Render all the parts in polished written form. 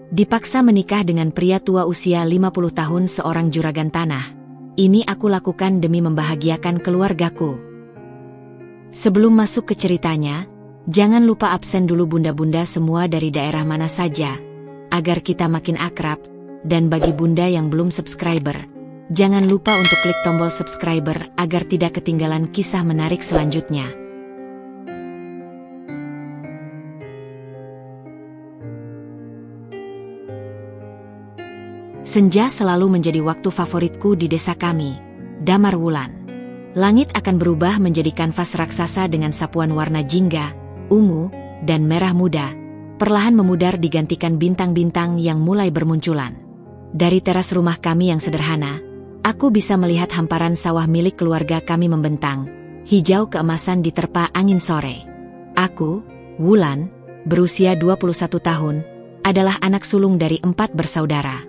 Dipaksa menikah dengan pria tua usia 50 tahun seorang juragan tanah. Ini aku lakukan demi membahagiakan keluargaku. Sebelum masuk ke ceritanya, jangan lupa absen dulu bunda-bunda semua dari daerah mana saja, agar kita makin akrab. Dan bagi bunda yang belum subscriber, jangan lupa untuk klik tombol subscriber agar tidak ketinggalan kisah menarik selanjutnya. Senja selalu menjadi waktu favoritku di desa kami, Damar Wulan. Langit akan berubah menjadi kanvas raksasa dengan sapuan warna jingga, ungu, dan merah muda, perlahan memudar digantikan bintang-bintang yang mulai bermunculan. Dari teras rumah kami yang sederhana, aku bisa melihat hamparan sawah milik keluarga kami membentang, hijau keemasan diterpa angin sore. Aku, Wulan, berusia 21 tahun, adalah anak sulung dari 4 bersaudara.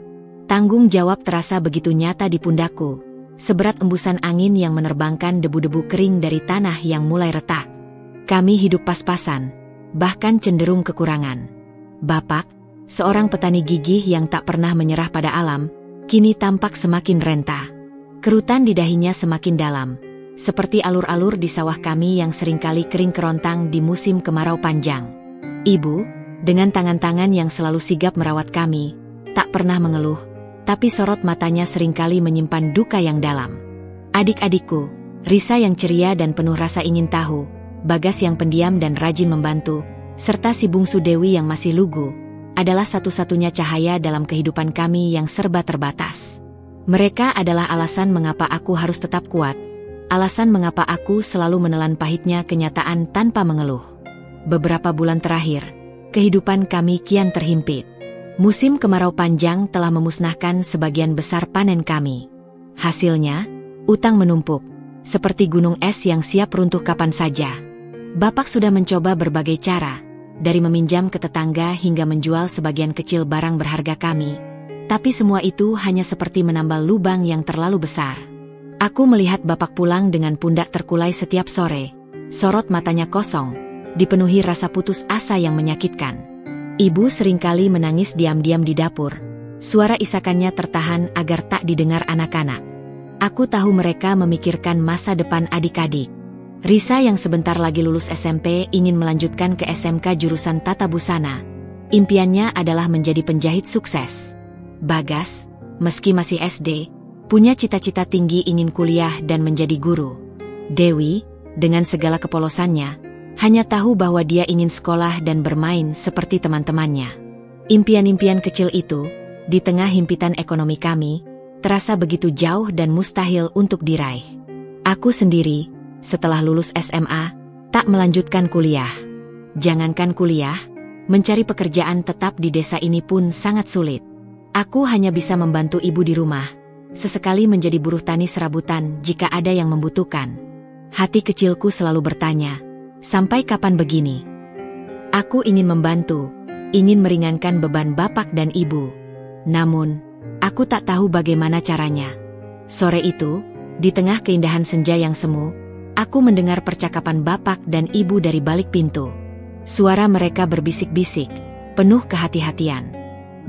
Tanggung jawab terasa begitu nyata di pundakku, seberat embusan angin yang menerbangkan debu-debu kering dari tanah yang mulai retak. Kami hidup pas-pasan, bahkan cenderung kekurangan. Bapak, seorang petani gigih yang tak pernah menyerah pada alam, kini tampak semakin renta. Kerutan di dahinya semakin dalam, seperti alur-alur di sawah kami yang seringkali kering kerontang di musim kemarau panjang. Ibu, dengan tangan-tangan yang selalu sigap merawat kami, tak pernah mengeluh, tapi sorot matanya seringkali menyimpan duka yang dalam. Adik-adikku, Risa yang ceria dan penuh rasa ingin tahu, Bagas yang pendiam dan rajin membantu, serta si bungsu Dewi yang masih lugu, adalah satu-satunya cahaya dalam kehidupan kami yang serba terbatas. Mereka adalah alasan mengapa aku harus tetap kuat, alasan mengapa aku selalu menelan pahitnya kenyataan tanpa mengeluh. Beberapa bulan terakhir, kehidupan kami kian terhimpit. Musim kemarau panjang telah memusnahkan sebagian besar panen kami. Hasilnya, utang menumpuk, seperti gunung es yang siap runtuh kapan saja. Bapak sudah mencoba berbagai cara, dari meminjam ke tetangga hingga menjual sebagian kecil barang berharga kami. Tapi semua itu hanya seperti menambal lubang yang terlalu besar. Aku melihat Bapak pulang dengan pundak terkulai setiap sore, sorot matanya kosong, dipenuhi rasa putus asa yang menyakitkan. Ibu seringkali menangis diam-diam di dapur. Suara isakannya tertahan agar tak didengar anak-anak. Aku tahu mereka memikirkan masa depan adik-adik. Risa yang sebentar lagi lulus SMP ingin melanjutkan ke SMK jurusan Tata Busana. Impiannya adalah menjadi penjahit sukses. Bagas, meski masih SD, punya cita-cita tinggi ingin kuliah dan menjadi guru. Dewi, dengan segala kepolosannya, hanya tahu bahwa dia ingin sekolah dan bermain seperti teman-temannya. Impian-impian kecil itu, di tengah himpitan ekonomi kami, terasa begitu jauh dan mustahil untuk diraih. Aku sendiri, setelah lulus SMA, tak melanjutkan kuliah. Jangankan kuliah, mencari pekerjaan tetap di desa ini pun sangat sulit. Aku hanya bisa membantu ibu di rumah, sesekali menjadi buruh tani serabutan jika ada yang membutuhkan. Hati kecilku selalu bertanya, sampai kapan begini? Aku ingin membantu, ingin meringankan beban bapak dan ibu. Namun, aku tak tahu bagaimana caranya. Sore itu, di tengah keindahan senja yang semu, aku mendengar percakapan bapak dan ibu dari balik pintu. Suara mereka berbisik-bisik, penuh kehati-hatian.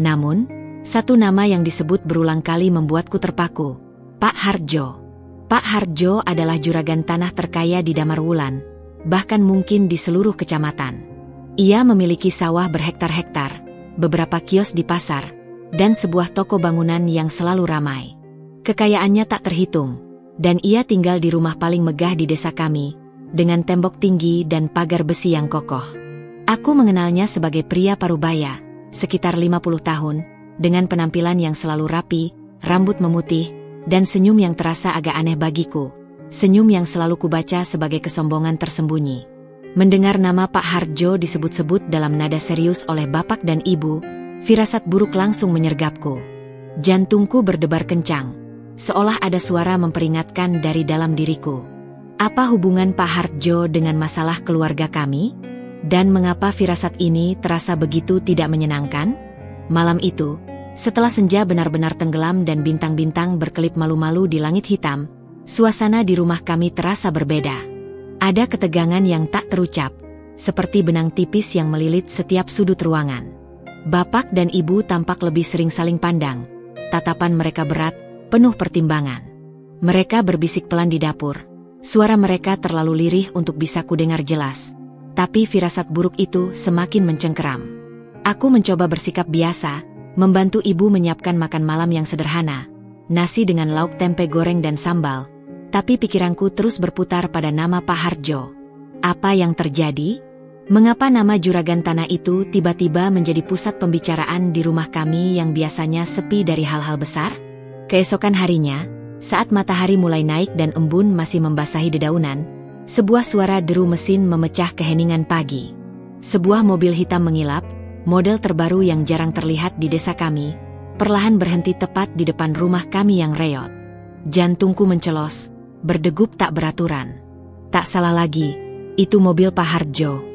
Namun, satu nama yang disebut berulang kali membuatku terpaku, Pak Harjo. Pak Harjo adalah juragan tanah terkaya di Damar Wulan, bahkan mungkin di seluruh kecamatan. Ia memiliki sawah berhektar-hektar, beberapa kios di pasar, dan sebuah toko bangunan yang selalu ramai. Kekayaannya tak terhitung, dan ia tinggal di rumah paling megah di desa kami, dengan tembok tinggi dan pagar besi yang kokoh. Aku mengenalnya sebagai pria parubaya, sekitar 50 tahun, dengan penampilan yang selalu rapi, rambut memutih, dan senyum yang terasa agak aneh bagiku. Senyum yang selalu kubaca sebagai kesombongan tersembunyi. Mendengar nama Pak Harjo disebut-sebut dalam nada serius oleh bapak dan ibu, firasat buruk langsung menyergapku. Jantungku berdebar kencang, seolah ada suara memperingatkan dari dalam diriku. Apa hubungan Pak Harjo dengan masalah keluarga kami? Dan mengapa firasat ini terasa begitu tidak menyenangkan? Malam itu, setelah senja benar-benar tenggelam dan bintang-bintang berkelip malu-malu di langit hitam, suasana di rumah kami terasa berbeda. Ada ketegangan yang tak terucap, seperti benang tipis yang melilit setiap sudut ruangan. Bapak dan ibu tampak lebih sering saling pandang. Tatapan mereka berat, penuh pertimbangan. Mereka berbisik pelan di dapur. Suara mereka terlalu lirih untuk bisa kudengar jelas. Tapi firasat buruk itu semakin mencengkeram. Aku mencoba bersikap biasa, membantu ibu menyiapkan makan malam yang sederhana. Nasi dengan lauk tempe goreng dan sambal. Tapi pikiranku terus berputar pada nama Pak Hardjo. Apa yang terjadi? Mengapa nama juragan tanah itu tiba-tiba menjadi pusat pembicaraan di rumah kami yang biasanya sepi dari hal-hal besar? Keesokan harinya, saat matahari mulai naik dan embun masih membasahi dedaunan, sebuah suara deru mesin memecah keheningan pagi. Sebuah mobil hitam mengilap, model terbaru yang jarang terlihat di desa kami, perlahan berhenti tepat di depan rumah kami yang reot. Jantungku mencelos, berdegup tak beraturan. Tak salah lagi, itu mobil Pak Hardjo.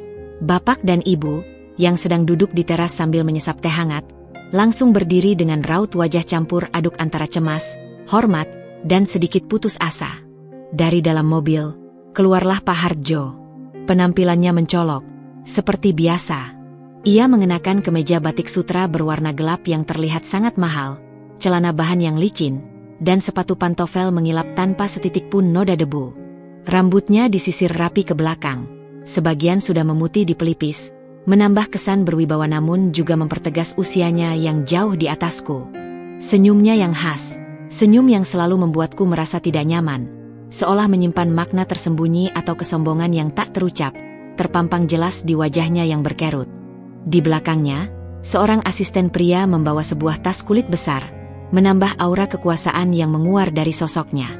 Bapak dan ibu, yang sedang duduk di teras sambil menyesap teh hangat, langsung berdiri dengan raut wajah campur aduk antara cemas, hormat, dan sedikit putus asa. Dari dalam mobil, keluarlah Pak Hardjo. Penampilannya mencolok, seperti biasa. Ia mengenakan kemeja batik sutra berwarna gelap yang terlihat sangat mahal, celana bahan yang licin, dan sepatu pantofel mengilap tanpa setitik pun noda debu. Rambutnya disisir rapi ke belakang. Sebagian sudah memutih di pelipis, menambah kesan berwibawa namun juga mempertegas usianya yang jauh di atasku. Senyumnya yang khas, senyum yang selalu membuatku merasa tidak nyaman, seolah menyimpan makna tersembunyi atau kesombongan yang tak terucap, terpampang jelas di wajahnya yang berkerut. Di belakangnya, seorang asisten pria membawa sebuah tas kulit besar, menambah aura kekuasaan yang menguar dari sosoknya.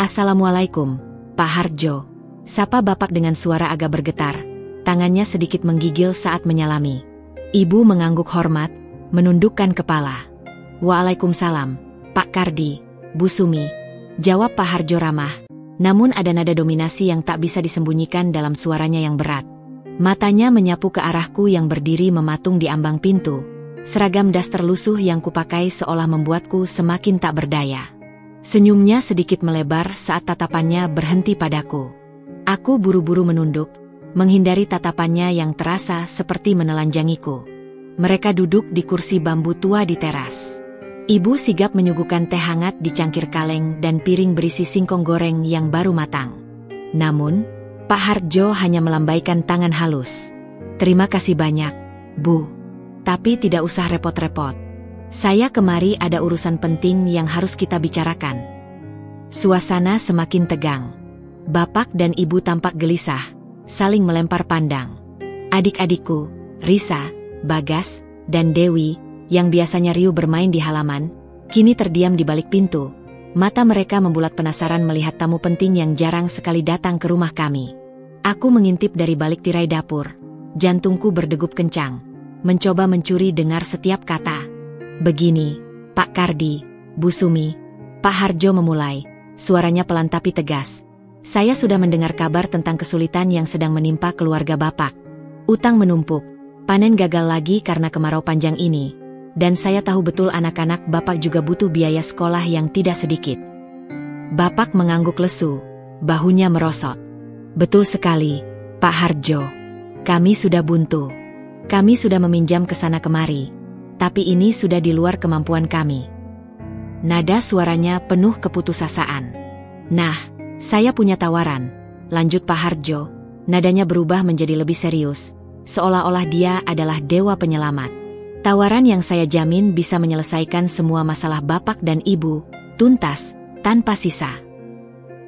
"Assalamualaikum, Pak Hardjo," sapa bapak dengan suara agak bergetar, tangannya sedikit menggigil saat menyalami. Ibu mengangguk hormat, menundukkan kepala. "Waalaikumsalam, Pak Kardi, Bu Sumi," jawab Pak Hardjo ramah, namun ada nada dominasi yang tak bisa disembunyikan dalam suaranya yang berat. Matanya menyapu ke arahku yang berdiri mematung di ambang pintu. Seragam daster lusuh yang kupakai seolah membuatku semakin tak berdaya. Senyumnya sedikit melebar saat tatapannya berhenti padaku. Aku buru-buru menunduk, menghindari tatapannya yang terasa seperti menelanjangiku. Mereka duduk di kursi bambu tua di teras. Ibu sigap menyuguhkan teh hangat di cangkir kaleng dan piring berisi singkong goreng yang baru matang. Namun, Pak Hardjo hanya melambaikan tangan halus. "Terima kasih banyak, Bu. Tapi tidak usah repot-repot. Saya kemari ada urusan penting yang harus kita bicarakan." Suasana semakin tegang. Bapak dan ibu tampak gelisah, saling melempar pandang. Adik-adikku, Risa, Bagas, dan Dewi, yang biasanya riuh bermain di halaman, kini terdiam di balik pintu. Mata mereka membulat penasaran melihat tamu penting yang jarang sekali datang ke rumah kami. Aku mengintip dari balik tirai dapur. Jantungku berdegup kencang, mencoba mencuri dengar setiap kata. "Begini, Pak Kardi, Bu Sumi," Pak Hardjo memulai, suaranya pelan tapi tegas. "Saya sudah mendengar kabar tentang kesulitan yang sedang menimpa keluarga Bapak. Utang menumpuk, panen gagal lagi karena kemarau panjang ini, dan saya tahu betul anak-anak Bapak juga butuh biaya sekolah yang tidak sedikit." Bapak mengangguk lesu, bahunya merosot. "Betul sekali, Pak Hardjo. Kami sudah buntu. Kami sudah meminjam ke sana kemari, tapi ini sudah di luar kemampuan kami." Nada suaranya penuh keputusasaan. "Nah, saya punya tawaran," lanjut Pak Hardjo. Nadanya berubah menjadi lebih serius, seolah-olah dia adalah dewa penyelamat. "Tawaran yang saya jamin bisa menyelesaikan semua masalah Bapak dan Ibu, tuntas, tanpa sisa."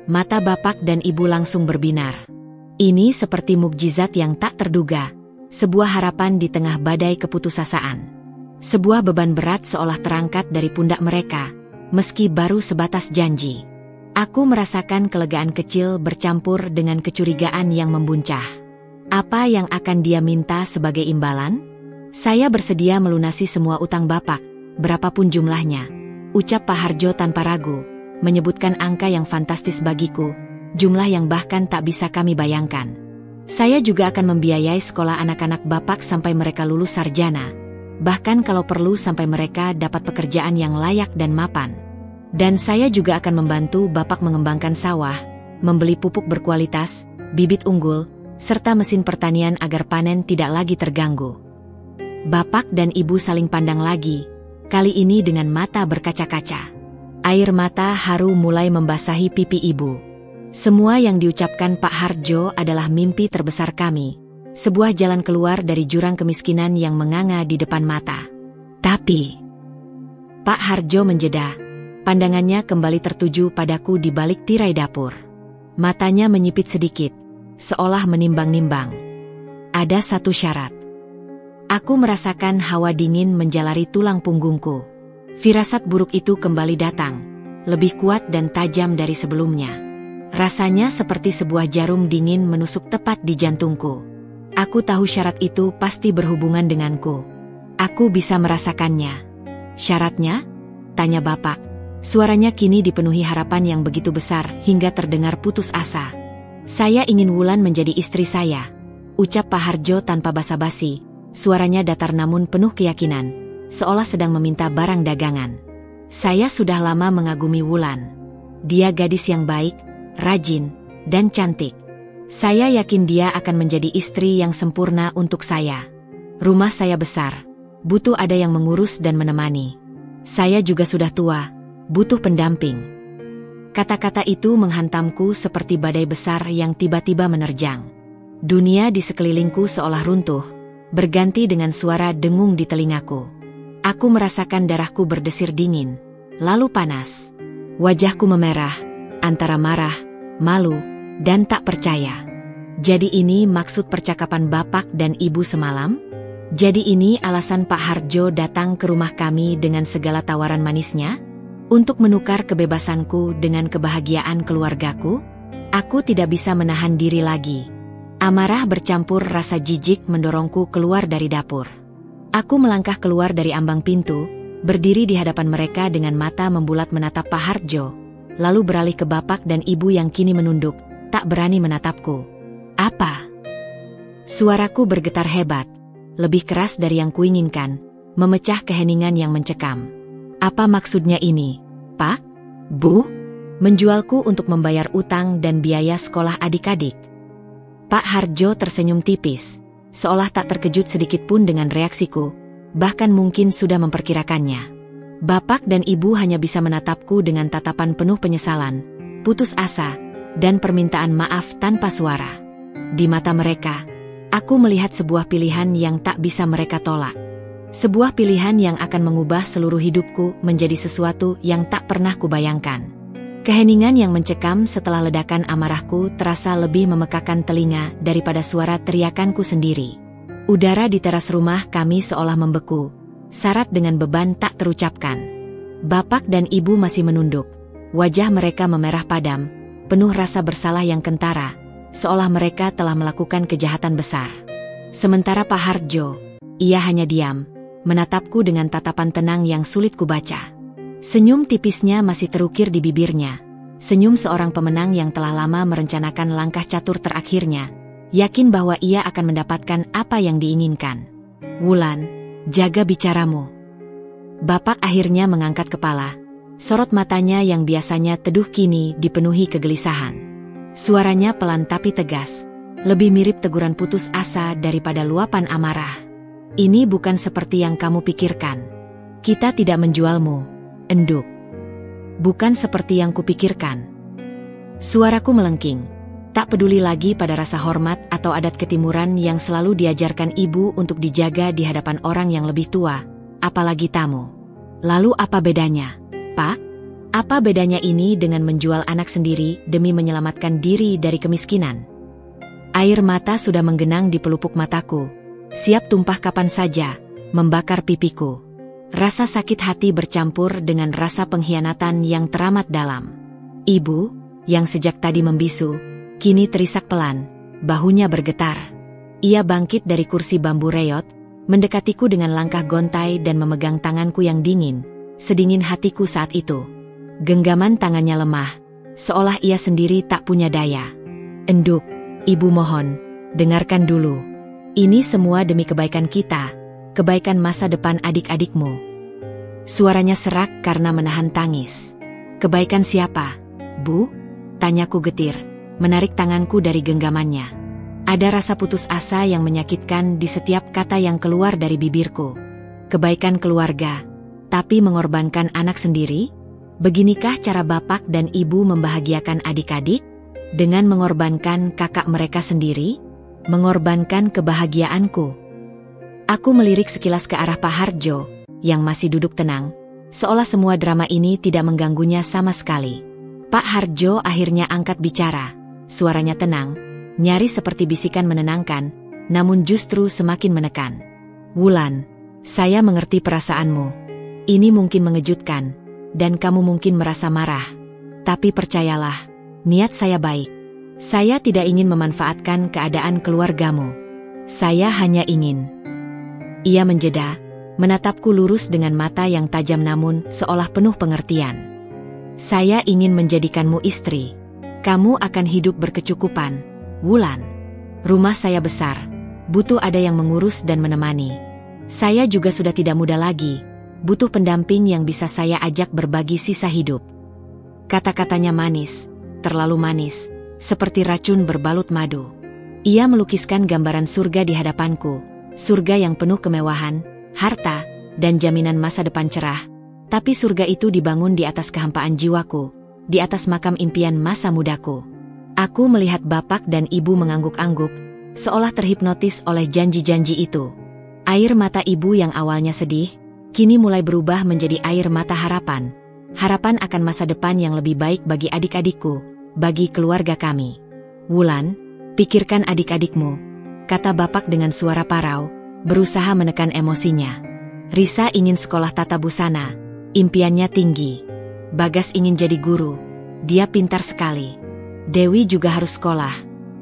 Mata Bapak dan Ibu langsung berbinar. Ini seperti mukjizat yang tak terduga, sebuah harapan di tengah badai keputusasaan. Sebuah beban berat seolah terangkat dari pundak mereka, meski baru sebatas janji. Aku merasakan kelegaan kecil bercampur dengan kecurigaan yang membuncah. Apa yang akan dia minta sebagai imbalan? "Saya bersedia melunasi semua utang Bapak, berapapun jumlahnya," ucap Pak Hardjo tanpa ragu, menyebutkan angka yang fantastis bagiku, jumlah yang bahkan tak bisa kami bayangkan. "Saya juga akan membiayai sekolah anak-anak Bapak sampai mereka lulus sarjana, bahkan kalau perlu sampai mereka dapat pekerjaan yang layak dan mapan. Dan saya juga akan membantu Bapak mengembangkan sawah, membeli pupuk berkualitas, bibit unggul, serta mesin pertanian agar panen tidak lagi terganggu." Bapak dan ibu saling pandang lagi, kali ini dengan mata berkaca-kaca. Air mata haru mulai membasahi pipi ibu. Semua yang diucapkan Pak Hardjo adalah mimpi terbesar kami. Sebuah jalan keluar dari jurang kemiskinan yang menganga di depan mata. Tapi Pak Hardjo menjeda. Pandangannya kembali tertuju padaku di balik tirai dapur. Matanya menyipit sedikit, seolah menimbang-nimbang. Ada satu syarat. Aku merasakan hawa dingin menjalari tulang punggungku. Firasat buruk itu kembali datang, lebih kuat dan tajam dari sebelumnya. Rasanya seperti sebuah jarum dingin menusuk tepat di jantungku. Aku tahu syarat itu pasti berhubungan denganku. Aku bisa merasakannya. Syaratnya? Tanya Bapak. Suaranya kini dipenuhi harapan yang begitu besar hingga terdengar putus asa. Saya ingin Wulan menjadi istri saya, ucap Pak Hardjo tanpa basa-basi. Suaranya datar namun penuh keyakinan, seolah sedang meminta barang dagangan. Saya sudah lama mengagumi Wulan. Dia gadis yang baik, rajin, dan cantik. Saya yakin dia akan menjadi istri yang sempurna untuk saya. Rumah saya besar, butuh ada yang mengurus dan menemani. Saya juga sudah tua, butuh pendamping. Kata-kata itu menghantamku seperti badai besar yang tiba-tiba menerjang. Dunia di sekelilingku seolah runtuh, berganti dengan suara dengung di telingaku. Aku merasakan darahku berdesir dingin, lalu panas. Wajahku memerah, antara marah, malu, dan tak percaya. Jadi ini maksud percakapan Bapak dan Ibu semalam? Jadi ini alasan Pak Hardjo datang ke rumah kami dengan segala tawaran manisnya? Untuk menukar kebebasanku dengan kebahagiaan keluargaku? Aku tidak bisa menahan diri lagi. Amarah bercampur rasa jijik mendorongku keluar dari dapur. Aku melangkah keluar dari ambang pintu, berdiri di hadapan mereka dengan mata membulat menatap Pak Hardjo, lalu beralih ke Bapak dan Ibu yang kini menunduk, tak berani menatapku. Apa? Suaraku bergetar hebat, lebih keras dari yang kuinginkan, memecah keheningan yang mencekam. Apa maksudnya ini, Pak? Bu? Menjualku untuk membayar utang dan biaya sekolah adik-adik? Pak Hardjo tersenyum tipis, seolah tak terkejut sedikit pun dengan reaksiku, bahkan mungkin sudah memperkirakannya. Bapak dan Ibu hanya bisa menatapku dengan tatapan penuh penyesalan, putus asa, dan permintaan maaf tanpa suara. Di mata mereka, aku melihat sebuah pilihan yang tak bisa mereka tolak. Sebuah pilihan yang akan mengubah seluruh hidupku menjadi sesuatu yang tak pernah kubayangkan. Keheningan yang mencekam setelah ledakan amarahku terasa lebih memekakan telinga daripada suara teriakanku sendiri. Udara di teras rumah kami seolah membeku, syarat dengan beban tak terucapkan. Bapak dan Ibu masih menunduk, wajah mereka memerah padam, penuh rasa bersalah yang kentara, seolah mereka telah melakukan kejahatan besar. Sementara Pak Hardjo, ia hanya diam, menatapku dengan tatapan tenang yang sulit kubaca. Senyum tipisnya masih terukir di bibirnya, senyum seorang pemenang yang telah lama merencanakan langkah catur terakhirnya, yakin bahwa ia akan mendapatkan apa yang diinginkan. Wulan, jaga bicaramu. Bapak akhirnya mengangkat kepala, sorot matanya yang biasanya teduh kini dipenuhi kegelisahan. Suaranya pelan tapi tegas, lebih mirip teguran putus asa daripada luapan amarah. Ini bukan seperti yang kamu pikirkan. Kita tidak menjualmu, Enduk. Bukan seperti yang kupikirkan. Suaraku melengking, tak peduli lagi pada rasa hormat atau adat ketimuran yang selalu diajarkan ibu untuk dijaga di hadapan orang yang lebih tua, apalagi tamu. Lalu apa bedanya, Pak? Apa bedanya ini dengan menjual anak sendiri demi menyelamatkan diri dari kemiskinan? Air mata sudah menggenang di pelupuk mataku, siap tumpah kapan saja, membakar pipiku. Rasa sakit hati bercampur dengan rasa pengkhianatan yang teramat dalam. Ibu, yang sejak tadi membisu, kini terisak pelan, bahunya bergetar. Ia bangkit dari kursi bambu reot, mendekatiku dengan langkah gontai dan memegang tanganku yang dingin, sedingin hatiku saat itu. Genggaman tangannya lemah, seolah ia sendiri tak punya daya. Enduk, Ibu mohon, dengarkan dulu. Ini semua demi kebaikan kita, kebaikan masa depan adik-adikmu. Suaranya serak karena menahan tangis. Kebaikan siapa, Bu? Tanyaku getir, menarik tanganku dari genggamannya. Ada rasa putus asa yang menyakitkan di setiap kata yang keluar dari bibirku. Kebaikan keluarga, tapi mengorbankan anak sendiri? Beginikah cara bapak dan ibu membahagiakan adik-adik? Dengan mengorbankan kakak mereka sendiri? Mengorbankan kebahagiaanku. Aku melirik sekilas ke arah Pak Hardjo, yang masih duduk tenang, seolah semua drama ini tidak mengganggunya sama sekali. Pak Hardjo akhirnya angkat bicara, suaranya tenang, nyaris seperti bisikan menenangkan, namun justru semakin menekan. Wulan, saya mengerti perasaanmu. Ini mungkin mengejutkan, dan kamu mungkin merasa marah. Tapi percayalah, niat saya baik. Saya tidak ingin memanfaatkan keadaan keluargamu. Saya hanya ingin. Ia menjeda, menatapku lurus dengan mata yang tajam namun seolah penuh pengertian. Saya ingin menjadikanmu istri. Kamu akan hidup berkecukupan, Wulan. Rumah saya besar, butuh ada yang mengurus dan menemani. Saya juga sudah tidak muda lagi, butuh pendamping yang bisa saya ajak berbagi sisa hidup. Kata-katanya manis, terlalu manis, seperti racun berbalut madu. Ia melukiskan gambaran surga di hadapanku, surga yang penuh kemewahan, harta, dan jaminan masa depan cerah. Tapi surga itu dibangun di atas kehampaan jiwaku, di atas makam impian masa mudaku. Aku melihat bapak dan ibu mengangguk-angguk, seolah terhipnotis oleh janji-janji itu. Air mata ibu yang awalnya sedih, kini mulai berubah menjadi air mata harapan. Harapan akan masa depan yang lebih baik bagi adik-adikku, bagi keluarga kami. Wulan, pikirkan adik-adikmu, kata bapak dengan suara parau, berusaha menekan emosinya. Risa ingin sekolah tata busana, impiannya tinggi. Bagas ingin jadi guru, dia pintar sekali. Dewi juga harus sekolah,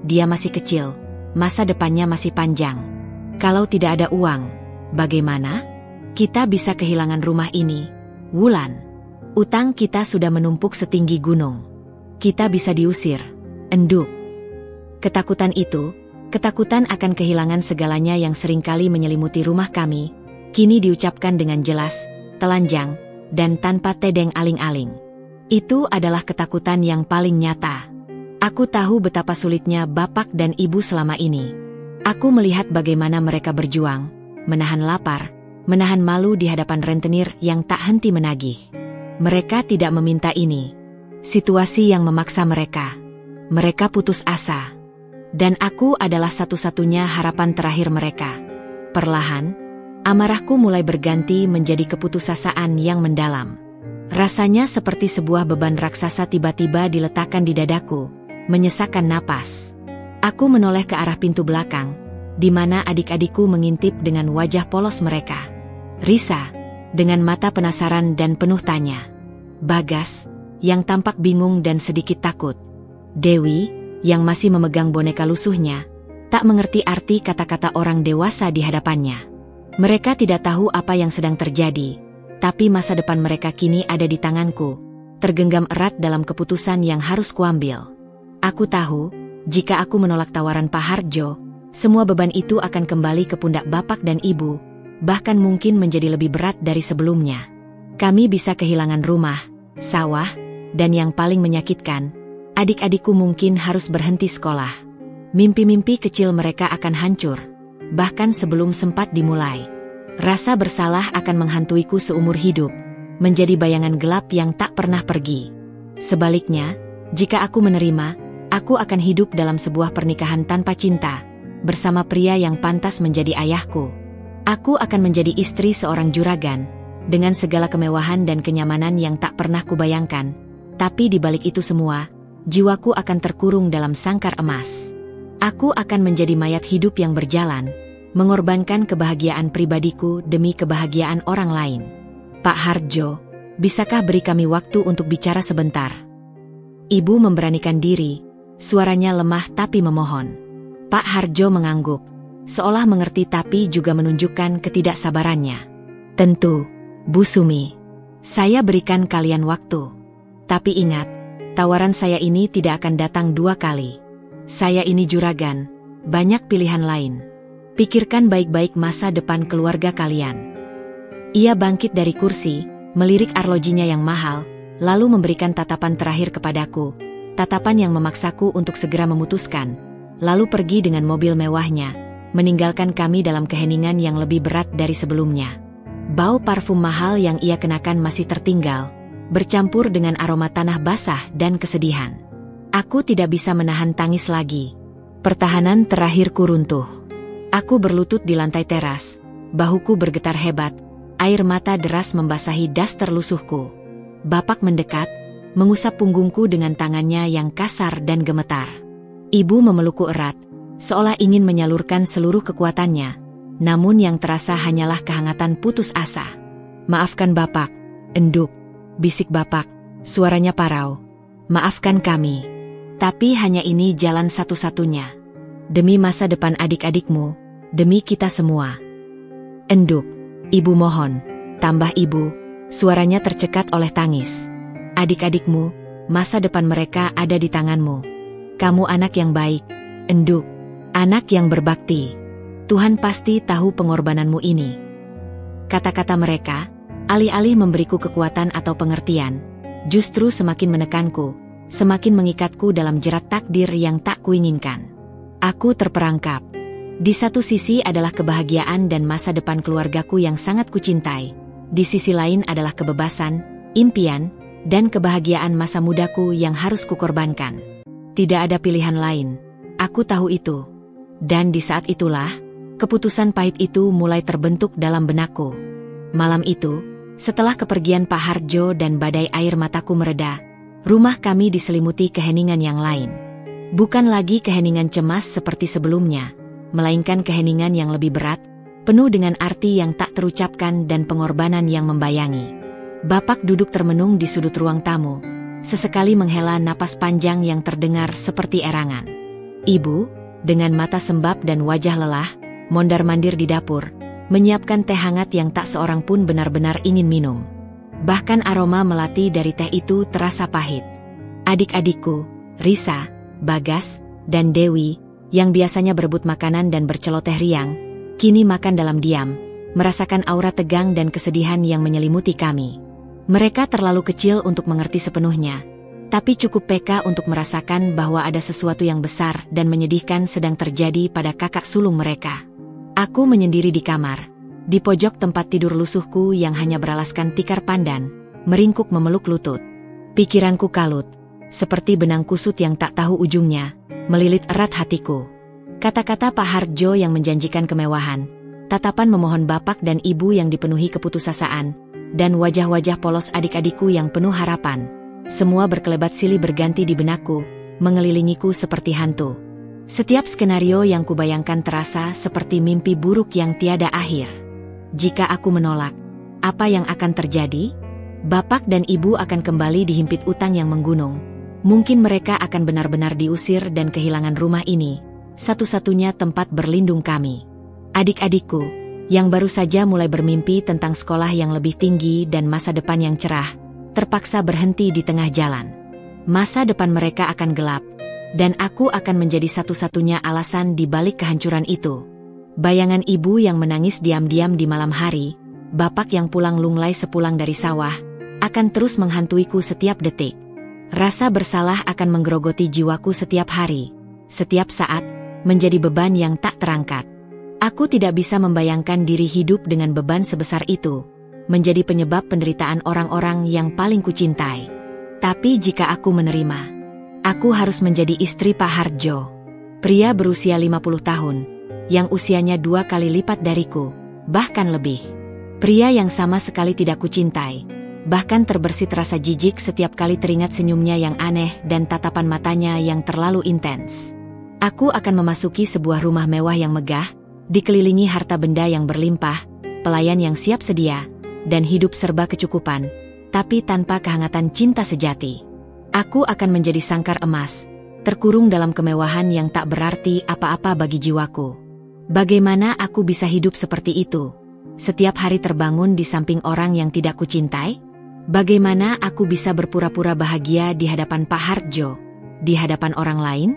dia masih kecil, masa depannya masih panjang. Kalau tidak ada uang, bagaimana? Kita bisa kehilangan rumah ini, Wulan. Utang kita sudah menumpuk setinggi gunung. Kita bisa diusir, enduk. Ketakutan itu, ketakutan akan kehilangan segalanya yang seringkali menyelimuti rumah kami, kini diucapkan dengan jelas, telanjang, dan tanpa tedeng aling-aling. Itu adalah ketakutan yang paling nyata. Aku tahu betapa sulitnya bapak dan ibu selama ini. Aku melihat bagaimana mereka berjuang, menahan lapar, menahan malu di hadapan rentenir yang tak henti menagih. Mereka tidak meminta ini. Situasi yang memaksa mereka. Mereka putus asa. Dan aku adalah satu-satunya harapan terakhir mereka. Perlahan, amarahku mulai berganti menjadi keputusasaan yang mendalam. Rasanya seperti sebuah beban raksasa tiba-tiba diletakkan di dadaku, menyesakkan napas. Aku menoleh ke arah pintu belakang, di mana adik-adikku mengintip dengan wajah polos mereka. Risa, dengan mata penasaran dan penuh tanya. Bagas, yang tampak bingung dan sedikit takut. Dewi, yang masih memegang boneka lusuhnya, tak mengerti arti kata-kata orang dewasa di hadapannya. Mereka tidak tahu apa yang sedang terjadi, tapi masa depan mereka kini ada di tanganku, tergenggam erat dalam keputusan yang harus kuambil. Aku tahu, jika aku menolak tawaran Pak Hardjo, semua beban itu akan kembali ke pundak bapak dan ibu, bahkan mungkin menjadi lebih berat dari sebelumnya. Kami bisa kehilangan rumah, sawah, dan yang paling menyakitkan, adik-adikku mungkin harus berhenti sekolah. Mimpi-mimpi kecil mereka akan hancur, bahkan sebelum sempat dimulai. Rasa bersalah akan menghantuiku seumur hidup, menjadi bayangan gelap yang tak pernah pergi. Sebaliknya, jika aku menerima, aku akan hidup dalam sebuah pernikahan tanpa cinta, bersama pria yang pantas menjadi ayahku. Aku akan menjadi istri seorang juragan, dengan segala kemewahan dan kenyamanan yang tak pernah kubayangkan. Tapi di balik itu semua, jiwaku akan terkurung dalam sangkar emas. Aku akan menjadi mayat hidup yang berjalan, mengorbankan kebahagiaan pribadiku demi kebahagiaan orang lain. Pak Hardjo, bisakah beri kami waktu untuk bicara sebentar? Ibu memberanikan diri, suaranya lemah tapi memohon. Pak Hardjo mengangguk, seolah mengerti tapi juga menunjukkan ketidaksabarannya. Tentu, Bu Sumi. Saya berikan kalian waktu. Tapi ingat, tawaran saya ini tidak akan datang dua kali. Saya ini juragan, banyak pilihan lain. Pikirkan baik-baik masa depan keluarga kalian. Ia bangkit dari kursi, melirik arlojinya yang mahal, lalu memberikan tatapan terakhir kepadaku, tatapan yang memaksaku untuk segera memutuskan. lalu pergi dengan mobil mewahnya, meninggalkan kami dalam keheningan yang lebih berat dari sebelumnya. Bau parfum mahal yang ia kenakan masih tertinggal, bercampur dengan aroma tanah basah dan kesedihan. Aku tidak bisa menahan tangis lagi. Pertahanan terakhirku runtuh. Aku berlutut di lantai teras, bahuku bergetar hebat, air mata deras membasahi daster lusuhku. Bapak mendekat, mengusap punggungku dengan tangannya yang kasar dan gemetar. Ibu memelukku erat, seolah ingin menyalurkan seluruh kekuatannya, namun yang terasa hanyalah kehangatan putus asa. "Maafkan Bapak," enduk, bisik Bapak, suaranya parau. "Maafkan kami. Tapi hanya ini jalan satu-satunya. Demi masa depan adik-adikmu, demi kita semua." Enduk, "Ibu mohon," tambah ibu, suaranya tercekat oleh tangis. "Adik-adikmu, masa depan mereka ada di tanganmu. Kamu anak yang baik," enduk, "anak yang berbakti. Tuhan pasti tahu pengorbananmu ini." Kata-kata mereka, alih-alih memberiku kekuatan atau pengertian, justru semakin menekanku, semakin mengikatku dalam jerat takdir yang tak kuinginkan. Aku terperangkap. Di satu sisi adalah kebahagiaan dan masa depan keluargaku yang sangat kucintai. Di sisi lain adalah kebebasan, impian, dan kebahagiaan masa mudaku yang harus kukorbankan. Tidak ada pilihan lain. Aku tahu itu. Dan di saat itulah, keputusan pahit itu mulai terbentuk dalam benakku. Malam itu, setelah kepergian Pak Hardjo dan badai air mataku mereda, rumah kami diselimuti keheningan yang lain. Bukan lagi keheningan cemas seperti sebelumnya, melainkan keheningan yang lebih berat, penuh dengan arti yang tak terucapkan dan pengorbanan yang membayangi. Bapak duduk termenung di sudut ruang tamu, sesekali menghela napas panjang yang terdengar seperti erangan. Ibu, dengan mata sembab dan wajah lelah, mondar-mandir di dapur, menyiapkan teh hangat yang tak seorang pun benar-benar ingin minum. Bahkan aroma melati dari teh itu terasa pahit. Adik-adikku, Risa, Bagas, dan Dewi, yang biasanya berebut makanan dan berceloteh riang, kini makan dalam diam, merasakan aura tegang dan kesedihan yang menyelimuti kami. Mereka terlalu kecil untuk mengerti sepenuhnya, tapi cukup peka untuk merasakan bahwa ada sesuatu yang besar dan menyedihkan sedang terjadi pada kakak sulung mereka. Aku menyendiri di kamar, di pojok tempat tidur lusuhku yang hanya beralaskan tikar pandan, meringkuk memeluk lutut. Pikiranku kalut, seperti benang kusut yang tak tahu ujungnya, melilit erat hatiku. Kata-kata Pak Hardjo yang menjanjikan kemewahan, tatapan memohon bapak dan ibu yang dipenuhi keputusasaan, dan wajah-wajah polos adik-adikku yang penuh harapan, semua berkelebat silih berganti di benakku, mengelilingiku seperti hantu. Setiap skenario yang kubayangkan terasa seperti mimpi buruk yang tiada akhir. Jika aku menolak, apa yang akan terjadi? Bapak dan ibu akan kembali dihimpit utang yang menggunung. Mungkin mereka akan benar-benar diusir dan kehilangan rumah ini, satu-satunya tempat berlindung kami. Adik-adikku, yang baru saja mulai bermimpi tentang sekolah yang lebih tinggi dan masa depan yang cerah, terpaksa berhenti di tengah jalan. Masa depan mereka akan gelap, dan aku akan menjadi satu-satunya alasan di balik kehancuran itu. Bayangan ibu yang menangis diam-diam di malam hari, bapak yang pulang lunglai sepulang dari sawah, akan terus menghantuiku setiap detik. Rasa bersalah akan menggerogoti jiwaku setiap hari, setiap saat, menjadi beban yang tak terangkat. Aku tidak bisa membayangkan diri hidup dengan beban sebesar itu, menjadi penyebab penderitaan orang-orang yang paling kucintai. Tapi jika aku menerima, aku harus menjadi istri Pak Hardjo, pria berusia 50 tahun, yang usianya 2 kali lipat dariku, bahkan lebih. Pria yang sama sekali tidak kucintai, bahkan terbersit rasa jijik setiap kali teringat senyumnya yang aneh dan tatapan matanya yang terlalu intens. Aku akan memasuki sebuah rumah mewah yang megah, dikelilingi harta benda yang berlimpah, pelayan yang siap sedia, dan hidup serba kecukupan, tapi tanpa kehangatan cinta sejati. Aku akan menjadi sangkar emas, terkurung dalam kemewahan yang tak berarti apa-apa bagi jiwaku. Bagaimana aku bisa hidup seperti itu? Setiap hari terbangun di samping orang yang tidak kucintai? Bagaimana aku bisa berpura-pura bahagia di hadapan Pak Hardjo, di hadapan orang lain?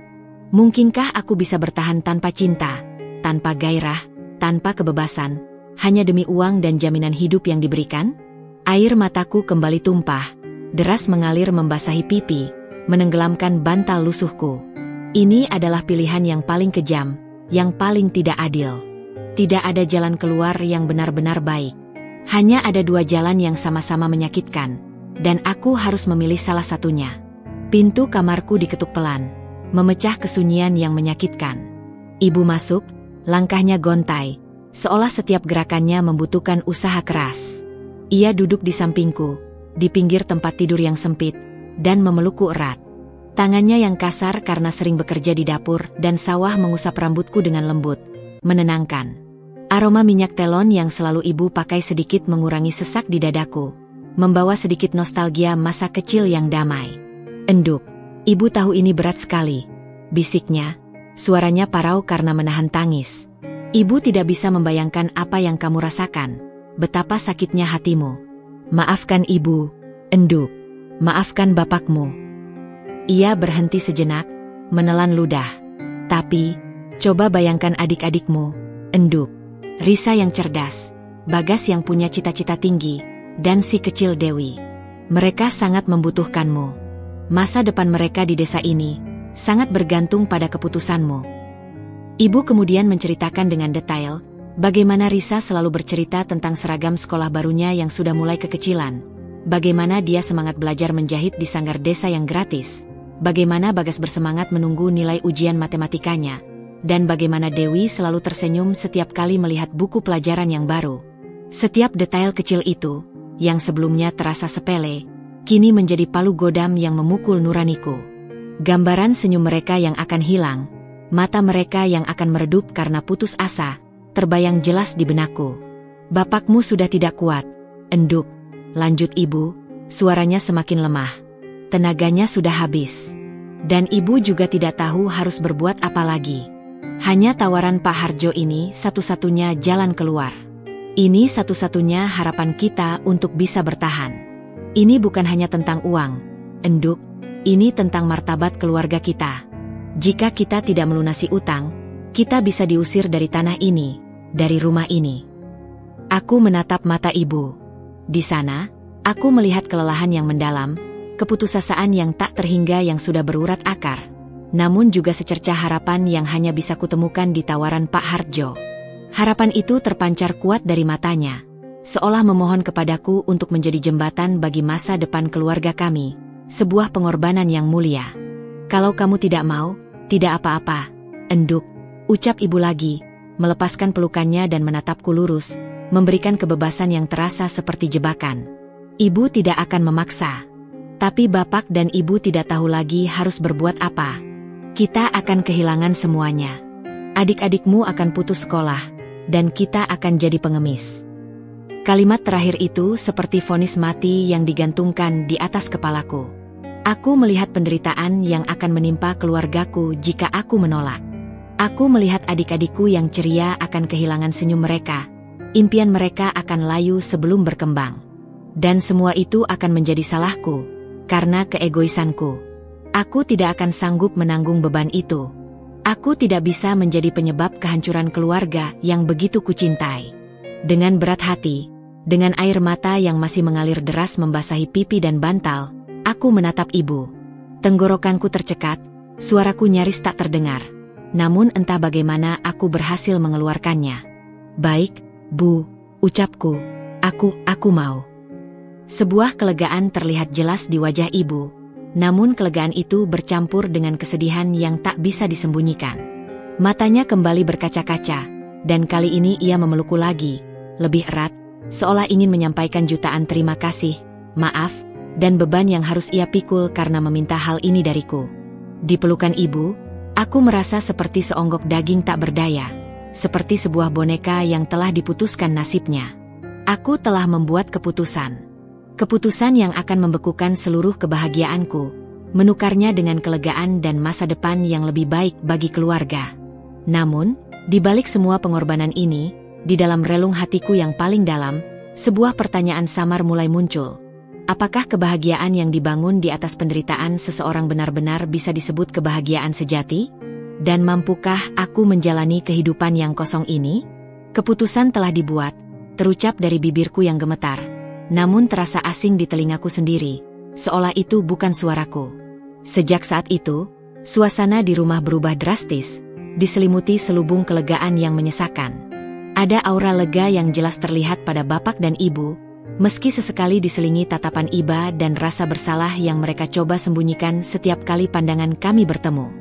Mungkinkah aku bisa bertahan tanpa cinta, tanpa gairah, tanpa kebebasan, hanya demi uang dan jaminan hidup yang diberikan? Air mataku kembali tumpah, deras mengalir membasahi pipi, menenggelamkan bantal lusuhku. Ini adalah pilihan yang paling kejam, yang paling tidak adil. Tidak ada jalan keluar yang benar-benar baik. Hanya ada dua jalan yang sama-sama menyakitkan, dan aku harus memilih salah satunya. Pintu kamarku diketuk pelan, memecah kesunyian yang menyakitkan. Ibu masuk, langkahnya gontai, seolah setiap gerakannya membutuhkan usaha keras. Ia duduk di sampingku, di pinggir tempat tidur yang sempit, dan memelukku erat. Tangannya yang kasar karena sering bekerja di dapur dan sawah mengusap rambutku dengan lembut, menenangkan. Aroma minyak telon yang selalu ibu pakai sedikit mengurangi sesak di dadaku, membawa sedikit nostalgia masa kecil yang damai. Enduk, ibu tahu ini berat sekali, bisiknya, suaranya parau karena menahan tangis. Ibu tidak bisa membayangkan apa yang kamu rasakan, betapa sakitnya hatimu. Maafkan ibu, Enduk, maafkan bapakmu. Ia berhenti sejenak, menelan ludah. Tapi, coba bayangkan adik-adikmu, Enduk. Risa yang cerdas, Bagas yang punya cita-cita tinggi, dan si kecil Dewi. Mereka sangat membutuhkanmu. Masa depan mereka di desa ini sangat bergantung pada keputusanmu. Ibu kemudian menceritakan dengan detail bagaimana Risa selalu bercerita tentang seragam sekolah barunya yang sudah mulai kekecilan, bagaimana dia semangat belajar menjahit di sanggar desa yang gratis, bagaimana Bagas bersemangat menunggu nilai ujian matematikanya, dan bagaimana Dewi selalu tersenyum setiap kali melihat buku pelajaran yang baru. Setiap detail kecil itu, yang sebelumnya terasa sepele, kini menjadi palu godam yang memukul nuraniku. Gambaran senyum mereka yang akan hilang, mata mereka yang akan meredup karena putus asa, terbayang jelas di benakku. Bapakmu sudah tidak kuat, Enduk, lanjut ibu, suaranya semakin lemah. Tenaganya sudah habis. Dan ibu juga tidak tahu harus berbuat apa lagi. Hanya tawaran Pak Harjo ini satu-satunya jalan keluar. Ini satu-satunya harapan kita untuk bisa bertahan. Ini bukan hanya tentang uang, Enduk, ini tentang martabat keluarga kita. Jika kita tidak melunasi utang, kita bisa diusir dari tanah ini, dari rumah ini. Aku menatap mata ibu. Di sana, aku melihat kelelahan yang mendalam, keputusasaan yang tak terhingga yang sudah berurat akar. Namun juga secercah harapan yang hanya bisa kutemukan di tawaran Pak Harjo. Harapan itu terpancar kuat dari matanya, seolah memohon kepadaku untuk menjadi jembatan bagi masa depan keluarga kami, sebuah pengorbanan yang mulia. Kalau kamu tidak mau, tidak apa-apa, Enduk, ucap ibu lagi, melepaskan pelukannya dan menatapku lurus, memberikan kebebasan yang terasa seperti jebakan. Ibu tidak akan memaksa. Tapi bapak dan ibu tidak tahu lagi harus berbuat apa. Kita akan kehilangan semuanya. Adik-adikmu akan putus sekolah, dan kita akan jadi pengemis. Kalimat terakhir itu seperti vonis mati yang digantungkan di atas kepalaku. Aku melihat penderitaan yang akan menimpa keluargaku jika aku menolak. Aku melihat adik-adikku yang ceria akan kehilangan senyum mereka. Impian mereka akan layu sebelum berkembang. Dan semua itu akan menjadi salahku, karena keegoisanku. Aku tidak akan sanggup menanggung beban itu. Aku tidak bisa menjadi penyebab kehancuran keluarga yang begitu kucintai. Dengan berat hati, dengan air mata yang masih mengalir deras membasahi pipi dan bantal, aku menatap ibu. Tenggorokanku tercekat, suaraku nyaris tak terdengar. Namun entah bagaimana aku berhasil mengeluarkannya. Baik, Bu, ucapku, aku mau. Sebuah kelegaan terlihat jelas di wajah ibu. Namun kelegaan itu bercampur dengan kesedihan yang tak bisa disembunyikan. Matanya kembali berkaca-kaca, dan kali ini ia memelukku lagi, lebih erat, seolah ingin menyampaikan jutaan terima kasih, maaf, dan beban yang harus ia pikul karena meminta hal ini dariku. Di pelukan ibu, aku merasa seperti seonggok daging tak berdaya, seperti sebuah boneka yang telah diputuskan nasibnya. Aku telah membuat keputusan. Keputusan yang akan membekukan seluruh kebahagiaanku, menukarnya dengan kelegaan dan masa depan yang lebih baik bagi keluarga. Namun, di balik semua pengorbanan ini, di dalam relung hatiku yang paling dalam, sebuah pertanyaan samar mulai muncul. Apakah kebahagiaan yang dibangun di atas penderitaan seseorang benar-benar bisa disebut kebahagiaan sejati? Dan mampukah aku menjalani kehidupan yang kosong ini? Keputusan telah dibuat, terucap dari bibirku yang gemetar. Namun terasa asing di telingaku sendiri, seolah itu bukan suaraku. Sejak saat itu, Suasana di rumah berubah drastis, diselimuti selubung kelegaan yang menyesakan. Ada aura lega yang jelas terlihat pada bapak dan ibu, meski sesekali diselingi tatapan iba dan rasa bersalah yang mereka coba sembunyikan setiap kali pandangan kami bertemu.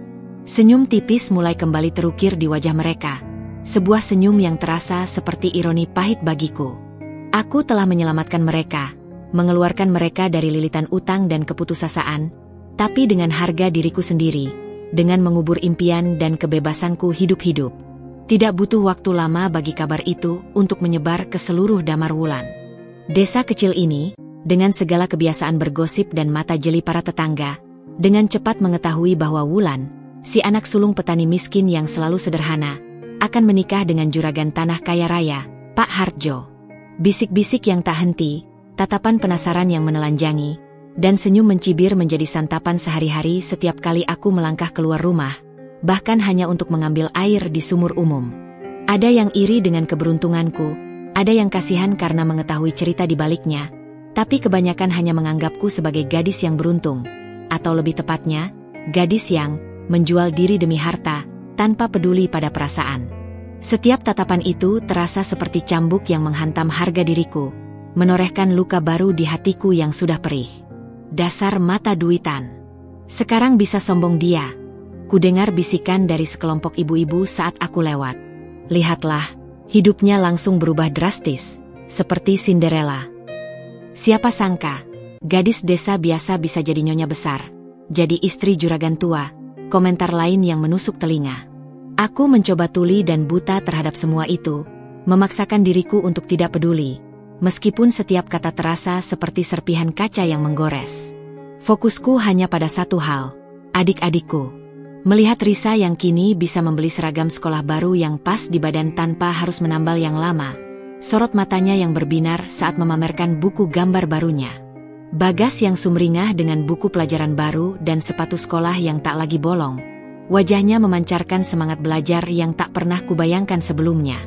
Senyum tipis mulai kembali terukir di wajah mereka, sebuah senyum yang terasa seperti ironi pahit bagiku. Aku telah menyelamatkan mereka, mengeluarkan mereka dari lilitan utang dan keputusasaan, tapi dengan harga diriku sendiri, dengan mengubur impian dan kebebasanku hidup-hidup. Tidak butuh waktu lama bagi kabar itu untuk menyebar ke seluruh Damar Wulan. Desa kecil ini, dengan segala kebiasaan bergosip dan mata jeli para tetangga, dengan cepat mengetahui bahwa Wulan, si anak sulung petani miskin yang selalu sederhana, akan menikah dengan juragan tanah kaya raya, Pak Hardjo. Bisik-bisik yang tak henti, tatapan penasaran yang menelanjangi, dan senyum mencibir menjadi santapan sehari-hari setiap kali aku melangkah keluar rumah, bahkan hanya untuk mengambil air di sumur umum. Ada yang iri dengan keberuntunganku, ada yang kasihan karena mengetahui cerita di baliknya, tapi kebanyakan hanya menganggapku sebagai gadis yang beruntung, atau lebih tepatnya, gadis yang menjual diri demi harta, tanpa peduli pada perasaan. Setiap tatapan itu terasa seperti cambuk yang menghantam harga diriku, menorehkan luka baru di hatiku yang sudah perih. Dasar mata duitan. Sekarang bisa sombong dia. Kudengar bisikan dari sekelompok ibu-ibu saat aku lewat. Lihatlah, hidupnya langsung berubah drastis, seperti Cinderella. Siapa sangka, gadis desa biasa bisa jadi nyonya besar, jadi istri juragan tua, komentar lain yang menusuk telinga. Aku mencoba tuli dan buta terhadap semua itu, memaksakan diriku untuk tidak peduli, meskipun setiap kata terasa seperti serpihan kaca yang menggores. Fokusku hanya pada satu hal, adik-adikku. Melihat Risa yang kini bisa membeli seragam sekolah baru yang pas di badan tanpa harus menambal yang lama, sorot matanya yang berbinar saat memamerkan buku gambar barunya. Bagas yang sumringah dengan buku pelajaran baru dan sepatu sekolah yang tak lagi bolong. Wajahnya memancarkan semangat belajar yang tak pernah kubayangkan sebelumnya.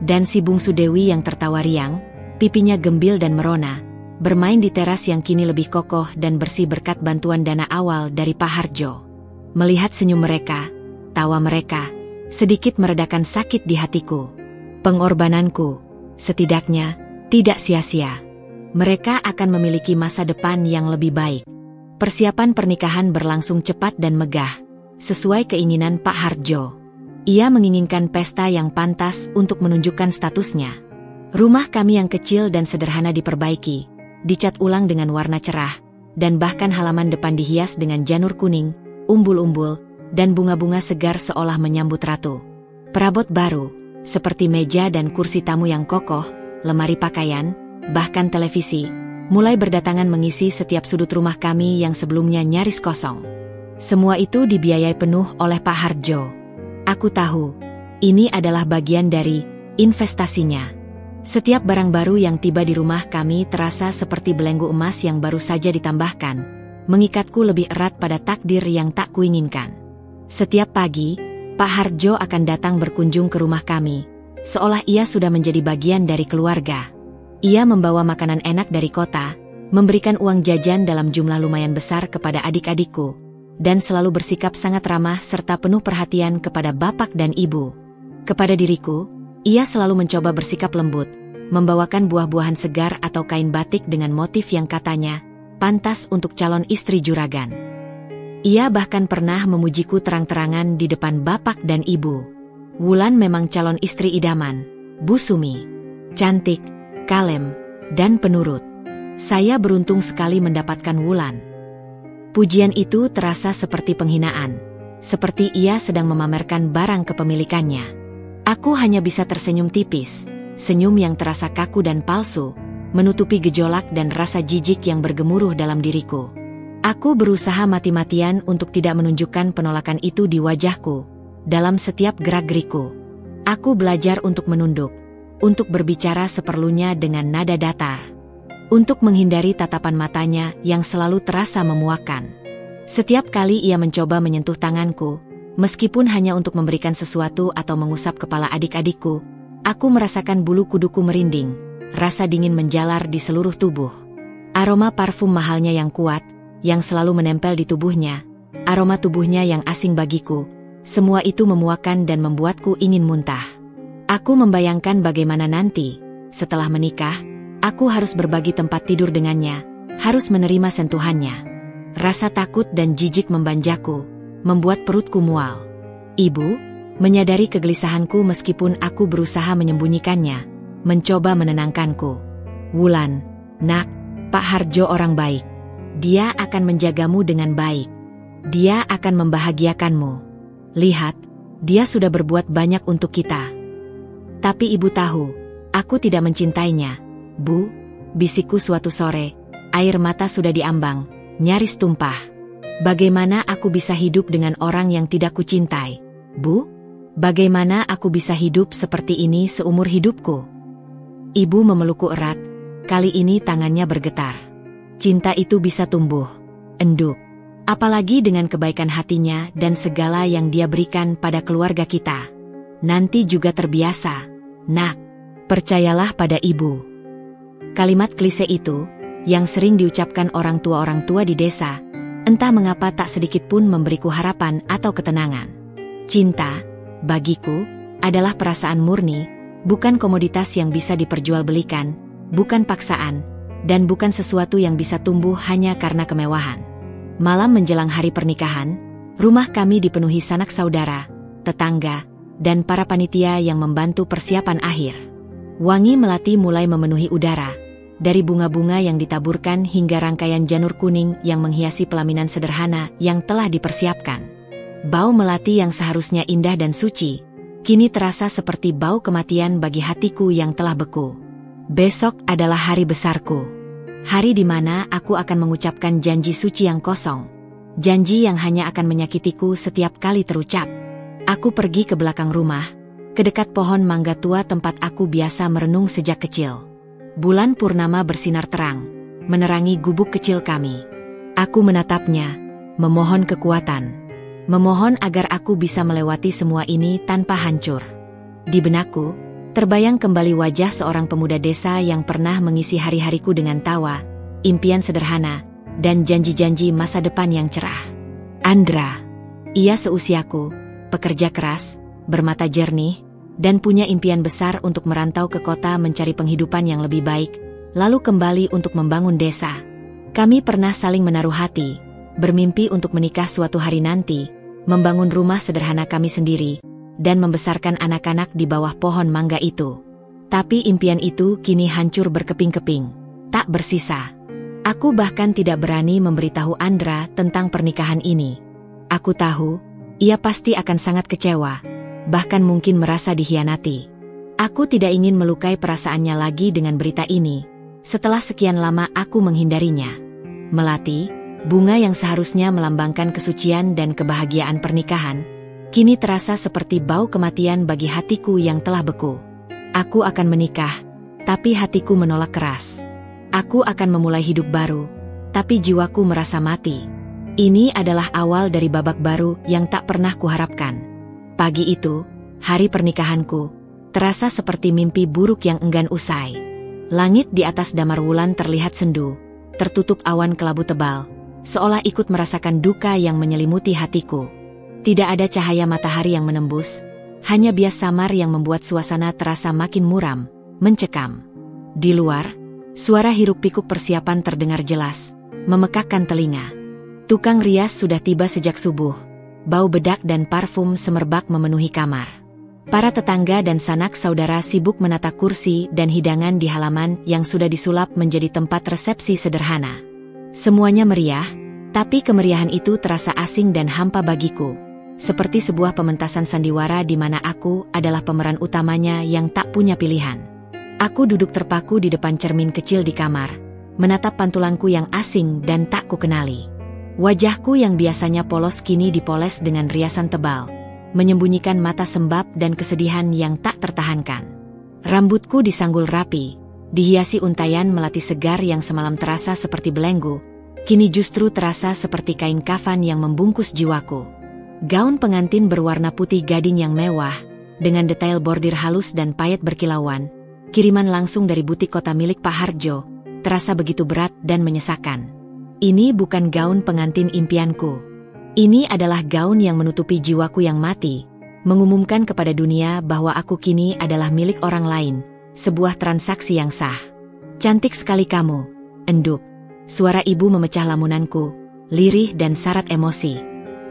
Dan si bungsu Dewi yang tertawa riang, pipinya gembil dan merona, bermain di teras yang kini lebih kokoh dan bersih berkat bantuan dana awal dari Pak Hardjo. Melihat senyum mereka, tawa mereka, sedikit meredakan sakit di hatiku. Pengorbananku, setidaknya, tidak sia-sia. Mereka akan memiliki masa depan yang lebih baik. Persiapan pernikahan berlangsung cepat dan megah, sesuai keinginan Pak Hardjo. Ia menginginkan pesta yang pantas untuk menunjukkan statusnya. Rumah kami yang kecil dan sederhana diperbaiki, dicat ulang dengan warna cerah, dan bahkan halaman depan dihias dengan janur kuning, umbul-umbul, dan bunga-bunga segar seolah menyambut ratu. Perabot baru, seperti meja dan kursi tamu yang kokoh, lemari pakaian, bahkan televisi, mulai berdatangan mengisi setiap sudut rumah kami yang sebelumnya nyaris kosong. Semua itu dibiayai penuh oleh Pak Hardjo. Aku tahu, ini adalah bagian dari investasinya. Setiap barang baru yang tiba di rumah kami terasa seperti belenggu emas yang baru saja ditambahkan, mengikatku lebih erat pada takdir yang tak kuinginkan. Setiap pagi, Pak Hardjo akan datang berkunjung ke rumah kami, seolah ia sudah menjadi bagian dari keluarga. Ia membawa makanan enak dari kota, memberikan uang jajan dalam jumlah lumayan besar kepada adik-adikku, dan selalu bersikap sangat ramah serta penuh perhatian kepada bapak dan ibu. Kepada diriku, ia selalu mencoba bersikap lembut, membawakan buah-buahan segar atau kain batik dengan motif yang katanya pantas untuk calon istri juragan. Ia bahkan pernah memujiku terang-terangan di depan bapak dan ibu. Wulan memang calon istri idaman, Bu Sumi. Cantik, kalem, dan penurut. Saya beruntung sekali mendapatkan Wulan. Pujian itu terasa seperti penghinaan, seperti ia sedang memamerkan barang kepemilikannya. Aku hanya bisa tersenyum tipis, senyum yang terasa kaku dan palsu, menutupi gejolak dan rasa jijik yang bergemuruh dalam diriku. Aku berusaha mati-matian untuk tidak menunjukkan penolakan itu di wajahku, dalam setiap gerak-geriku. Aku belajar untuk menunduk, untuk berbicara seperlunya dengan nada datar, untuk menghindari tatapan matanya yang selalu terasa memuakkan. Setiap kali ia mencoba menyentuh tanganku, meskipun hanya untuk memberikan sesuatu atau mengusap kepala adik-adikku, aku merasakan bulu kuduku merinding. Rasa dingin menjalar di seluruh tubuh. Aroma parfum mahalnya yang kuat, yang selalu menempel di tubuhnya, aroma tubuhnya yang asing bagiku, semua itu memuakkan dan membuatku ingin muntah. Aku membayangkan bagaimana nanti, setelah menikah, aku harus berbagi tempat tidur dengannya, harus menerima sentuhannya. Rasa takut dan jijik membanjaku, membuat perutku mual. Ibu, menyadari kegelisahanku meskipun aku berusaha menyembunyikannya, mencoba menenangkanku. Wulan, nak, Pak Harjo orang baik. Dia akan menjagamu dengan baik. Dia akan membahagiakanmu. Lihat, dia sudah berbuat banyak untuk kita. Tapi ibu tahu, aku tidak mencintainya. Bu, bisikku suatu sore, air mata sudah diambang, nyaris tumpah. Bagaimana aku bisa hidup dengan orang yang tidak kucintai? Bu, bagaimana aku bisa hidup seperti ini seumur hidupku? Ibu memelukku erat, kali ini tangannya bergetar. Cinta itu bisa tumbuh, enduk. Apalagi dengan kebaikan hatinya dan segala yang dia berikan pada keluarga kita. Nanti juga terbiasa, nak. Percayalah pada ibu. Kalimat klise itu, yang sering diucapkan orang tua di desa, entah mengapa tak sedikit pun memberiku harapan atau ketenangan. Cinta, bagiku, adalah perasaan murni, bukan komoditas yang bisa diperjualbelikan, bukan paksaan, dan bukan sesuatu yang bisa tumbuh hanya karena kemewahan. Malam menjelang hari pernikahan, rumah kami dipenuhi sanak saudara, tetangga, dan para panitia yang membantu persiapan akhir. Wangi melati mulai memenuhi udara, dari bunga-bunga yang ditaburkan hingga rangkaian janur kuning yang menghiasi pelaminan sederhana yang telah dipersiapkan. Bau melati yang seharusnya indah dan suci, kini terasa seperti bau kematian bagi hatiku yang telah beku. Besok adalah hari besarku. Hari di mana aku akan mengucapkan janji suci yang kosong. Janji yang hanya akan menyakitiku setiap kali terucap. Aku pergi ke belakang rumah, ke dekat pohon mangga tua tempat aku biasa merenung sejak kecil. Bulan purnama bersinar terang, menerangi gubuk kecil kami. Aku menatapnya, memohon kekuatan. Memohon agar aku bisa melewati semua ini tanpa hancur. Di benakku, terbayang kembali wajah seorang pemuda desa yang pernah mengisi hari-hariku dengan tawa, impian sederhana, dan janji-janji masa depan yang cerah. Andra. Ia seusiaku, pekerja keras, bermata jernih, dan punya impian besar untuk merantau ke kota mencari penghidupan yang lebih baik, lalu kembali untuk membangun desa. Kami pernah saling menaruh hati, bermimpi untuk menikah suatu hari nanti, membangun rumah sederhana kami sendiri, dan membesarkan anak-anak di bawah pohon mangga itu. Tapi impian itu kini hancur berkeping-keping, tak bersisa. Aku bahkan tidak berani memberitahu Andra tentang pernikahan ini. Aku tahu, ia pasti akan sangat kecewa, bahkan mungkin merasa dikhianati. Aku tidak ingin melukai perasaannya lagi dengan berita ini, setelah sekian lama aku menghindarinya. Melati, bunga yang seharusnya melambangkan kesucian dan kebahagiaan pernikahan, kini terasa seperti bau kematian bagi hatiku yang telah beku. Aku akan menikah, tapi hatiku menolak keras. Aku akan memulai hidup baru, tapi jiwaku merasa mati. Ini adalah awal dari babak baru yang tak pernah kuharapkan. Pagi itu, hari pernikahanku, terasa seperti mimpi buruk yang enggan usai. Langit di atas damar wulan terlihat sendu, tertutup awan kelabu tebal, seolah ikut merasakan duka yang menyelimuti hatiku. Tidak ada cahaya matahari yang menembus, hanya bias samar yang membuat suasana terasa makin muram, mencekam. Di luar, suara hiruk-pikuk persiapan terdengar jelas, memekakkan telinga. Tukang rias sudah tiba sejak subuh, bau bedak dan parfum semerbak memenuhi kamar. Para tetangga dan sanak saudara sibuk menata kursi dan hidangan di halaman yang sudah disulap menjadi tempat resepsi sederhana. Semuanya meriah, tapi kemeriahan itu terasa asing dan hampa bagiku. Seperti sebuah pementasan sandiwara di mana aku adalah pemeran utamanya yang tak punya pilihan. Aku duduk terpaku di depan cermin kecil di kamar, menatap pantulanku yang asing dan tak kukenali. Wajahku yang biasanya polos kini dipoles dengan riasan tebal, menyembunyikan mata sembab dan kesedihan yang tak tertahankan. Rambutku disanggul rapi, dihiasi untaian melati segar yang semalam terasa seperti belenggu, kini justru terasa seperti kain kafan yang membungkus jiwaku. Gaun pengantin berwarna putih gading yang mewah, dengan detail bordir halus dan payet berkilauan, kiriman langsung dari butik kota milik Pak Harjo, terasa begitu berat dan menyesakan. Ini bukan gaun pengantin impianku. Ini adalah gaun yang menutupi jiwaku yang mati, mengumumkan kepada dunia bahwa aku kini adalah milik orang lain, sebuah transaksi yang sah. Cantik sekali kamu, enduk. Suara ibu memecah lamunanku, lirih dan syarat emosi.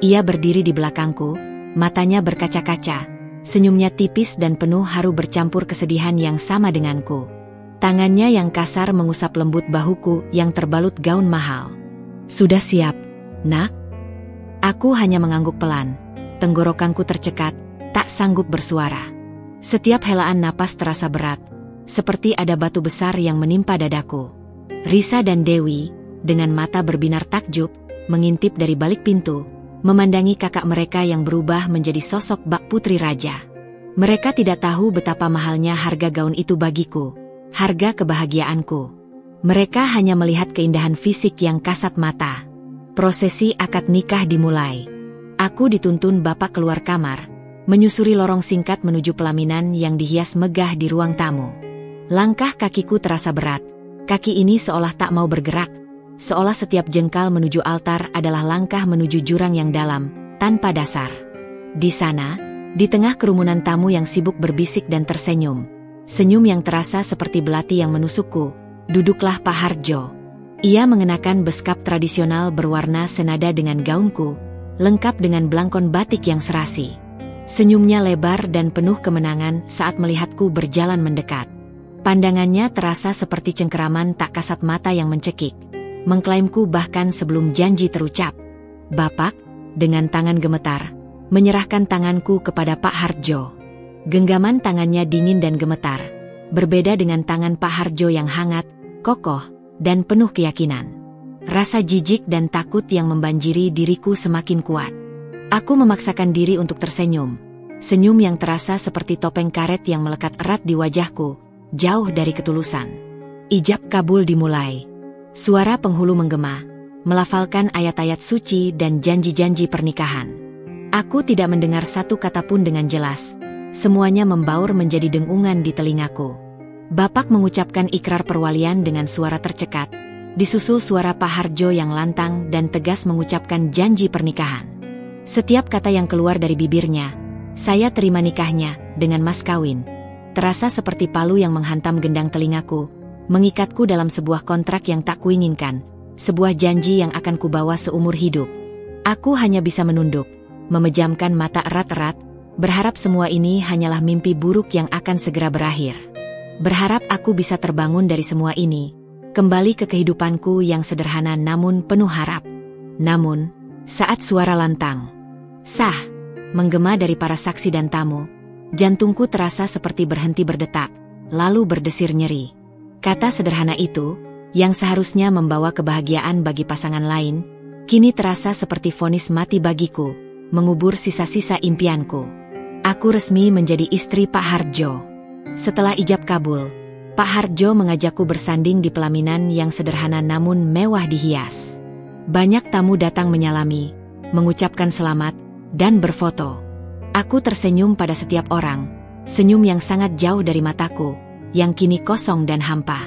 Ia berdiri di belakangku, matanya berkaca-kaca, senyumnya tipis dan penuh haru bercampur kesedihan yang sama denganku. Tangannya yang kasar mengusap lembut bahuku yang terbalut gaun mahal. Sudah siap, nak? Aku hanya mengangguk pelan. Tenggorokanku tercekat, tak sanggup bersuara. Setiap helaan napas terasa berat, seperti ada batu besar yang menimpa dadaku. Risa dan Dewi, dengan mata berbinar takjub, mengintip dari balik pintu, memandangi kakak mereka yang berubah menjadi sosok bak putri raja. Mereka tidak tahu betapa mahalnya harga gaun itu bagiku, harga kebahagiaanku. Mereka hanya melihat keindahan fisik yang kasat mata. Prosesi akad nikah dimulai. Aku dituntun bapak keluar kamar, menyusuri lorong singkat menuju pelaminan yang dihias megah di ruang tamu. Langkah kakiku terasa berat. Kaki ini seolah tak mau bergerak, seolah setiap jengkal menuju altar adalah langkah menuju jurang yang dalam, tanpa dasar. Di sana, di tengah kerumunan tamu yang sibuk berbisik dan tersenyum, senyum yang terasa seperti belati yang menusukku, duduklah Pak Hardjo. Ia mengenakan beskap tradisional berwarna senada dengan gaunku, lengkap dengan belangkon batik yang serasi. Senyumnya lebar dan penuh kemenangan saat melihatku berjalan mendekat. Pandangannya terasa seperti cengkeraman tak kasat mata yang mencekik, mengklaimku bahkan sebelum janji terucap. Bapak, dengan tangan gemetar, menyerahkan tanganku kepada Pak Hardjo. Genggaman tangannya dingin dan gemetar, berbeda dengan tangan Pak Hardjo yang hangat, kokoh, dan penuh keyakinan. Rasa jijik dan takut yang membanjiri diriku semakin kuat. Aku memaksakan diri untuk tersenyum. Senyum yang terasa seperti topeng karet yang melekat erat di wajahku, jauh dari ketulusan. Ijab kabul dimulai. Suara penghulu menggema, melafalkan ayat-ayat suci dan janji-janji pernikahan. Aku tidak mendengar satu kata pun dengan jelas. Semuanya membaur menjadi dengungan di telingaku. Bapak mengucapkan ikrar perwalian dengan suara tercekat, disusul suara Pak Hardjo yang lantang dan tegas mengucapkan janji pernikahan. Setiap kata yang keluar dari bibirnya, saya terima nikahnya, dengan mas kawin. Terasa seperti palu yang menghantam gendang telingaku, mengikatku dalam sebuah kontrak yang tak kuinginkan, sebuah janji yang akan kubawa seumur hidup. Aku hanya bisa menunduk, memejamkan mata erat-erat, berharap semua ini hanyalah mimpi buruk yang akan segera berakhir. Berharap aku bisa terbangun dari semua ini, kembali ke kehidupanku yang sederhana namun penuh harap. Namun, saat suara lantang, sah, menggema dari para saksi dan tamu, jantungku terasa seperti berhenti berdetak, lalu berdesir nyeri. Kata sederhana itu, yang seharusnya membawa kebahagiaan bagi pasangan lain, kini terasa seperti vonis mati bagiku, mengubur sisa-sisa impianku. Aku resmi menjadi istri Pak Hardjo. Setelah ijab kabul, Pak Hardjo mengajakku bersanding di pelaminan yang sederhana namun mewah dihias. Banyak tamu datang menyalami, mengucapkan selamat, dan berfoto. Aku tersenyum pada setiap orang, senyum yang sangat jauh dari mataku, yang kini kosong dan hampa.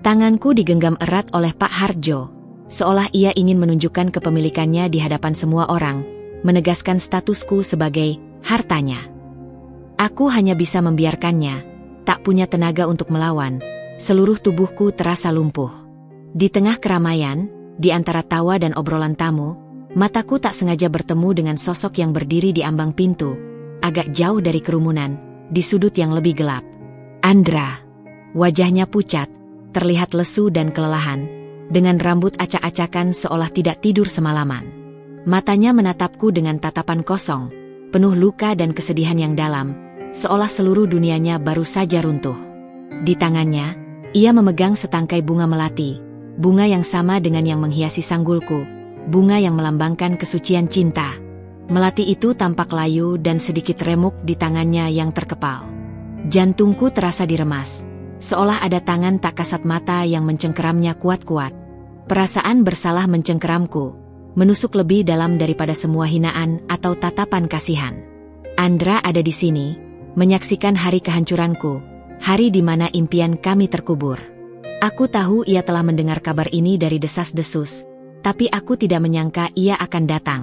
Tanganku digenggam erat oleh Pak Hardjo, seolah ia ingin menunjukkan kepemilikannya di hadapan semua orang, menegaskan statusku sebagai hartanya. Aku hanya bisa membiarkannya. Tak punya tenaga untuk melawan, seluruh tubuhku terasa lumpuh. Di tengah keramaian, di antara tawa dan obrolan tamu, mataku tak sengaja bertemu dengan sosok yang berdiri di ambang pintu, agak jauh dari kerumunan, di sudut yang lebih gelap. Andra. Wajahnya pucat, terlihat lesu dan kelelahan, dengan rambut acak-acakan seolah tidak tidur semalaman. Matanya menatapku dengan tatapan kosong, penuh luka dan kesedihan yang dalam, seolah seluruh dunianya baru saja runtuh. Di tangannya, ia memegang setangkai bunga melati, bunga yang sama dengan yang menghiasi sanggulku, bunga yang melambangkan kesucian cinta. Melati itu tampak layu dan sedikit remuk di tangannya yang terkepal. Jantungku terasa diremas, seolah ada tangan tak kasat mata yang mencengkeramnya kuat-kuat. Perasaan bersalah mencengkeramku, menusuk lebih dalam daripada semua hinaan atau tatapan kasihan. Andra ada di sini, menyaksikan hari kehancuranku, hari di mana impian kami terkubur. Aku tahu ia telah mendengar kabar ini dari desas-desus, tapi aku tidak menyangka ia akan datang.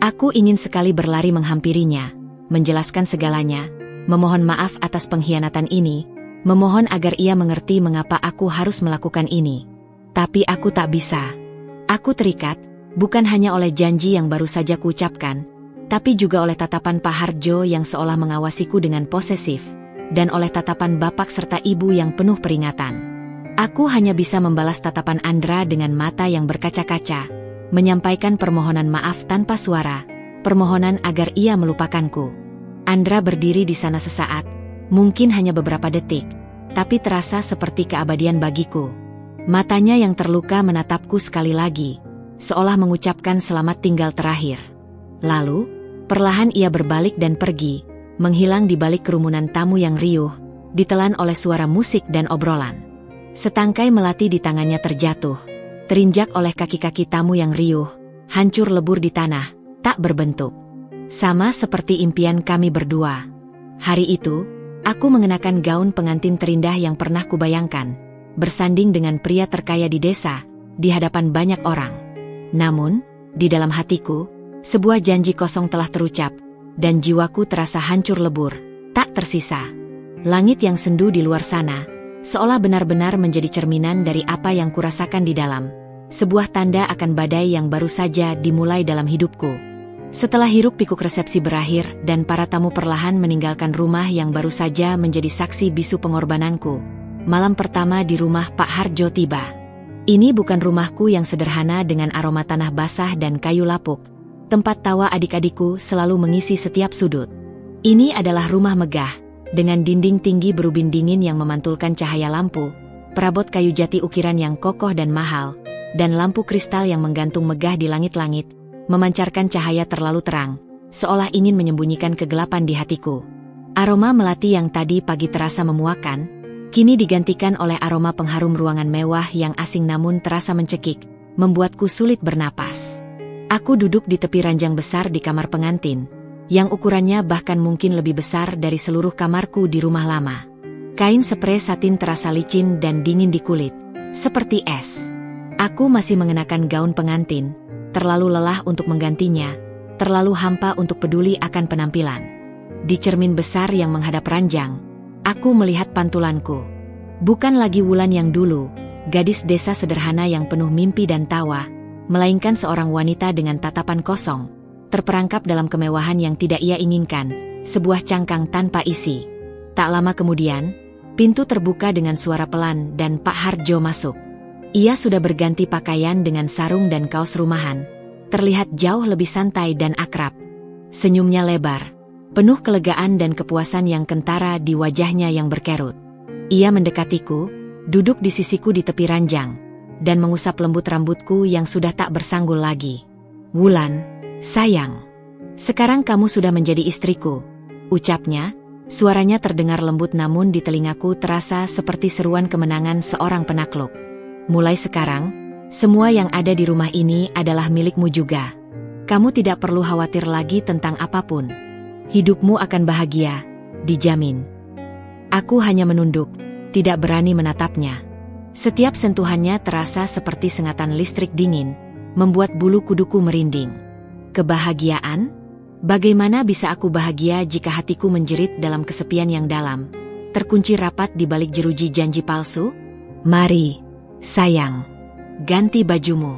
Aku ingin sekali berlari menghampirinya, menjelaskan segalanya, memohon maaf atas pengkhianatan ini, memohon agar ia mengerti mengapa aku harus melakukan ini. Tapi aku tak bisa. Aku terikat, bukan hanya oleh janji yang baru saja kuucapkan, tapi juga oleh tatapan Pak Hardjo yang seolah mengawasiku dengan posesif, dan oleh tatapan bapak serta ibu yang penuh peringatan. Aku hanya bisa membalas tatapan Andra dengan mata yang berkaca-kaca, menyampaikan permohonan maaf tanpa suara, permohonan agar ia melupakanku. Andra berdiri di sana sesaat, mungkin hanya beberapa detik, tapi terasa seperti keabadian bagiku. Matanya yang terluka menatapku sekali lagi, seolah mengucapkan selamat tinggal terakhir. Lalu, perlahan ia berbalik dan pergi, menghilang di balik kerumunan tamu yang riuh, ditelan oleh suara musik dan obrolan. Setangkai melati di tangannya terjatuh, terinjak oleh kaki-kaki tamu yang riuh, hancur lebur di tanah, tak berbentuk. Sama seperti impian kami berdua. Hari itu, aku mengenakan gaun pengantin terindah yang pernah kubayangkan, bersanding dengan pria terkaya di desa, di hadapan banyak orang. Namun, di dalam hatiku, sebuah janji kosong telah terucap, dan jiwaku terasa hancur lebur, tak tersisa. Langit yang sendu di luar sana, seolah benar-benar menjadi cerminan dari apa yang kurasakan di dalam. Sebuah tanda akan badai yang baru saja dimulai dalam hidupku. Setelah hiruk-pikuk resepsi berakhir dan para tamu perlahan meninggalkan rumah yang baru saja menjadi saksi bisu pengorbananku, malam pertama di rumah Pak Hardjo tiba. Ini bukan rumahku yang sederhana dengan aroma tanah basah dan kayu lapuk. Tempat tawa adik-adikku selalu mengisi setiap sudut. Ini adalah rumah megah, dengan dinding tinggi berubin dingin yang memantulkan cahaya lampu, perabot kayu jati ukiran yang kokoh dan mahal, dan lampu kristal yang menggantung megah di langit-langit, memancarkan cahaya terlalu terang, seolah ingin menyembunyikan kegelapan di hatiku. Aroma melati yang tadi pagi terasa memuakan, kini digantikan oleh aroma pengharum ruangan mewah yang asing namun terasa mencekik, membuatku sulit bernapas. Aku duduk di tepi ranjang besar di kamar pengantin, yang ukurannya bahkan mungkin lebih besar dari seluruh kamarku di rumah lama. Kain sprei satin terasa licin dan dingin di kulit, seperti es. Aku masih mengenakan gaun pengantin, terlalu lelah untuk menggantinya, terlalu hampa untuk peduli akan penampilan. Di cermin besar yang menghadap ranjang, aku melihat pantulanku. Bukan lagi Wulan yang dulu, gadis desa sederhana yang penuh mimpi dan tawa, melainkan seorang wanita dengan tatapan kosong, terperangkap dalam kemewahan yang tidak ia inginkan, sebuah cangkang tanpa isi. Tak lama kemudian, pintu terbuka dengan suara pelan dan Pak Hardjo masuk. Ia sudah berganti pakaian dengan sarung dan kaos rumahan, terlihat jauh lebih santai dan akrab. Senyumnya lebar, penuh kelegaan dan kepuasan yang kentara di wajahnya yang berkerut. Ia mendekatiku, duduk di sisiku di tepi ranjang, dan mengusap lembut rambutku yang sudah tak bersanggul lagi. "Wulan, sayang, sekarang kamu sudah menjadi istriku," ucapnya. Suaranya terdengar lembut namun di telingaku terasa seperti seruan kemenangan seorang penakluk. "Mulai sekarang, semua yang ada di rumah ini adalah milikmu juga. Kamu tidak perlu khawatir lagi tentang apapun. Hidupmu akan bahagia, dijamin." Aku hanya menunduk, tidak berani menatapnya. Setiap sentuhannya terasa seperti sengatan listrik dingin, membuat bulu kuduku merinding. Kebahagiaan? Bagaimana bisa aku bahagia jika hatiku menjerit dalam kesepian yang dalam, terkunci rapat di balik jeruji janji palsu? "Mari, sayang, ganti bajumu.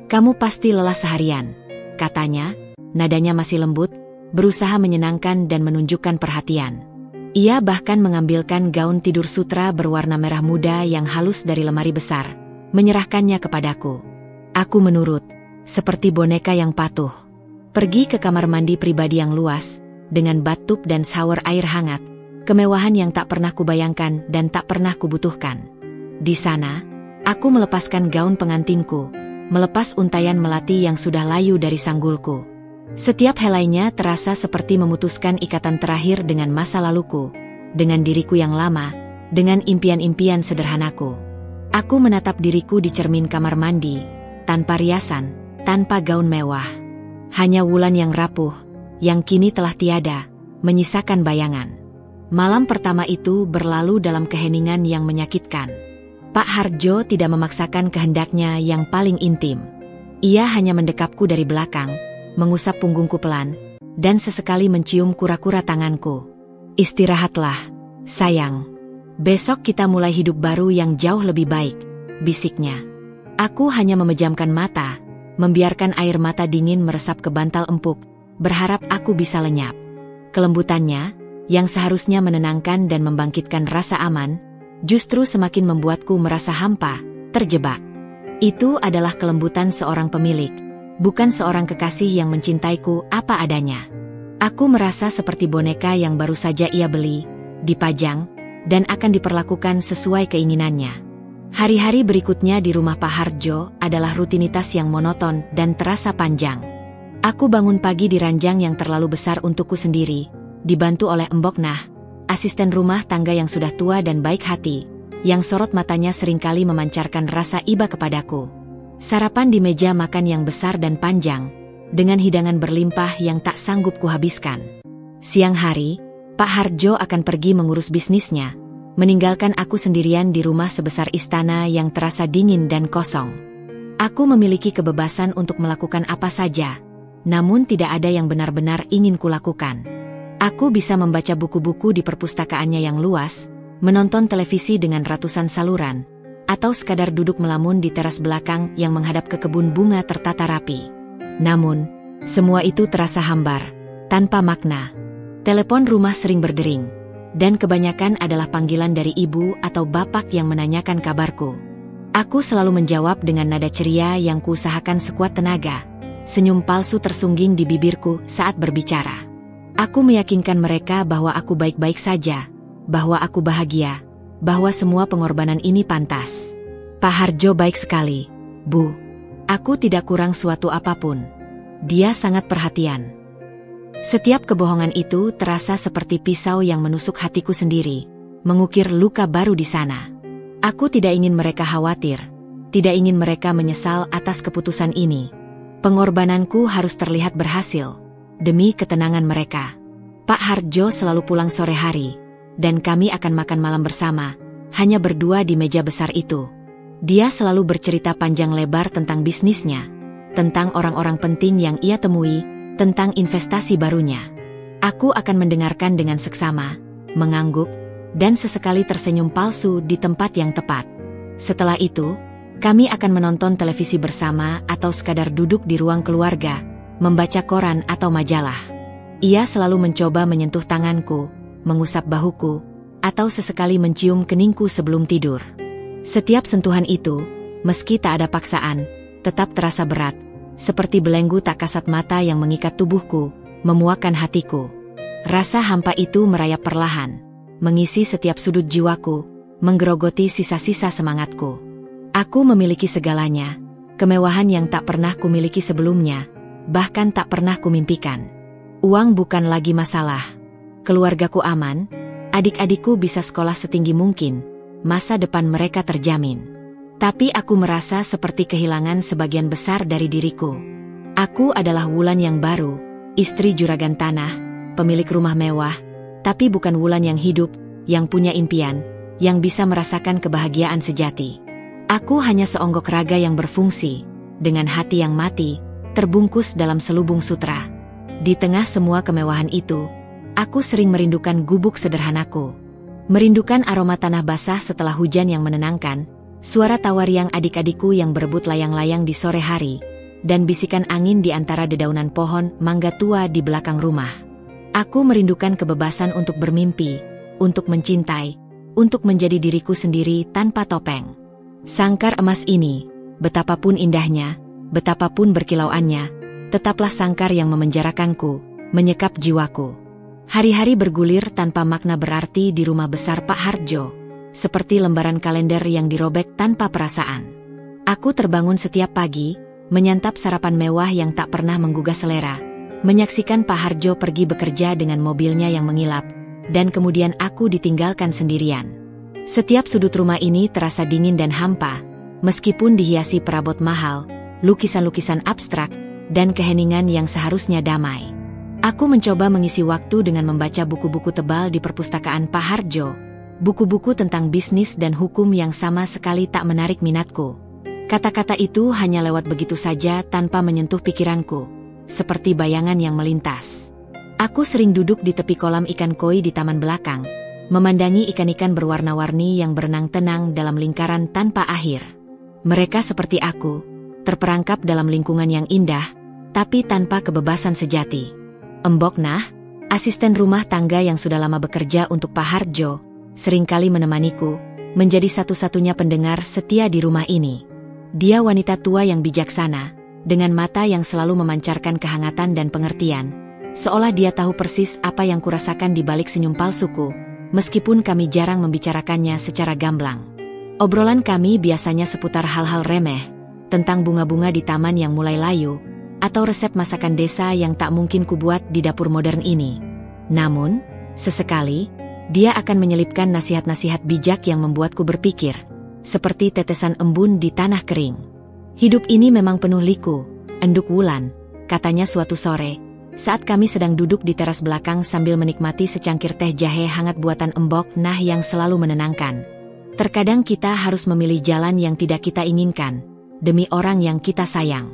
Kamu pasti lelah seharian," katanya, nadanya masih lembut, berusaha menyenangkan dan menunjukkan perhatian. Ia bahkan mengambilkan gaun tidur sutra berwarna merah muda yang halus dari lemari besar, menyerahkannya kepadaku. Aku menurut, seperti boneka yang patuh. Pergi ke kamar mandi pribadi yang luas, dengan bathtub dan shower air hangat, kemewahan yang tak pernah kubayangkan dan tak pernah kubutuhkan. Di sana, aku melepaskan gaun pengantinku, melepas untayan melati yang sudah layu dari sanggulku. Setiap helainya terasa seperti memutuskan ikatan terakhir dengan masa laluku, dengan diriku yang lama, dengan impian-impian sederhanaku. Aku menatap diriku di cermin kamar mandi, tanpa riasan, tanpa gaun mewah. Hanya Wulan yang rapuh, yang kini telah tiada, menyisakan bayangan. Malam pertama itu berlalu dalam keheningan yang menyakitkan. Pak Hardjo tidak memaksakan kehendaknya yang paling intim. Ia hanya mendekapku dari belakang, mengusap punggungku pelan, dan sesekali mencium kura-kura tanganku. "Istirahatlah, sayang. Besok kita mulai hidup baru yang jauh lebih baik," bisiknya. Aku hanya memejamkan mata, membiarkan air mata dingin meresap ke bantal empuk, berharap aku bisa lenyap. Kelembutannya, yang seharusnya menenangkan dan membangkitkan rasa aman, justru semakin membuatku merasa hampa, terjebak. Itu adalah kelembutan seorang pemilik, bukan seorang kekasih yang mencintaiku apa adanya. Aku merasa seperti boneka yang baru saja ia beli, dipajang, dan akan diperlakukan sesuai keinginannya. Hari-hari berikutnya di rumah Pak Hardjo adalah rutinitas yang monoton dan terasa panjang. Aku bangun pagi di ranjang yang terlalu besar untukku sendiri, dibantu oleh Mbok Nah, asisten rumah tangga yang sudah tua dan baik hati, yang sorot matanya seringkali memancarkan rasa iba kepadaku. Sarapan di meja makan yang besar dan panjang, dengan hidangan berlimpah yang tak sanggup kuhabiskan. Siang hari, Pak Hardjo akan pergi mengurus bisnisnya, meninggalkan aku sendirian di rumah sebesar istana yang terasa dingin dan kosong. Aku memiliki kebebasan untuk melakukan apa saja, namun tidak ada yang benar-benar ingin kulakukan. Aku bisa membaca buku-buku di perpustakaannya yang luas, menonton televisi dengan ratusan saluran, atau sekadar duduk melamun di teras belakang yang menghadap ke kebun bunga tertata rapi. Namun, semua itu terasa hambar, tanpa makna. Telepon rumah sering berdering, dan kebanyakan adalah panggilan dari ibu atau bapak yang menanyakan kabarku. Aku selalu menjawab dengan nada ceria yang kuusahakan sekuat tenaga. Senyum palsu tersungging di bibirku saat berbicara. Aku meyakinkan mereka bahwa aku baik-baik saja, bahwa aku bahagia, bahwa semua pengorbanan ini pantas. "Pak Hardjo baik sekali, Bu. Aku tidak kurang suatu apapun. Dia sangat perhatian." Setiap kebohongan itu terasa seperti pisau yang menusuk hatiku sendiri, mengukir luka baru di sana. Aku tidak ingin mereka khawatir, tidak ingin mereka menyesal atas keputusan ini. Pengorbananku harus terlihat berhasil, demi ketenangan mereka. Pak Hardjo selalu pulang sore hari, dan kami akan makan malam bersama, hanya berdua di meja besar itu. Dia selalu bercerita panjang lebar tentang bisnisnya, tentang orang-orang penting yang ia temui, tentang investasi barunya. Aku akan mendengarkan dengan seksama, mengangguk, dan sesekali tersenyum palsu di tempat yang tepat. Setelah itu, kami akan menonton televisi bersama atau sekadar duduk di ruang keluarga, membaca koran atau majalah. Ia selalu mencoba menyentuh tanganku, mengusap bahuku, atau sesekali mencium keningku sebelum tidur. Setiap sentuhan itu, meski tak ada paksaan, tetap terasa berat, seperti belenggu tak kasat mata yang mengikat tubuhku, memuakkan hatiku. Rasa hampa itu merayap perlahan, mengisi setiap sudut jiwaku, menggerogoti sisa-sisa semangatku. Aku memiliki segalanya, kemewahan yang tak pernah kumiliki sebelumnya, bahkan tak pernah kumimpikan. Uang bukan lagi masalah. Keluargaku aman, adik-adikku bisa sekolah setinggi mungkin, masa depan mereka terjamin. Tapi aku merasa seperti kehilangan sebagian besar dari diriku. Aku adalah Wulan yang baru, istri juragan tanah, pemilik rumah mewah, tapi bukan Wulan yang hidup, yang punya impian, yang bisa merasakan kebahagiaan sejati. Aku hanya seonggok raga yang berfungsi, dengan hati yang mati, terbungkus dalam selubung sutra. Di tengah semua kemewahan itu, aku sering merindukan gubuk sederhanaku. Merindukan aroma tanah basah setelah hujan yang menenangkan, suara tawa riang adik-adikku yang berebut layang-layang di sore hari, dan bisikan angin di antara dedaunan pohon mangga tua di belakang rumah. Aku merindukan kebebasan untuk bermimpi, untuk mencintai, untuk menjadi diriku sendiri tanpa topeng. Sangkar emas ini, betapapun indahnya, betapapun berkilauannya, tetaplah sangkar yang memenjarakanku, menyekap jiwaku. Hari-hari bergulir tanpa makna berarti di rumah besar Pak Hardjo, seperti lembaran kalender yang dirobek tanpa perasaan. Aku terbangun setiap pagi, menyantap sarapan mewah yang tak pernah menggugah selera, menyaksikan Pak Hardjo pergi bekerja dengan mobilnya yang mengilap, dan kemudian aku ditinggalkan sendirian. Setiap sudut rumah ini terasa dingin dan hampa, meskipun dihiasi perabot mahal, lukisan-lukisan abstrak, dan keheningan yang seharusnya damai. Aku mencoba mengisi waktu dengan membaca buku-buku tebal di perpustakaan Pak Hardjo, buku-buku tentang bisnis dan hukum yang sama sekali tak menarik minatku. Kata-kata itu hanya lewat begitu saja tanpa menyentuh pikiranku, seperti bayangan yang melintas. Aku sering duduk di tepi kolam ikan koi di taman belakang, memandangi ikan-ikan berwarna-warni yang berenang tenang dalam lingkaran tanpa akhir. Mereka seperti aku, terperangkap dalam lingkungan yang indah, tapi tanpa kebebasan sejati. Embok Nah, asisten rumah tangga yang sudah lama bekerja untuk Pak Hardjo, seringkali menemaniku, menjadi satu-satunya pendengar setia di rumah ini. Dia wanita tua yang bijaksana, dengan mata yang selalu memancarkan kehangatan dan pengertian, seolah dia tahu persis apa yang kurasakan di balik senyum palsuku, meskipun kami jarang membicarakannya secara gamblang. Obrolan kami biasanya seputar hal-hal remeh, tentang bunga-bunga di taman yang mulai layu, atau resep masakan desa yang tak mungkin kubuat di dapur modern ini. Namun, sesekali, dia akan menyelipkan nasihat-nasihat bijak yang membuatku berpikir, seperti tetesan embun di tanah kering. Hidup ini memang penuh liku, enduk Wulan, katanya suatu sore, saat kami sedang duduk di teras belakang sambil menikmati secangkir teh jahe hangat buatan Embok Nah yang selalu menenangkan. Terkadang kita harus memilih jalan yang tidak kita inginkan, demi orang yang kita sayang.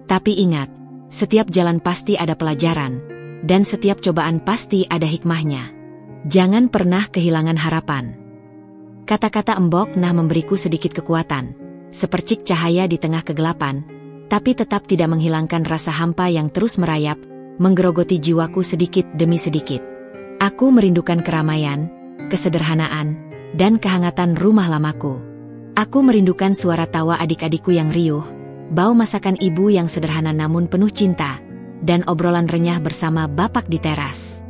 Tapi ingat, setiap jalan pasti ada pelajaran, dan setiap cobaan pasti ada hikmahnya. Jangan pernah kehilangan harapan. Kata-kata Embok Nah memberiku sedikit kekuatan, sepercik cahaya di tengah kegelapan, tapi tetap tidak menghilangkan rasa hampa yang terus merayap, menggerogoti jiwaku sedikit demi sedikit. Aku merindukan keramaian, kesederhanaan, dan kehangatan rumah lamaku. Aku merindukan suara tawa adik-adikku yang riuh, bau masakan ibu yang sederhana namun penuh cinta, dan obrolan renyah bersama bapak di teras.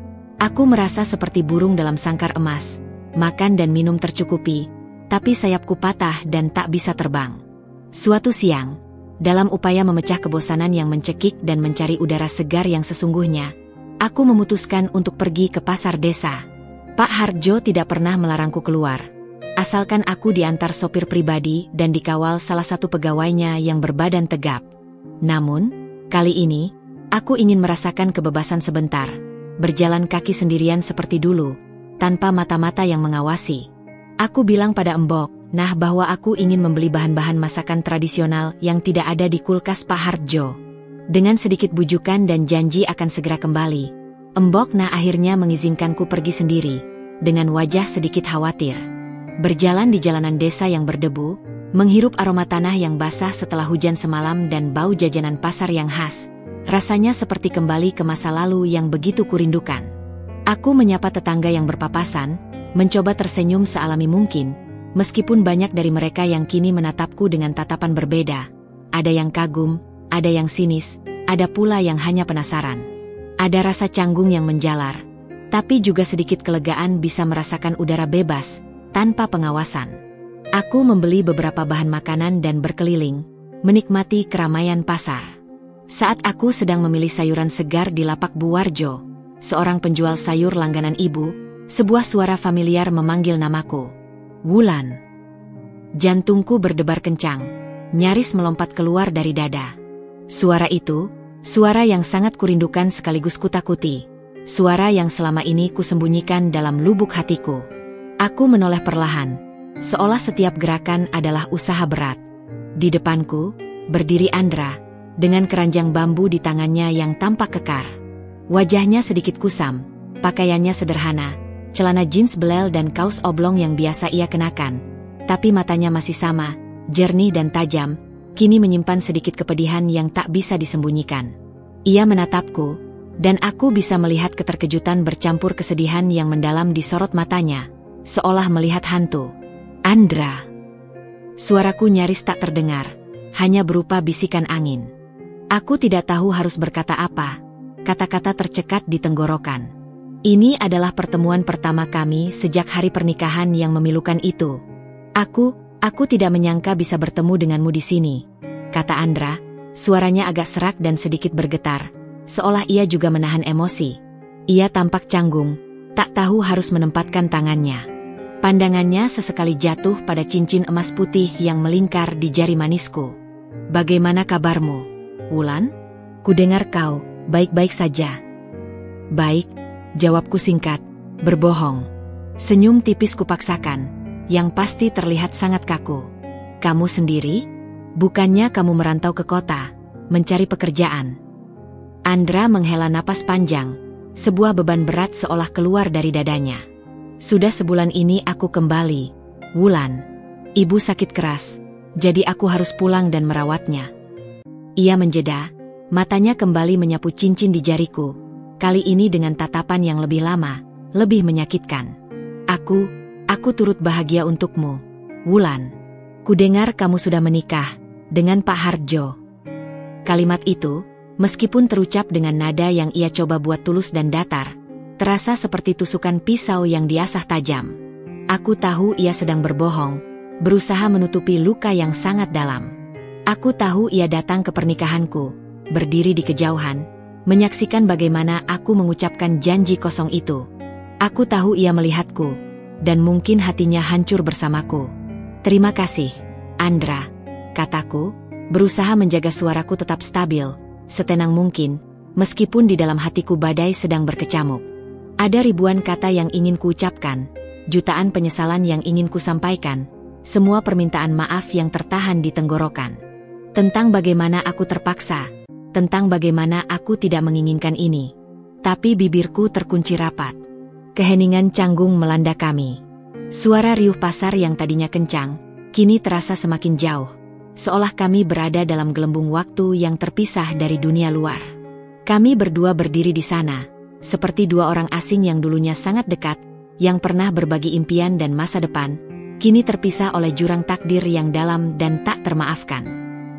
Aku merasa seperti burung dalam sangkar emas, makan dan minum tercukupi, tapi sayapku patah dan tak bisa terbang. Suatu siang, dalam upaya memecah kebosanan yang mencekik dan mencari udara segar yang sesungguhnya, aku memutuskan untuk pergi ke pasar desa. Pak Hardjo tidak pernah melarangku keluar, asalkan aku diantar sopir pribadi dan dikawal salah satu pegawainya yang berbadan tegap. Namun, kali ini, aku ingin merasakan kebebasan sebentar, berjalan kaki sendirian seperti dulu, tanpa mata-mata yang mengawasi. Aku bilang pada Embok Nah bahwa aku ingin membeli bahan-bahan masakan tradisional yang tidak ada di kulkas Pak Hardjo. Dengan sedikit bujukan dan janji akan segera kembali, Embok Nah akhirnya mengizinkanku pergi sendiri, dengan wajah sedikit khawatir. Berjalan di jalanan desa yang berdebu, menghirup aroma tanah yang basah setelah hujan semalam dan bau jajanan pasar yang khas, rasanya seperti kembali ke masa lalu yang begitu kurindukan. Aku menyapa tetangga yang berpapasan, mencoba tersenyum sealami mungkin, meskipun banyak dari mereka yang kini menatapku dengan tatapan berbeda. Ada yang kagum, ada yang sinis, ada pula yang hanya penasaran. Ada rasa canggung yang menjalar, tapi juga sedikit kelegaan bisa merasakan udara bebas, tanpa pengawasan. Aku membeli beberapa bahan makanan dan berkeliling, menikmati keramaian pasar. Saat aku sedang memilih sayuran segar di lapak Bu Warjo, seorang penjual sayur langganan ibu, sebuah suara familiar memanggil namaku. Wulan. Jantungku berdebar kencang, nyaris melompat keluar dari dada. Suara itu, suara yang sangat kurindukan sekaligus kutakuti. Suara yang selama ini kusembunyikan dalam lubuk hatiku. Aku menoleh perlahan, seolah setiap gerakan adalah usaha berat. Di depanku, berdiri Andra, dengan keranjang bambu di tangannya yang tampak kekar. Wajahnya sedikit kusam, pakaiannya sederhana, celana jeans belel dan kaos oblong yang biasa ia kenakan. Tapi matanya masih sama, jernih dan tajam, kini menyimpan sedikit kepedihan yang tak bisa disembunyikan. Ia menatapku, dan aku bisa melihat keterkejutan bercampur kesedihan yang mendalam di sorot matanya, seolah melihat hantu. Andra. Suaraku nyaris tak terdengar, hanya berupa bisikan angin. Aku tidak tahu harus berkata apa, kata-kata tercekat di tenggorokan. Ini adalah pertemuan pertama kami sejak hari pernikahan yang memilukan itu. Aku tidak menyangka bisa bertemu denganmu di sini, kata Andra, suaranya agak serak dan sedikit bergetar, seolah ia juga menahan emosi. Ia tampak canggung, tak tahu harus menempatkan tangannya. Pandangannya sesekali jatuh pada cincin emas putih yang melingkar di jari manisku. Bagaimana kabarmu, Wulan? Kudengar kau baik-baik saja. Baik, jawabku singkat, berbohong. Senyum tipis kupaksakan, yang pasti terlihat sangat kaku. Kamu sendiri? Bukannya kamu merantau ke kota, mencari pekerjaan? Andra menghela napas panjang, sebuah beban berat seolah keluar dari dadanya. Sudah sebulan ini aku kembali, Wulan. Ibu sakit keras, jadi aku harus pulang dan merawatnya. Ia menjeda, matanya kembali menyapu cincin di jariku, kali ini dengan tatapan yang lebih lama, lebih menyakitkan. Aku turut bahagia untukmu, Wulan. Kudengar kamu sudah menikah dengan Pak Hardjo. Kalimat itu, meskipun terucap dengan nada yang ia coba buat tulus dan datar, terasa seperti tusukan pisau yang diasah tajam. Aku tahu ia sedang berbohong, berusaha menutupi luka yang sangat dalam. Aku tahu ia datang ke pernikahanku, berdiri di kejauhan, menyaksikan bagaimana aku mengucapkan janji kosong itu. Aku tahu ia melihatku, dan mungkin hatinya hancur bersamaku. Terima kasih, Andra, kataku, berusaha menjaga suaraku tetap stabil, setenang mungkin, meskipun di dalam hatiku badai sedang berkecamuk. Ada ribuan kata yang ingin kuucapkan, jutaan penyesalan yang ingin kusampaikan, semua permintaan maaf yang tertahan di tenggorokan. Tentang bagaimana aku terpaksa, tentang bagaimana aku tidak menginginkan ini. Tapi bibirku terkunci rapat. Keheningan canggung melanda kami. Suara riuh pasar yang tadinya kencang, kini terasa semakin jauh. Seolah kami berada dalam gelembung waktu yang terpisah dari dunia luar. Kami berdua berdiri di sana, seperti dua orang asing yang dulunya sangat dekat, yang pernah berbagi impian dan masa depan, kini terpisah oleh jurang takdir yang dalam dan tak termaafkan.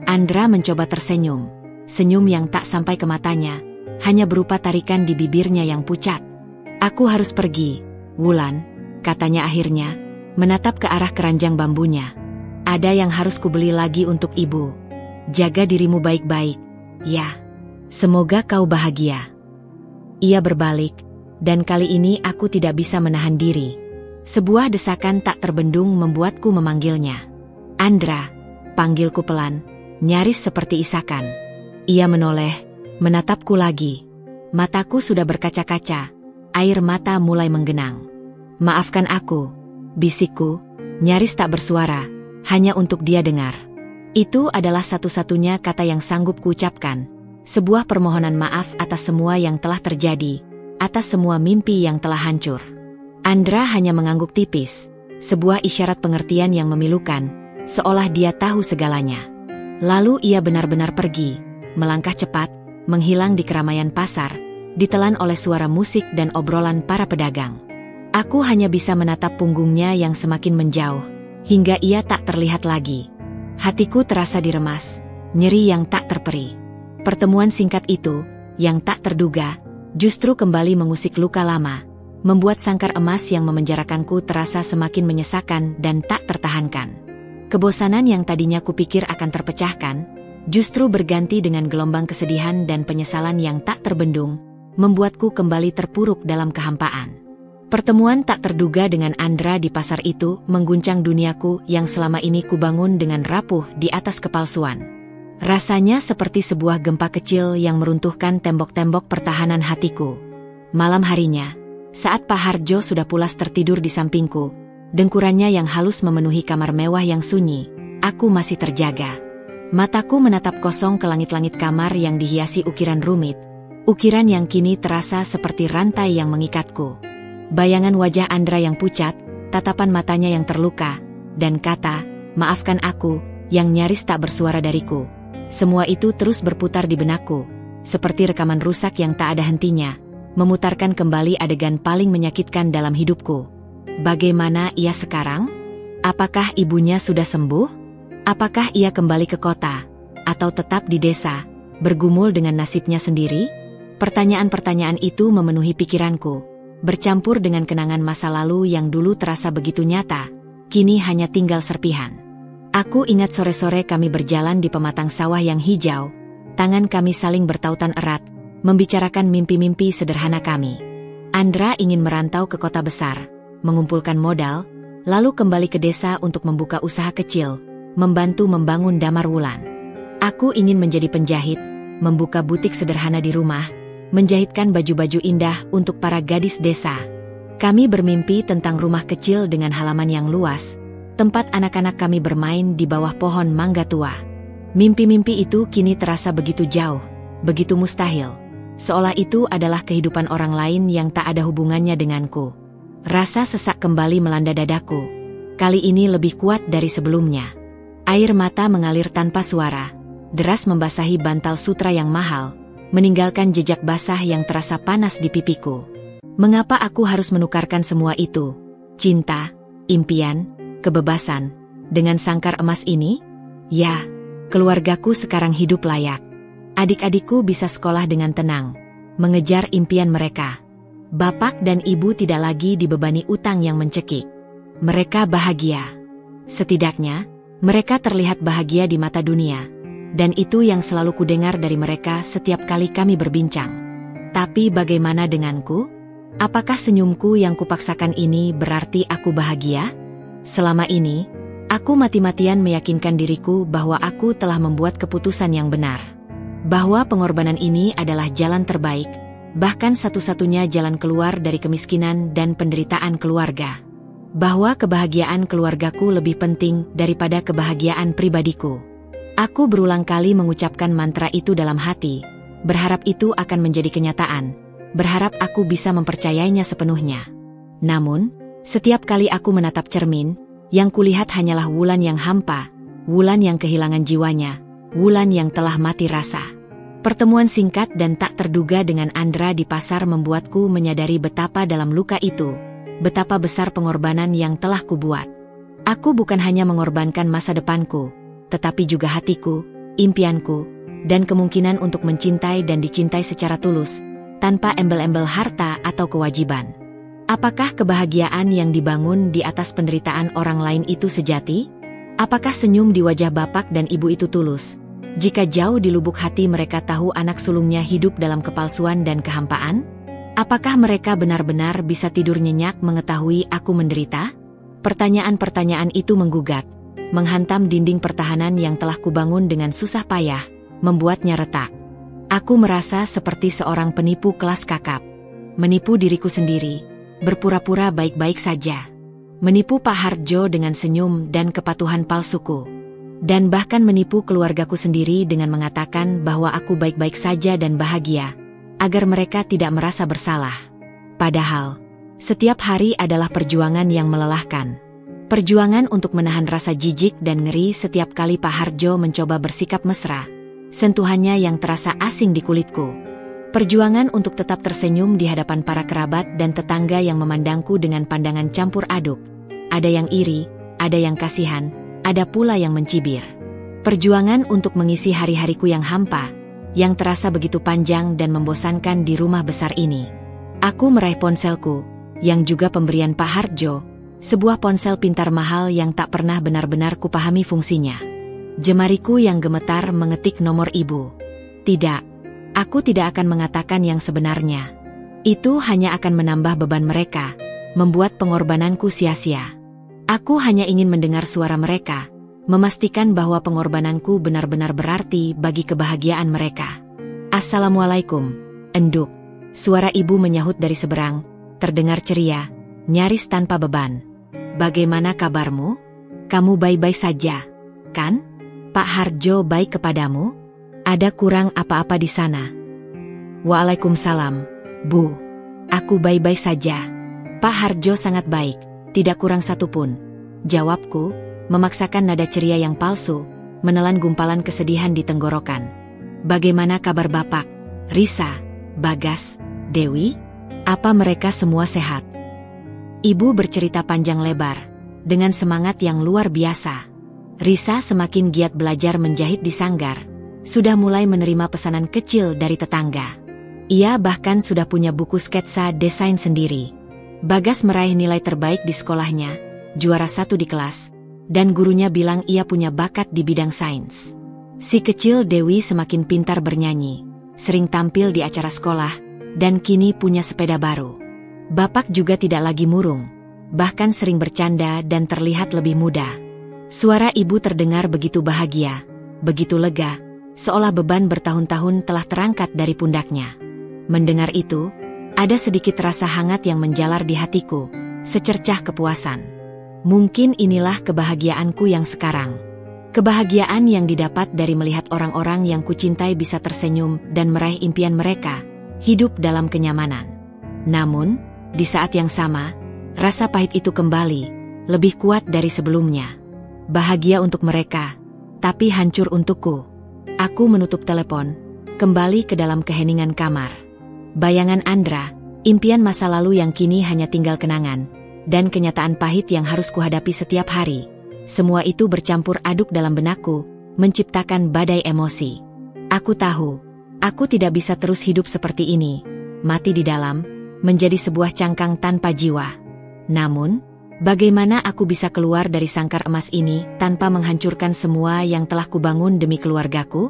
Andra mencoba tersenyum, senyum yang tak sampai ke matanya, hanya berupa tarikan di bibirnya yang pucat. Aku harus pergi, Wulan, katanya akhirnya, menatap ke arah keranjang bambunya. Ada yang harus kubeli lagi untuk ibu. Jaga dirimu baik-baik, ya. Semoga kau bahagia. Ia berbalik, dan kali ini aku tidak bisa menahan diri. Sebuah desakan tak terbendung membuatku memanggilnya. Andra, panggilku pelan, nyaris seperti isakan. Ia menoleh, menatapku lagi. Mataku sudah berkaca-kaca, air mata mulai menggenang. Maafkan aku, bisikku, nyaris tak bersuara, hanya untuk dia dengar. Itu adalah satu-satunya kata yang sanggup kuucapkan, sebuah permohonan maaf atas semua yang telah terjadi, atas semua mimpi yang telah hancur. Andra hanya mengangguk tipis, sebuah isyarat pengertian yang memilukan, seolah dia tahu segalanya. Lalu ia benar-benar pergi, melangkah cepat, menghilang di keramaian pasar, ditelan oleh suara musik dan obrolan para pedagang. Aku hanya bisa menatap punggungnya yang semakin menjauh, hingga ia tak terlihat lagi. Hatiku terasa diremas, nyeri yang tak terperi. Pertemuan singkat itu, yang tak terduga, justru kembali mengusik luka lama, membuat sangkar emas yang memenjarakanku terasa semakin menyesakan dan tak tertahankan. Kebosanan yang tadinya kupikir akan terpecahkan, justru berganti dengan gelombang kesedihan dan penyesalan yang tak terbendung, membuatku kembali terpuruk dalam kehampaan. Pertemuan tak terduga dengan Andra di pasar itu mengguncang duniaku yang selama ini kubangun dengan rapuh di atas kepalsuan. Rasanya seperti sebuah gempa kecil yang meruntuhkan tembok-tembok pertahanan hatiku. Malam harinya, saat Pak Hardjo sudah pulas tertidur di sampingku, dengkurannya yang halus memenuhi kamar mewah yang sunyi, aku masih terjaga. Mataku menatap kosong ke langit-langit kamar yang dihiasi ukiran rumit, ukiran yang kini terasa seperti rantai yang mengikatku. Bayangan wajah Andra yang pucat, tatapan matanya yang terluka, dan kata, "Maafkan aku," yang nyaris tak bersuara dariku. Semua itu terus berputar di benakku, seperti rekaman rusak yang tak ada hentinya, memutarkan kembali adegan paling menyakitkan dalam hidupku. Bagaimana ia sekarang? Apakah ibunya sudah sembuh? Apakah ia kembali ke kota? Atau tetap di desa, bergumul dengan nasibnya sendiri? Pertanyaan-pertanyaan itu memenuhi pikiranku, bercampur dengan kenangan masa lalu yang dulu terasa begitu nyata, kini hanya tinggal serpihan. Aku ingat sore-sore kami berjalan di pematang sawah yang hijau, tangan kami saling bertautan erat, membicarakan mimpi-mimpi sederhana kami. Andra ingin merantau ke kota besar, mengumpulkan modal, lalu kembali ke desa untuk membuka usaha kecil, membantu membangun Damar Wulan. Aku ingin menjadi penjahit, membuka butik sederhana di rumah, menjahitkan baju-baju indah untuk para gadis desa. Kami bermimpi tentang rumah kecil dengan halaman yang luas, tempat anak-anak kami bermain di bawah pohon mangga tua. Mimpi-mimpi itu kini terasa begitu jauh, begitu mustahil, seolah itu adalah kehidupan orang lain yang tak ada hubungannya denganku. Rasa sesak kembali melanda dadaku. Kali ini lebih kuat dari sebelumnya. Air mata mengalir tanpa suara, deras membasahi bantal sutra yang mahal, meninggalkan jejak basah yang terasa panas di pipiku. Mengapa aku harus menukarkan semua itu? Cinta, impian, kebebasan, dengan sangkar emas ini? Ya, keluargaku sekarang hidup layak. Adik-adikku bisa sekolah dengan tenang, mengejar impian mereka. Bapak dan ibu tidak lagi dibebani utang yang mencekik. Mereka bahagia. Setidaknya, mereka terlihat bahagia di mata dunia. Dan itu yang selalu kudengar dari mereka setiap kali kami berbincang. Tapi bagaimana denganku? Apakah senyumku yang kupaksakan ini berarti aku bahagia? Selama ini, aku mati-matian meyakinkan diriku bahwa aku telah membuat keputusan yang benar. Bahwa pengorbanan ini adalah jalan terbaik, bahkan satu-satunya jalan keluar dari kemiskinan dan penderitaan keluarga. Bahwa kebahagiaan keluargaku lebih penting daripada kebahagiaan pribadiku. Aku berulang kali mengucapkan mantra itu dalam hati, berharap itu akan menjadi kenyataan, berharap aku bisa mempercayainya sepenuhnya. Namun, setiap kali aku menatap cermin, yang kulihat hanyalah Wulan yang hampa, Wulan yang kehilangan jiwanya, Wulan yang telah mati rasa. Pertemuan singkat dan tak terduga dengan Andra di pasar membuatku menyadari betapa dalam luka itu, betapa besar pengorbanan yang telah kubuat. Aku bukan hanya mengorbankan masa depanku, tetapi juga hatiku, impianku, dan kemungkinan untuk mencintai dan dicintai secara tulus, tanpa embel-embel harta atau kewajiban. Apakah kebahagiaan yang dibangun di atas penderitaan orang lain itu sejati? Apakah senyum di wajah bapak dan ibu itu tulus, jika jauh di lubuk hati mereka tahu anak sulungnya hidup dalam kepalsuan dan kehampaan? Apakah mereka benar-benar bisa tidur nyenyak mengetahui aku menderita? Pertanyaan-pertanyaan itu menggugat, menghantam dinding pertahanan yang telah kubangun dengan susah payah, membuatnya retak. Aku merasa seperti seorang penipu kelas kakap. Menipu diriku sendiri, berpura-pura baik-baik saja. Menipu Pak Hardjo dengan senyum dan kepatuhan palsuku. Dan bahkan menipu keluargaku sendiri dengan mengatakan bahwa aku baik-baik saja dan bahagia, agar mereka tidak merasa bersalah. Padahal, setiap hari adalah perjuangan yang melelahkan. Perjuangan untuk menahan rasa jijik dan ngeri setiap kali Pak Hardjo mencoba bersikap mesra, sentuhannya yang terasa asing di kulitku. Perjuangan untuk tetap tersenyum di hadapan para kerabat dan tetangga yang memandangku dengan pandangan campur aduk. Ada yang iri, ada yang kasihan, ada pula yang mencibir. Perjuangan untuk mengisi hari-hariku yang hampa, yang terasa begitu panjang dan membosankan di rumah besar ini. Aku meraih ponselku, yang juga pemberian Pak Hardjo, sebuah ponsel pintar mahal yang tak pernah benar-benar kupahami fungsinya. Jemariku yang gemetar mengetik nomor ibu. Tidak, aku tidak akan mengatakan yang sebenarnya. Itu hanya akan menambah beban mereka, membuat pengorbananku sia-sia. Aku hanya ingin mendengar suara mereka, memastikan bahwa pengorbananku benar-benar berarti bagi kebahagiaan mereka. Assalamualaikum, enduk. Suara ibu menyahut dari seberang, terdengar ceria, nyaris tanpa beban. Bagaimana kabarmu? Kamu baik-baik saja, kan? Pak Hardjo baik kepadamu? Ada kurang apa-apa di sana? Waalaikumsalam, Bu. Aku baik-baik saja. Pak Hardjo sangat baik, tidak kurang satupun. Jawabku, memaksakan nada ceria yang palsu, menelan gumpalan kesedihan di tenggorokan. Bagaimana kabar Bapak, Risa, Bagas, Dewi? Apa mereka semua sehat? Ibu bercerita panjang lebar, dengan semangat yang luar biasa. Risa semakin giat belajar menjahit di sanggar, sudah mulai menerima pesanan kecil dari tetangga. Ia bahkan sudah punya buku sketsa desain sendiri. Bagas meraih nilai terbaik di sekolahnya, juara 1 di kelas, dan gurunya bilang ia punya bakat di bidang sains. Si kecil Dewi semakin pintar bernyanyi, sering tampil di acara sekolah, dan kini punya sepeda baru. Bapak juga tidak lagi murung, bahkan sering bercanda dan terlihat lebih muda. Suara ibu terdengar begitu bahagia, begitu lega, seolah beban bertahun-tahun telah terangkat dari pundaknya. Mendengar itu, ada sedikit rasa hangat yang menjalar di hatiku, secercah kepuasan. Mungkin inilah kebahagiaanku yang sekarang. Kebahagiaan yang didapat dari melihat orang-orang yang kucintai bisa tersenyum dan meraih impian mereka, hidup dalam kenyamanan. Namun, di saat yang sama, rasa pahit itu kembali, lebih kuat dari sebelumnya. Bahagia untuk mereka, tapi hancur untukku. Aku menutup telepon, kembali ke dalam keheningan kamar. Bayangan Andra, impian masa lalu yang kini hanya tinggal kenangan, dan kenyataan pahit yang harus kuhadapi setiap hari. Semua itu bercampur aduk dalam benakku, menciptakan badai emosi. Aku tahu, aku tidak bisa terus hidup seperti ini, mati di dalam, menjadi sebuah cangkang tanpa jiwa. Namun, bagaimana aku bisa keluar dari sangkar emas ini tanpa menghancurkan semua yang telah kubangun demi keluargaku?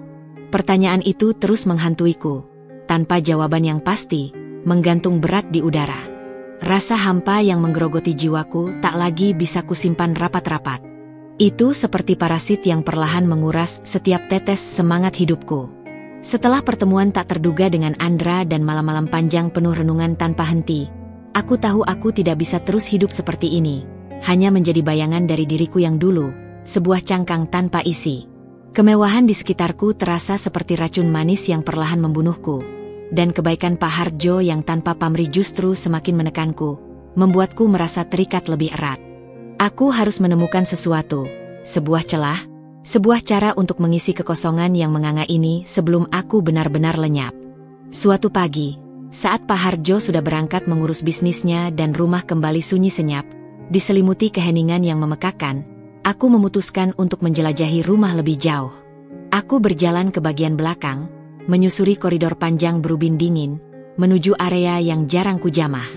Pertanyaan itu terus menghantuiku, tanpa jawaban yang pasti, menggantung berat di udara. Rasa hampa yang menggerogoti jiwaku tak lagi bisa kusimpan rapat-rapat. Itu seperti parasit yang perlahan menguras setiap tetes semangat hidupku. Setelah pertemuan tak terduga dengan Andra dan malam-malam panjang penuh renungan tanpa henti, aku tahu aku tidak bisa terus hidup seperti ini, hanya menjadi bayangan dari diriku yang dulu, sebuah cangkang tanpa isi. Kemewahan di sekitarku terasa seperti racun manis yang perlahan membunuhku, dan kebaikan Pak Hardjo yang tanpa pamrih justru semakin menekanku, membuatku merasa terikat lebih erat. Aku harus menemukan sesuatu, sebuah celah, sebuah cara untuk mengisi kekosongan yang menganga ini sebelum aku benar-benar lenyap. Suatu pagi, saat Pak Hardjo sudah berangkat mengurus bisnisnya dan rumah kembali sunyi senyap, diselimuti keheningan yang memekakan, aku memutuskan untuk menjelajahi rumah lebih jauh. Aku berjalan ke bagian belakang, menyusuri koridor panjang berubin dingin, menuju area yang jarang kujamah.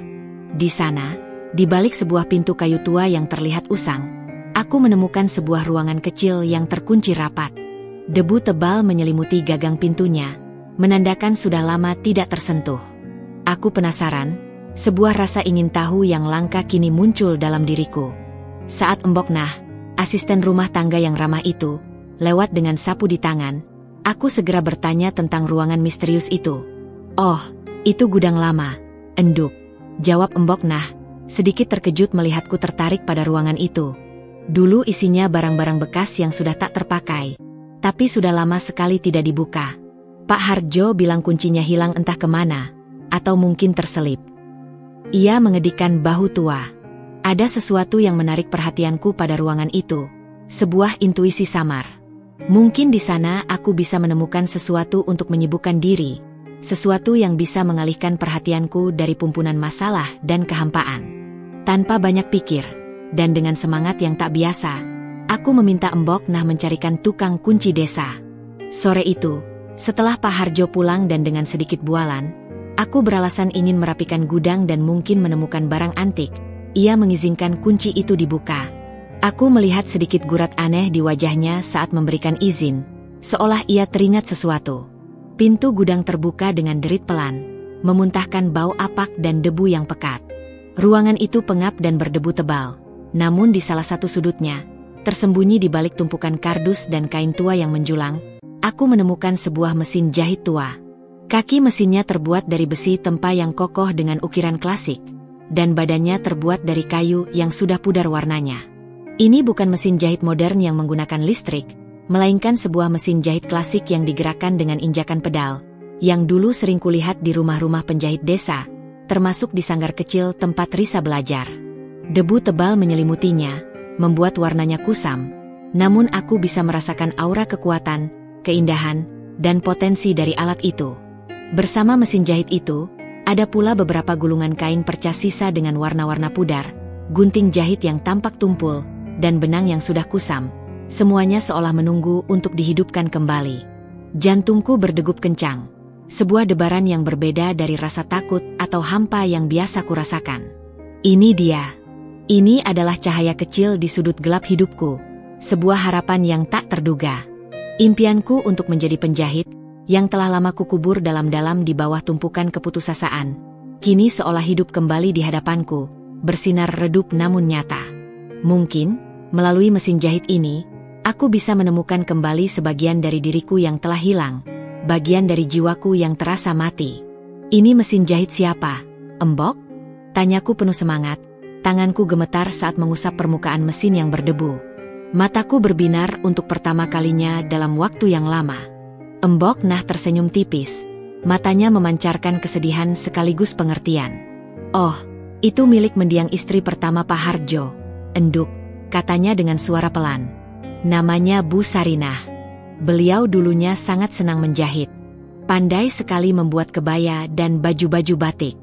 Di sana, di balik sebuah pintu kayu tua yang terlihat usang, aku menemukan sebuah ruangan kecil yang terkunci rapat. Debu tebal menyelimuti gagang pintunya, menandakan sudah lama tidak tersentuh. Aku penasaran, sebuah rasa ingin tahu yang langka kini muncul dalam diriku. Saat Mbok Nah, asisten rumah tangga yang ramah itu, lewat dengan sapu di tangan, aku segera bertanya tentang ruangan misterius itu. "Oh, itu gudang lama, enduk," jawab Mbok Nah, sedikit terkejut melihatku tertarik pada ruangan itu. Dulu isinya barang-barang bekas yang sudah tak terpakai, tapi sudah lama sekali tidak dibuka. Pak Hardjo bilang kuncinya hilang entah kemana, atau mungkin terselip. Ia mengedikkan bahu tua. Ada sesuatu yang menarik perhatianku pada ruangan itu, sebuah intuisi samar. Mungkin di sana aku bisa menemukan sesuatu untuk menyibukkan diri, sesuatu yang bisa mengalihkan perhatianku dari pumpunan masalah dan kehampaan. Tanpa banyak pikir, dan dengan semangat yang tak biasa, aku meminta Mbok Nah mencarikan tukang kunci desa. Sore itu, setelah Pak Hardjo pulang dan dengan sedikit bualan, aku beralasan ingin merapikan gudang dan mungkin menemukan barang antik. Ia mengizinkan kunci itu dibuka. Aku melihat sedikit gurat aneh di wajahnya saat memberikan izin, seolah ia teringat sesuatu. Pintu gudang terbuka dengan derit pelan, memuntahkan bau apak dan debu yang pekat. Ruangan itu pengap dan berdebu tebal, namun di salah satu sudutnya, tersembunyi di balik tumpukan kardus dan kain tua yang menjulang, aku menemukan sebuah mesin jahit tua. Kaki mesinnya terbuat dari besi tempa yang kokoh dengan ukiran klasik, dan badannya terbuat dari kayu yang sudah pudar warnanya. Ini bukan mesin jahit modern yang menggunakan listrik, melainkan sebuah mesin jahit klasik yang digerakkan dengan injakan pedal, yang dulu sering kulihat di rumah-rumah penjahit desa, termasuk di sanggar kecil tempat Risa belajar. Debu tebal menyelimutinya, membuat warnanya kusam, namun aku bisa merasakan aura kekuatan, keindahan, dan potensi dari alat itu. Bersama mesin jahit itu, ada pula beberapa gulungan kain percas sisa dengan warna-warna pudar, gunting jahit yang tampak tumpul, dan benang yang sudah kusam, semuanya seolah menunggu untuk dihidupkan kembali. Jantungku berdegup kencang, sebuah debaran yang berbeda dari rasa takut atau hampa yang biasa kurasakan. Ini dia. Ini adalah cahaya kecil di sudut gelap hidupku, sebuah harapan yang tak terduga. Impianku untuk menjadi penjahit, yang telah lama kukubur dalam-dalam di bawah tumpukan keputusasaan, kini seolah hidup kembali di hadapanku, bersinar redup namun nyata. Mungkin, melalui mesin jahit ini, aku bisa menemukan kembali sebagian dari diriku yang telah hilang, bagian dari jiwaku yang terasa mati. "Ini mesin jahit siapa, Mbok?" tanyaku penuh semangat. Tanganku gemetar saat mengusap permukaan mesin yang berdebu. Mataku berbinar untuk pertama kalinya dalam waktu yang lama. Mbok Nah tersenyum tipis, matanya memancarkan kesedihan sekaligus pengertian. "Oh, itu milik mendiang istri pertama Pak Harjo," enduk, katanya dengan suara pelan. "Namanya Bu Sarinah. Beliau dulunya sangat senang menjahit. Pandai sekali membuat kebaya dan baju-baju batik.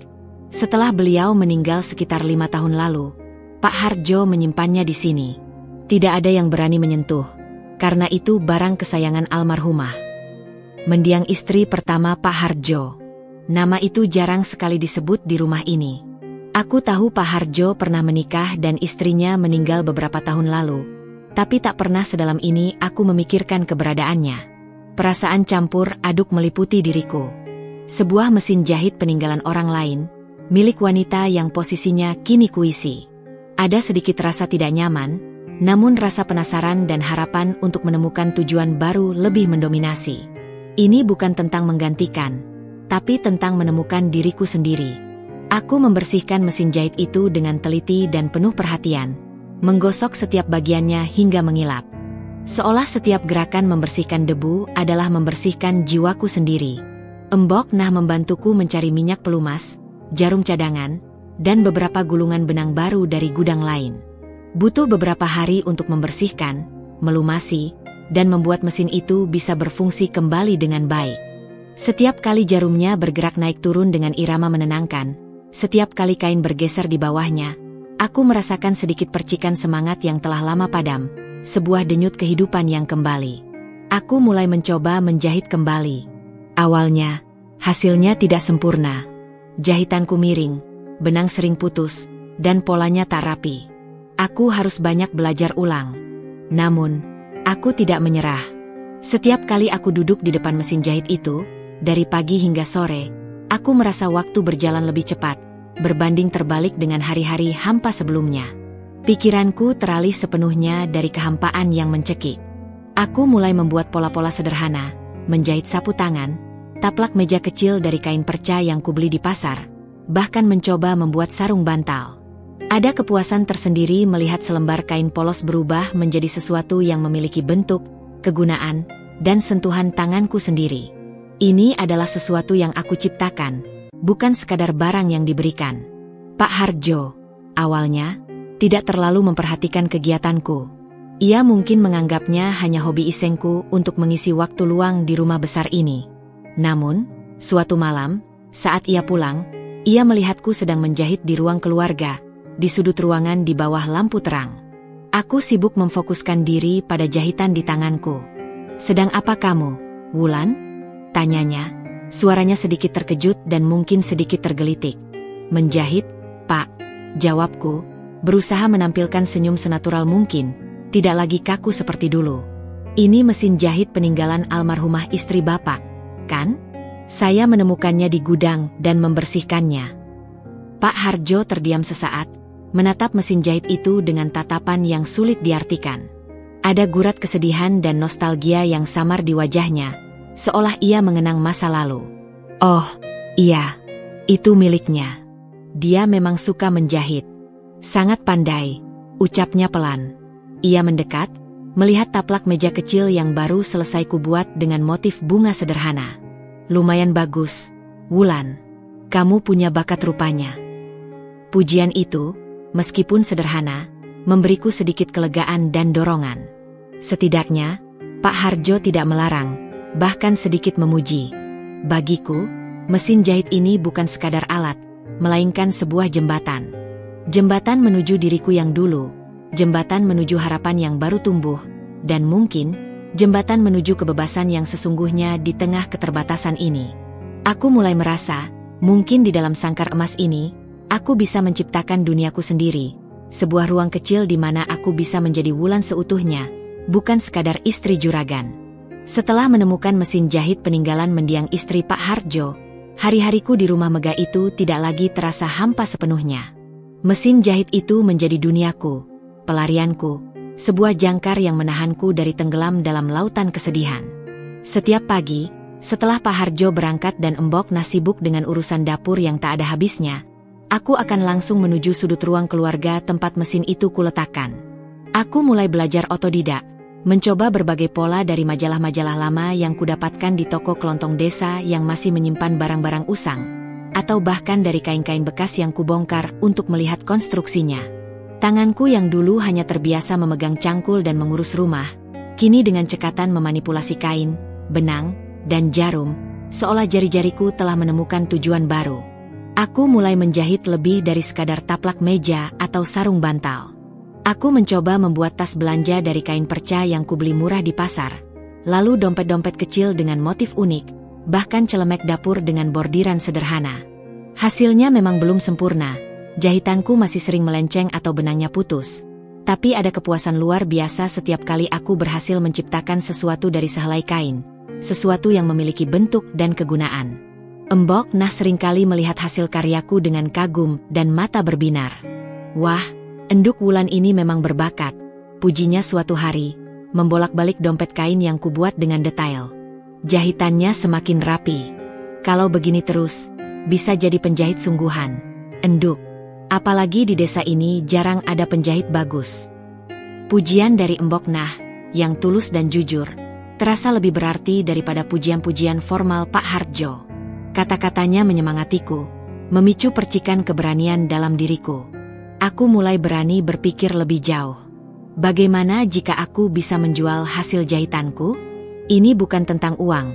Setelah beliau meninggal sekitar 5 tahun lalu, Pak Harjo menyimpannya di sini. Tidak ada yang berani menyentuh, karena itu barang kesayangan almarhumah." Mendiang istri pertama Pak Harjo. Nama itu jarang sekali disebut di rumah ini. Aku tahu Pak Harjo pernah menikah dan istrinya meninggal beberapa tahun lalu, tapi tak pernah sedalam ini aku memikirkan keberadaannya. Perasaan campur aduk meliputi diriku. Sebuah mesin jahit peninggalan orang lain, milik wanita yang posisinya kini kuisi. Ada sedikit rasa tidak nyaman, namun rasa penasaran dan harapan untuk menemukan tujuan baru lebih mendominasi. Ini bukan tentang menggantikan, tapi tentang menemukan diriku sendiri. Aku membersihkan mesin jahit itu dengan teliti dan penuh perhatian, menggosok setiap bagiannya hingga mengilap. Seolah setiap gerakan membersihkan debu adalah membersihkan jiwaku sendiri. Embok Nah membantuku mencari minyak pelumas, jarum cadangan, dan beberapa gulungan benang baru dari gudang lain. Butuh beberapa hari untuk membersihkan, melumasi, dan membuat mesin itu bisa berfungsi kembali dengan baik. Setiap kali jarumnya bergerak naik turun dengan irama menenangkan, setiap kali kain bergeser di bawahnya, aku merasakan sedikit percikan semangat yang telah lama padam, sebuah denyut kehidupan yang kembali. Aku mulai mencoba menjahit kembali. Awalnya, hasilnya tidak sempurna. Jahitanku miring, benang sering putus, dan polanya tak rapi. Aku harus banyak belajar ulang. Namun, aku tidak menyerah. Setiap kali aku duduk di depan mesin jahit itu, dari pagi hingga sore, aku merasa waktu berjalan lebih cepat, berbanding terbalik dengan hari-hari hampa sebelumnya. Pikiranku teralih sepenuhnya dari kehampaan yang mencekik. Aku mulai membuat pola-pola sederhana, menjahit sapu tangan, taplak meja kecil dari kain perca yang kubeli di pasar, bahkan mencoba membuat sarung bantal. Ada kepuasan tersendiri melihat selembar kain polos berubah menjadi sesuatu yang memiliki bentuk, kegunaan, dan sentuhan tanganku sendiri. Ini adalah sesuatu yang aku ciptakan, bukan sekadar barang yang diberikan. Pak Harjo, awalnya, tidak terlalu memperhatikan kegiatanku. Ia mungkin menganggapnya hanya hobi isengku untuk mengisi waktu luang di rumah besar ini. Namun, suatu malam, saat ia pulang, ia melihatku sedang menjahit di ruang keluarga, di sudut ruangan di bawah lampu terang. Aku sibuk memfokuskan diri pada jahitan di tanganku. "Sedang apa kamu, Wulan?" tanyanya, suaranya sedikit terkejut dan mungkin sedikit tergelitik. "Menjahit, Pak," jawabku, berusaha menampilkan senyum senatural mungkin, tidak lagi kaku seperti dulu. "Ini mesin jahit peninggalan almarhumah istri Bapak, kan? Saya menemukannya di gudang dan membersihkannya." Pak Harjo terdiam sesaat, menatap mesin jahit itu dengan tatapan yang sulit diartikan. Ada gurat kesedihan dan nostalgia yang samar di wajahnya, seolah ia mengenang masa lalu. "Oh, iya, itu miliknya. Dia memang suka menjahit. Sangat pandai," ucapnya pelan. Ia mendekat, melihat taplak meja kecil yang baru selesai kubuat dengan motif bunga sederhana. "Lumayan bagus, Wulan. Kamu punya bakat rupanya." Pujian itu, meskipun sederhana, memberiku sedikit kelegaan dan dorongan. Setidaknya, Pak Harjo tidak melarang, bahkan sedikit memuji. Bagiku, mesin jahit ini bukan sekadar alat, melainkan sebuah jembatan. Jembatan menuju diriku yang dulu, jembatan menuju harapan yang baru tumbuh, dan mungkin, jembatan menuju kebebasan yang sesungguhnya di tengah keterbatasan ini. Aku mulai merasa, mungkin di dalam sangkar emas ini, aku bisa menciptakan duniaku sendiri, sebuah ruang kecil di mana aku bisa menjadi Wulan seutuhnya, bukan sekadar istri juragan. Setelah menemukan mesin jahit peninggalan mendiang istri Pak Harjo, hari-hariku di rumah megah itu tidak lagi terasa hampa sepenuhnya. Mesin jahit itu menjadi duniaku, pelarianku, sebuah jangkar yang menahanku dari tenggelam dalam lautan kesedihan. Setiap pagi, setelah Pak Harjo berangkat dan Embok Nah sibuk dengan urusan dapur yang tak ada habisnya, aku akan langsung menuju sudut ruang keluarga tempat mesin itu kuletakkan. Aku mulai belajar otodidak, mencoba berbagai pola dari majalah-majalah lama yang kudapatkan di toko kelontong desa yang masih menyimpan barang-barang usang, atau bahkan dari kain-kain bekas yang kubongkar untuk melihat konstruksinya. Tanganku yang dulu hanya terbiasa memegang cangkul dan mengurus rumah, kini dengan cekatan memanipulasi kain, benang, dan jarum, seolah jari-jariku telah menemukan tujuan baru. Aku mulai menjahit lebih dari sekadar taplak meja atau sarung bantal. Aku mencoba membuat tas belanja dari kain perca yang kubeli murah di pasar, lalu dompet-dompet kecil dengan motif unik, bahkan celemek dapur dengan bordiran sederhana. Hasilnya memang belum sempurna, jahitanku masih sering melenceng atau benangnya putus. Tapi ada kepuasan luar biasa setiap kali aku berhasil menciptakan sesuatu dari sehelai kain, sesuatu yang memiliki bentuk dan kegunaan. Embok Nah seringkali melihat hasil karyaku dengan kagum dan mata berbinar. Wah, enduk Wulan ini memang berbakat, pujinya suatu hari, membolak-balik dompet kain yang kubuat dengan detail. Jahitannya semakin rapi. Kalau begini terus, bisa jadi penjahit sungguhan. Enduk. Apalagi di desa ini jarang ada penjahit bagus. Pujian dari Embok Nah, yang tulus dan jujur, terasa lebih berarti daripada pujian-pujian formal Pak Hardjo. Kata-katanya menyemangatiku, memicu percikan keberanian dalam diriku. Aku mulai berani berpikir lebih jauh. Bagaimana jika aku bisa menjual hasil jahitanku? Ini bukan tentang uang,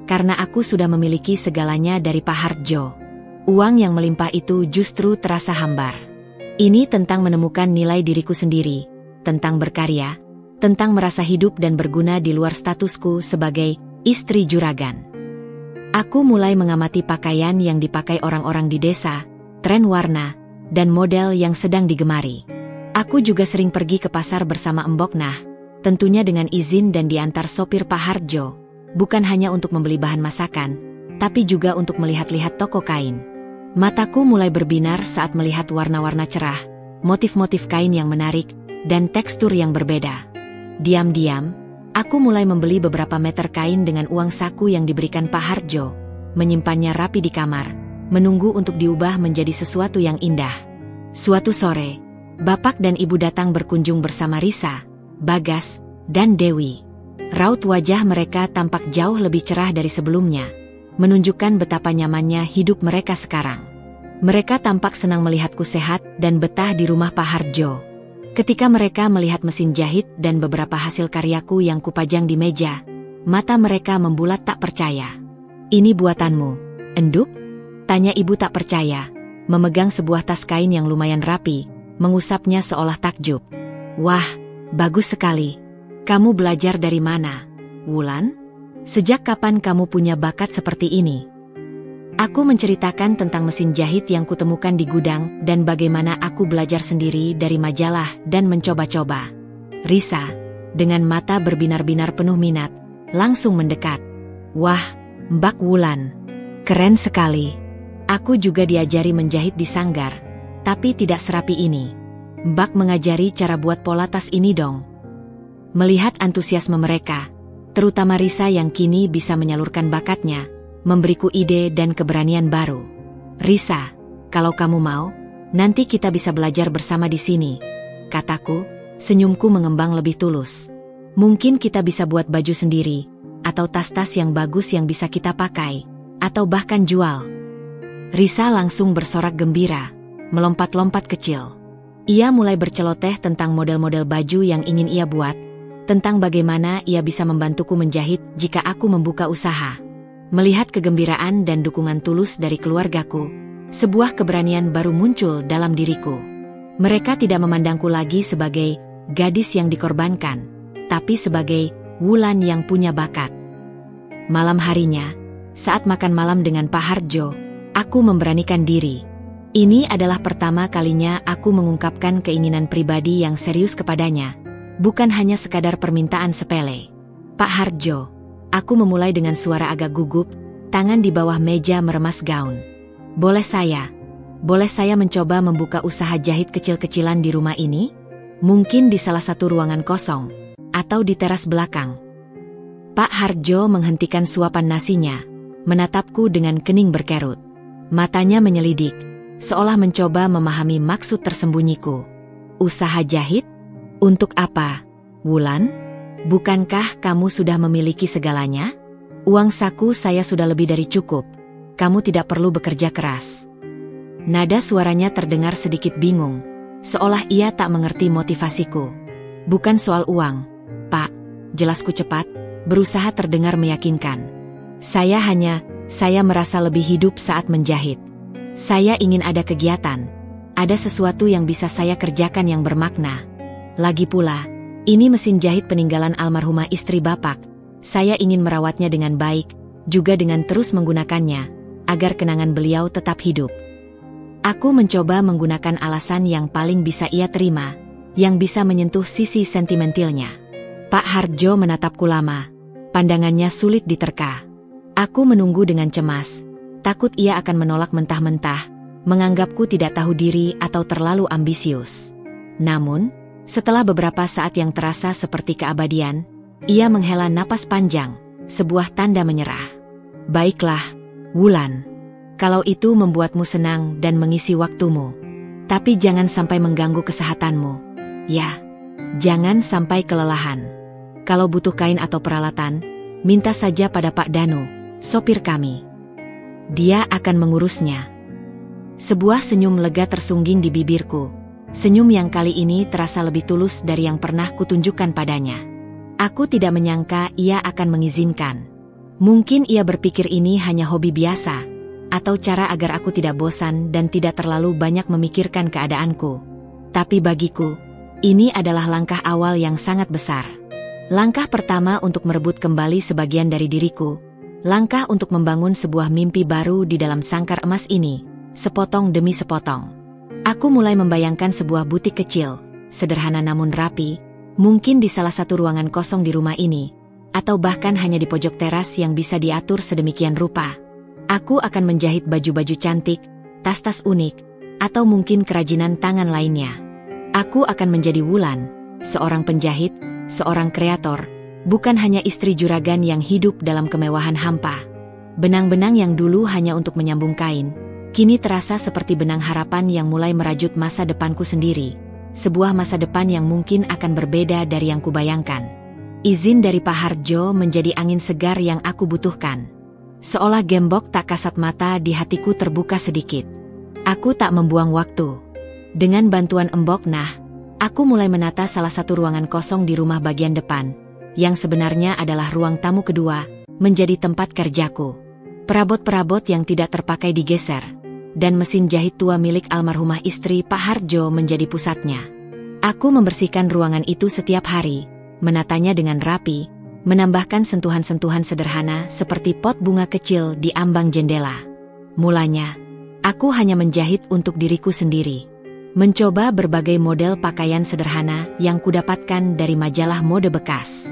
karena aku sudah memiliki segalanya dari Pak Hardjo. Uang yang melimpah itu justru terasa hambar. Ini tentang menemukan nilai diriku sendiri, tentang berkarya, tentang merasa hidup dan berguna di luar statusku sebagai istri juragan. Aku mulai mengamati pakaian yang dipakai orang-orang di desa, tren warna, dan model yang sedang digemari. Aku juga sering pergi ke pasar bersama Embok Nah, tentunya dengan izin dan diantar sopir Pak Hardjo, bukan hanya untuk membeli bahan masakan, tapi juga untuk melihat-lihat toko kain. Mataku mulai berbinar saat melihat warna-warna cerah, motif-motif kain yang menarik, dan tekstur yang berbeda. Diam-diam, aku mulai membeli beberapa meter kain dengan uang saku yang diberikan Pak Hardjo, menyimpannya rapi di kamar, menunggu untuk diubah menjadi sesuatu yang indah. Suatu sore, Bapak dan Ibu datang berkunjung bersama Risa, Bagas, dan Dewi. Raut wajah mereka tampak jauh lebih cerah dari sebelumnya, menunjukkan betapa nyamannya hidup mereka sekarang. Mereka tampak senang melihatku sehat dan betah di rumah Pak Hardjo. Ketika mereka melihat mesin jahit dan beberapa hasil karyaku yang kupajang di meja, mata mereka membulat tak percaya. "Ini buatanmu, Enduk?" tanya ibu tak percaya, memegang sebuah tas kain yang lumayan rapi, mengusapnya seolah takjub. "Wah, bagus sekali. Kamu belajar dari mana, Wulan? Sejak kapan kamu punya bakat seperti ini?" Aku menceritakan tentang mesin jahit yang kutemukan di gudang dan bagaimana aku belajar sendiri dari majalah dan mencoba-coba. Risa, dengan mata berbinar-binar penuh minat, langsung mendekat. "Wah, Mbak Wulan, keren sekali. Aku juga diajari menjahit di sanggar, tapi tidak serapi ini. Mbak mengajari cara buat pola tas ini dong." Melihat antusiasme mereka, terutama Risa yang kini bisa menyalurkan bakatnya, memberiku ide dan keberanian baru. "Risa, kalau kamu mau, nanti kita bisa belajar bersama di sini," kataku, senyumku mengembang lebih tulus. "Mungkin kita bisa buat baju sendiri, atau tas-tas yang bagus yang bisa kita pakai, atau bahkan jual." Risa langsung bersorak gembira, melompat-lompat kecil. Ia mulai berceloteh tentang model-model baju yang ingin ia buat, tentang bagaimana ia bisa membantuku menjahit jika aku membuka usaha. Melihat kegembiraan dan dukungan tulus dari keluargaku, sebuah keberanian baru muncul dalam diriku. Mereka tidak memandangku lagi sebagai gadis yang dikorbankan, tapi sebagai Wulan yang punya bakat. Malam harinya, saat makan malam dengan Pak Hardjo, aku memberanikan diri. Ini adalah pertama kalinya aku mengungkapkan keinginan pribadi yang serius kepadanya, bukan hanya sekadar permintaan sepele. "Pak Hardjo," aku memulai dengan suara agak gugup, tangan di bawah meja meremas gaun. Boleh saya mencoba membuka usaha jahit kecil-kecilan di rumah ini? Mungkin di salah satu ruangan kosong, atau di teras belakang." Pak Hardjo menghentikan suapan nasinya, menatapku dengan kening berkerut. Matanya menyelidik, seolah mencoba memahami maksud tersembunyiku. "Usaha jahit? Untuk apa, Wulan?" Bukankah kamu sudah memiliki segalanya? Uang saku saya sudah lebih dari cukup. Kamu tidak perlu bekerja keras. Nada suaranya terdengar sedikit bingung, seolah ia tak mengerti motivasiku. Bukan soal uang, Pak, jelasku cepat, berusaha terdengar meyakinkan. Saya merasa lebih hidup saat menjahit. Saya ingin ada kegiatan, ada sesuatu yang bisa saya kerjakan yang bermakna. Lagi pula, ini mesin jahit peninggalan almarhumah istri Bapak. Saya ingin merawatnya dengan baik, juga dengan terus menggunakannya, agar kenangan beliau tetap hidup. Aku mencoba menggunakan alasan yang paling bisa ia terima, yang bisa menyentuh sisi sentimentalnya. Pak Hardjo menatapku lama, pandangannya sulit diterka. Aku menunggu dengan cemas, takut ia akan menolak mentah-mentah, menganggapku tidak tahu diri atau terlalu ambisius. Namun, setelah beberapa saat yang terasa seperti keabadian, ia menghela napas panjang, sebuah tanda menyerah. Baiklah, Wulan. Kalau itu membuatmu senang dan mengisi waktumu. Tapi jangan sampai mengganggu kesehatanmu. Ya, jangan sampai kelelahan. Kalau butuh kain atau peralatan, minta saja pada Pak Danu, sopir kami. Dia akan mengurusnya. Sebuah senyum lega tersungging di bibirku. Senyum yang kali ini terasa lebih tulus dari yang pernah kutunjukkan padanya. Aku tidak menyangka ia akan mengizinkan. Mungkin ia berpikir ini hanya hobi biasa, atau cara agar aku tidak bosan dan tidak terlalu banyak memikirkan keadaanku. Tapi bagiku, ini adalah langkah awal yang sangat besar. Langkah pertama untuk merebut kembali sebagian dari diriku. Langkah untuk membangun sebuah mimpi baru di dalam sangkar emas ini, sepotong demi sepotong. Aku mulai membayangkan sebuah butik kecil, sederhana namun rapi, mungkin di salah satu ruangan kosong di rumah ini, atau bahkan hanya di pojok teras yang bisa diatur sedemikian rupa. Aku akan menjahit baju-baju cantik, tas-tas unik, atau mungkin kerajinan tangan lainnya. Aku akan menjadi Wulan, seorang penjahit, seorang kreator, bukan hanya istri juragan yang hidup dalam kemewahan hampa. Benang-benang yang dulu hanya untuk menyambung kain, kini terasa seperti benang harapan yang mulai merajut masa depanku sendiri. Sebuah masa depan yang mungkin akan berbeda dari yang kubayangkan. Izin dari Pak Hardjo menjadi angin segar yang aku butuhkan. Seolah gembok tak kasat mata di hatiku terbuka sedikit. Aku tak membuang waktu. Dengan bantuan Embok Nah, aku mulai menata salah satu ruangan kosong di rumah bagian depan, yang sebenarnya adalah ruang tamu kedua, menjadi tempat kerjaku. Perabot-perabot yang tidak terpakai digeser, dan mesin jahit tua milik almarhumah istri Pak Hardjo menjadi pusatnya. Aku membersihkan ruangan itu setiap hari, menatanya dengan rapi, menambahkan sentuhan-sentuhan sederhana seperti pot bunga kecil di ambang jendela. Mulanya, aku hanya menjahit untuk diriku sendiri. Mencoba berbagai model pakaian sederhana yang kudapatkan dari majalah mode bekas.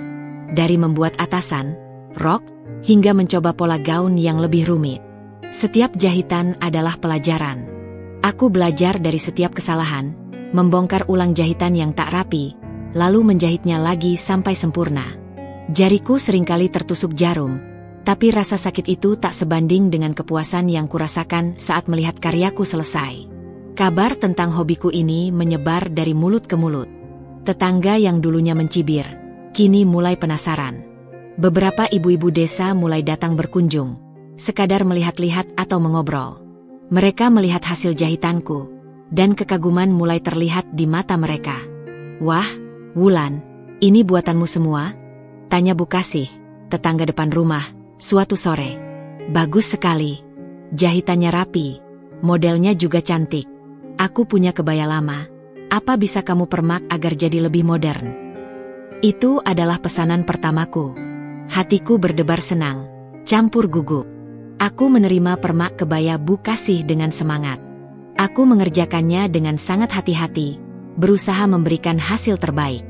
Dari membuat atasan, rok, hingga mencoba pola gaun yang lebih rumit. Setiap jahitan adalah pelajaran. Aku belajar dari setiap kesalahan, membongkar ulang jahitan yang tak rapi, lalu menjahitnya lagi sampai sempurna. Jariku seringkali tertusuk jarum, tapi rasa sakit itu tak sebanding dengan kepuasan yang kurasakan saat melihat karyaku selesai. Kabar tentang hobiku ini menyebar dari mulut ke mulut. Tetangga yang dulunya mencibir, kini mulai penasaran. Beberapa ibu-ibu desa mulai datang berkunjung, sekadar melihat-lihat atau mengobrol. Mereka melihat hasil jahitanku, dan kekaguman mulai terlihat di mata mereka. Wah, Wulan, ini buatanmu semua? Tanya Bu Kasih, tetangga depan rumah, suatu sore. Bagus sekali. Jahitannya rapi, modelnya juga cantik. Aku punya kebaya lama. Apa bisa kamu permak agar jadi lebih modern? Itu adalah pesanan pertamaku. Hatiku berdebar senang, campur gugup. Aku menerima permak kebaya Bu Kasih dengan semangat. Aku mengerjakannya dengan sangat hati-hati, berusaha memberikan hasil terbaik.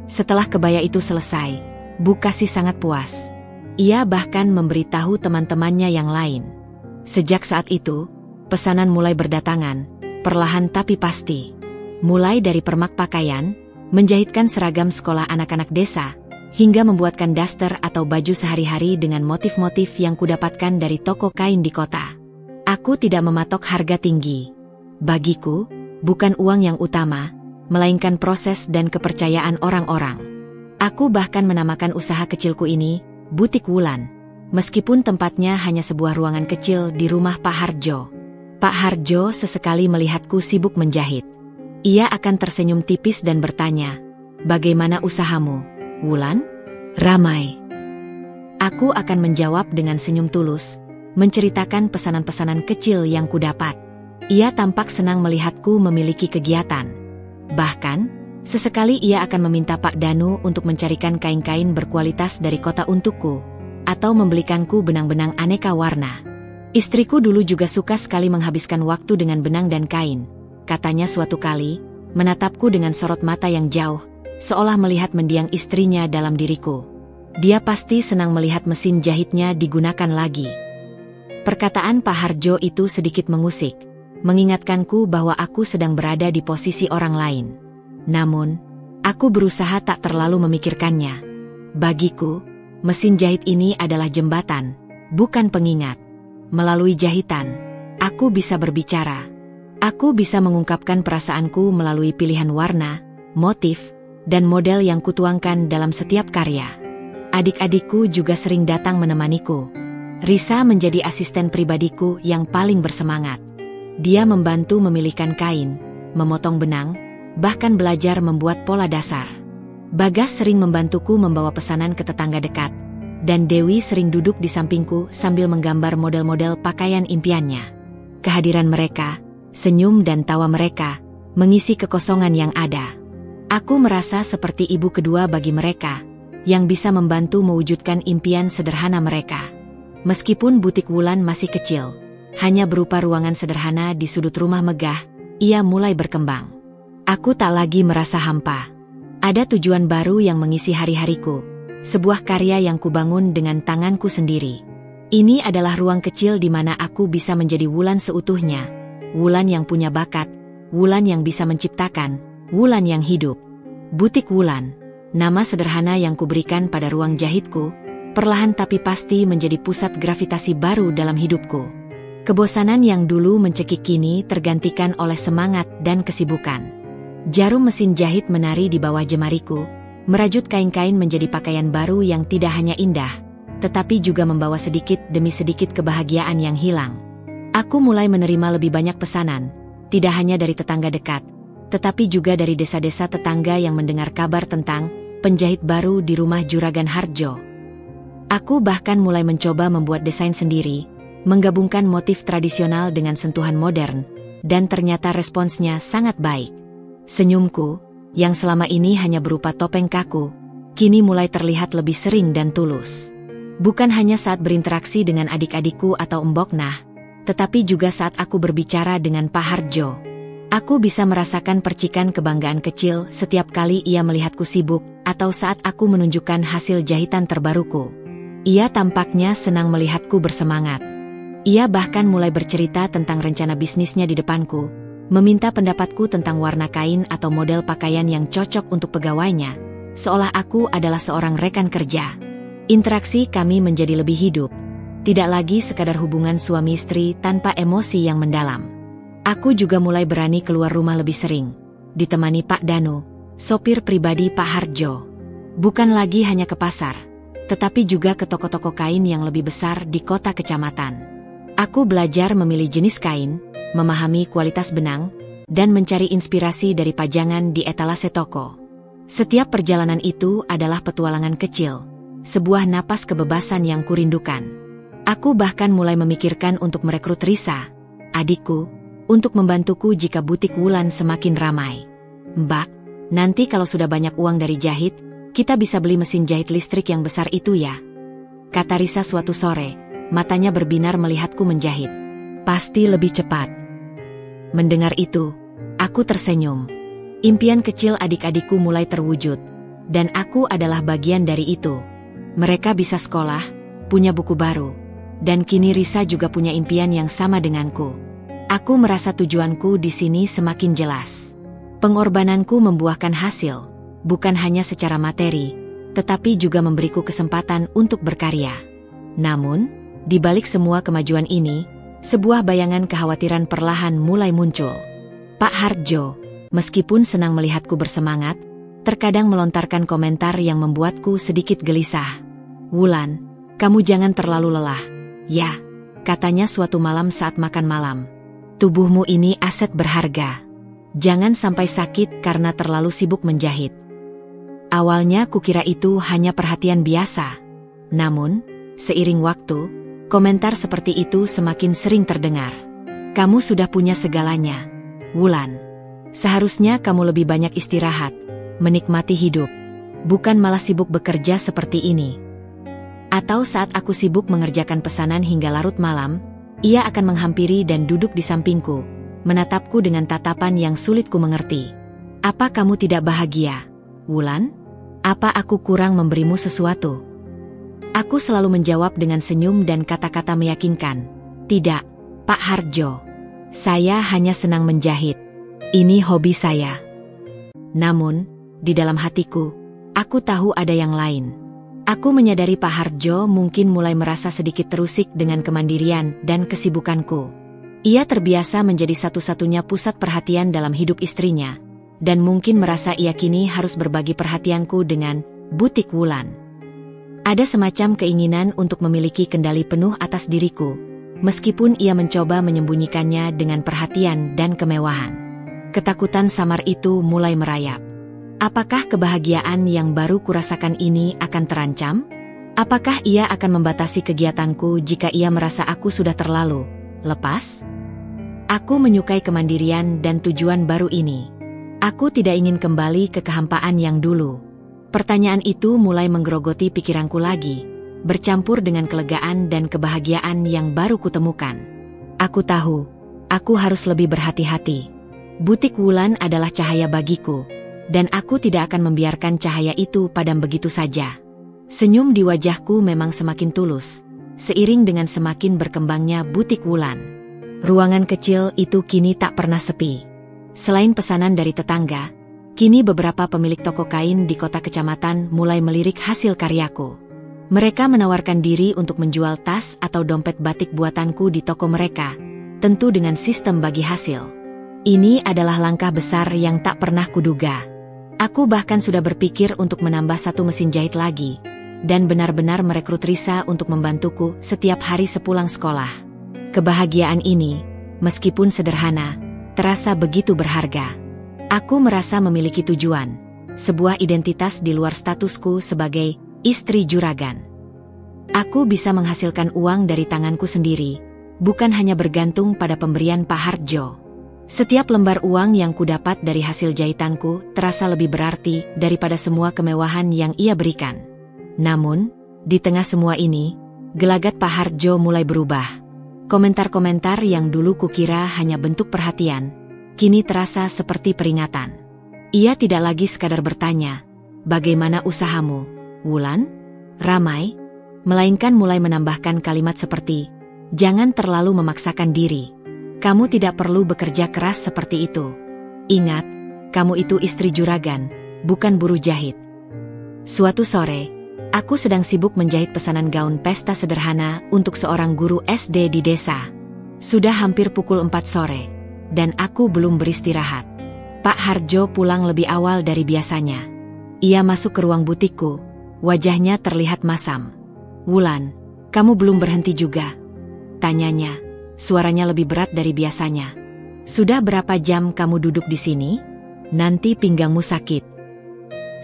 Setelah kebaya itu selesai, Bu Kasih sangat puas. Ia bahkan memberitahu teman-temannya yang lain. Sejak saat itu, pesanan mulai berdatangan, perlahan tapi pasti. Mulai dari permak pakaian, menjahitkan seragam sekolah anak-anak desa, hingga membuatkan daster atau baju sehari-hari dengan motif-motif yang kudapatkan dari toko kain di kota. Aku tidak mematok harga tinggi. Bagiku, bukan uang yang utama, melainkan proses dan kepercayaan orang-orang. Aku bahkan menamakan usaha kecilku ini, Butik Wulan. Meskipun tempatnya hanya sebuah ruangan kecil di rumah Pak Harjo. Pak Harjo sesekali melihatku sibuk menjahit. Ia akan tersenyum tipis dan bertanya, "Bagaimana usahamu, Wulan?" "Ramai." Aku akan menjawab dengan senyum tulus, menceritakan pesanan-pesanan kecil yang kudapat. Ia tampak senang melihatku memiliki kegiatan. Bahkan, sesekali ia akan meminta Pak Danu untuk mencarikan kain-kain berkualitas dari kota untukku, atau membelikanku benang-benang aneka warna. "Istriku dulu juga suka sekali menghabiskan waktu dengan benang dan kain," katanya suatu kali, menatapku dengan sorot mata yang jauh, seolah melihat mendiang istrinya dalam diriku. Dia pasti senang melihat mesin jahitnya digunakan lagi. Perkataan Pak Harjo itu sedikit mengusik, mengingatkanku bahwa aku sedang berada di posisi orang lain. Namun, aku berusaha tak terlalu memikirkannya. Bagiku, mesin jahit ini adalah jembatan, bukan pengingat. Melalui jahitan, aku bisa berbicara. Aku bisa mengungkapkan perasaanku melalui pilihan warna, motif, dan model yang kutuangkan dalam setiap karya. Adik-adikku juga sering datang menemaniku. Risa menjadi asisten pribadiku yang paling bersemangat. Dia membantu memilihkan kain, memotong benang, bahkan belajar membuat pola dasar. Bagas sering membantuku membawa pesanan ke tetangga dekat, dan Dewi sering duduk di sampingku sambil menggambar model-model pakaian impiannya. Kehadiran mereka, senyum dan tawa mereka, mengisi kekosongan yang ada. Aku merasa seperti ibu kedua bagi mereka, yang bisa membantu mewujudkan impian sederhana mereka. Meskipun butik Wulan masih kecil, hanya berupa ruangan sederhana di sudut rumah megah, ia mulai berkembang. Aku tak lagi merasa hampa. Ada tujuan baru yang mengisi hari-hariku, sebuah karya yang kubangun dengan tanganku sendiri. Ini adalah ruang kecil di mana aku bisa menjadi Wulan seutuhnya, Wulan yang punya bakat, Wulan yang bisa menciptakan, Wulan yang hidup. Butik Wulan, nama sederhana yang kuberikan pada ruang jahitku, perlahan tapi pasti menjadi pusat gravitasi baru dalam hidupku. Kebosanan yang dulu mencekik kini tergantikan oleh semangat dan kesibukan. Jarum mesin jahit menari di bawah jemariku, merajut kain-kain menjadi pakaian baru yang tidak hanya indah, tetapi juga membawa sedikit demi sedikit kebahagiaan yang hilang. Aku mulai menerima lebih banyak pesanan, tidak hanya dari tetangga dekat, tetapi juga dari desa-desa tetangga yang mendengar kabar tentang penjahit baru di rumah Juragan Harjo. Aku bahkan mulai mencoba membuat desain sendiri, menggabungkan motif tradisional dengan sentuhan modern, dan ternyata responsnya sangat baik. Senyumku, yang selama ini hanya berupa topeng kaku, kini mulai terlihat lebih sering dan tulus. Bukan hanya saat berinteraksi dengan adik-adikku atau Mbok Nah, tetapi juga saat aku berbicara dengan Pak Harjo. Aku bisa merasakan percikan kebanggaan kecil setiap kali ia melihatku sibuk, atau saat aku menunjukkan hasil jahitan terbaruku. Ia tampaknya senang melihatku bersemangat. Ia bahkan mulai bercerita tentang rencana bisnisnya di depanku, meminta pendapatku tentang warna kain atau model pakaian yang cocok untuk pegawainya, seolah aku adalah seorang rekan kerja. Interaksi kami menjadi lebih hidup, tidak lagi sekadar hubungan suami istri tanpa emosi yang mendalam. Aku juga mulai berani keluar rumah lebih sering, ditemani Pak Danu, sopir pribadi Pak Harjo. Bukan lagi hanya ke pasar, tetapi juga ke toko-toko kain yang lebih besar di kota kecamatan. Aku belajar memilih jenis kain, memahami kualitas benang, dan mencari inspirasi dari pajangan di etalase toko. Setiap perjalanan itu adalah petualangan kecil, sebuah napas kebebasan yang kurindukan. Aku bahkan mulai memikirkan untuk merekrut Risa, adikku, untuk membantuku jika butik Wulan semakin ramai. "Mbak, nanti kalau sudah banyak uang dari jahit, kita bisa beli mesin jahit listrik yang besar itu ya?" kata Risa suatu sore, matanya berbinar melihatku menjahit. "Pasti lebih cepat." Mendengar itu, aku tersenyum. Impian kecil adik-adikku mulai terwujud, dan aku adalah bagian dari itu. Mereka bisa sekolah, punya buku baru, dan kini Risa juga punya impian yang sama denganku. Aku merasa tujuanku di sini semakin jelas. Pengorbananku membuahkan hasil, bukan hanya secara materi, tetapi juga memberiku kesempatan untuk berkarya. Namun, di balik semua kemajuan ini, sebuah bayangan kekhawatiran perlahan mulai muncul. Pak Harjo, meskipun senang melihatku bersemangat, terkadang melontarkan komentar yang membuatku sedikit gelisah. "Wulan, kamu jangan terlalu lelah. Ya," katanya suatu malam saat makan malam. "Tubuhmu ini aset berharga. Jangan sampai sakit karena terlalu sibuk menjahit." Awalnya kukira itu hanya perhatian biasa. Namun, seiring waktu, komentar seperti itu semakin sering terdengar. "Kamu sudah punya segalanya, Wulan. Seharusnya kamu lebih banyak istirahat, menikmati hidup, bukan malah sibuk bekerja seperti ini." Atau saat aku sibuk mengerjakan pesanan hingga larut malam, ia akan menghampiri dan duduk di sampingku, menatapku dengan tatapan yang sulit ku mengerti. "Apa kamu tidak bahagia, Wulan? Apa aku kurang memberimu sesuatu?" Aku selalu menjawab dengan senyum dan kata-kata meyakinkan. "Tidak, Pak Harjo. Saya hanya senang menjahit. Ini hobi saya." Namun, di dalam hatiku, aku tahu ada yang lain. Aku menyadari Pak Harjo mungkin mulai merasa sedikit terusik dengan kemandirian dan kesibukanku. Ia terbiasa menjadi satu-satunya pusat perhatian dalam hidup istrinya, dan mungkin merasa ia kini harus berbagi perhatianku dengan butik Wulan. Ada semacam keinginan untuk memiliki kendali penuh atas diriku, meskipun ia mencoba menyembunyikannya dengan perhatian dan kemewahan. Ketakutan samar itu mulai merayap. Apakah kebahagiaan yang baru kurasakan ini akan terancam? Apakah ia akan membatasi kegiatanku jika ia merasa aku sudah terlalu lepas? Aku menyukai kemandirian dan tujuan baru ini. Aku tidak ingin kembali ke kehampaan yang dulu. Pertanyaan itu mulai menggerogoti pikiranku lagi, bercampur dengan kelegaan dan kebahagiaan yang baru kutemukan. Aku tahu, aku harus lebih berhati-hati. Butik Wulan adalah cahaya bagiku, dan aku tidak akan membiarkan cahaya itu padam begitu saja. Senyum di wajahku memang semakin tulus, seiring dengan semakin berkembangnya butik Wulan. Ruangan kecil itu kini tak pernah sepi. Selain pesanan dari tetangga, kini beberapa pemilik toko kain di kota kecamatan mulai melirik hasil karyaku. Mereka menawarkan diri untuk menjual tas atau dompet batik buatanku di toko mereka, tentu dengan sistem bagi hasil. Ini adalah langkah besar yang tak pernah kuduga. Aku bahkan sudah berpikir untuk menambah satu mesin jahit lagi, dan benar-benar merekrut Risa untuk membantuku setiap hari sepulang sekolah. Kebahagiaan ini, meskipun sederhana, terasa begitu berharga. Aku merasa memiliki tujuan, sebuah identitas di luar statusku sebagai istri juragan. Aku bisa menghasilkan uang dari tanganku sendiri, bukan hanya bergantung pada pemberian Pak Harjo. Setiap lembar uang yang kudapat dari hasil jahitanku terasa lebih berarti daripada semua kemewahan yang ia berikan. Namun, di tengah semua ini, gelagat Pak Harjo mulai berubah. Komentar-komentar yang dulu kukira hanya bentuk perhatian, kini terasa seperti peringatan. Ia tidak lagi sekadar bertanya, "Bagaimana usahamu, Wulan?" Ramai, melainkan mulai menambahkan kalimat seperti, "Jangan terlalu memaksakan diri. Kamu tidak perlu bekerja keras seperti itu. Ingat, kamu itu istri juragan, bukan buruh jahit." Suatu sore, aku sedang sibuk menjahit pesanan gaun pesta sederhana untuk seorang guru SD di desa. Sudah hampir pukul 4 sore, dan aku belum beristirahat. Pak Harjo pulang lebih awal dari biasanya. Ia masuk ke ruang butikku, wajahnya terlihat masam. "Wulan, kamu belum berhenti juga?" tanyanya. Suaranya lebih berat dari biasanya. "Sudah berapa jam kamu duduk di sini? Nanti pinggangmu sakit."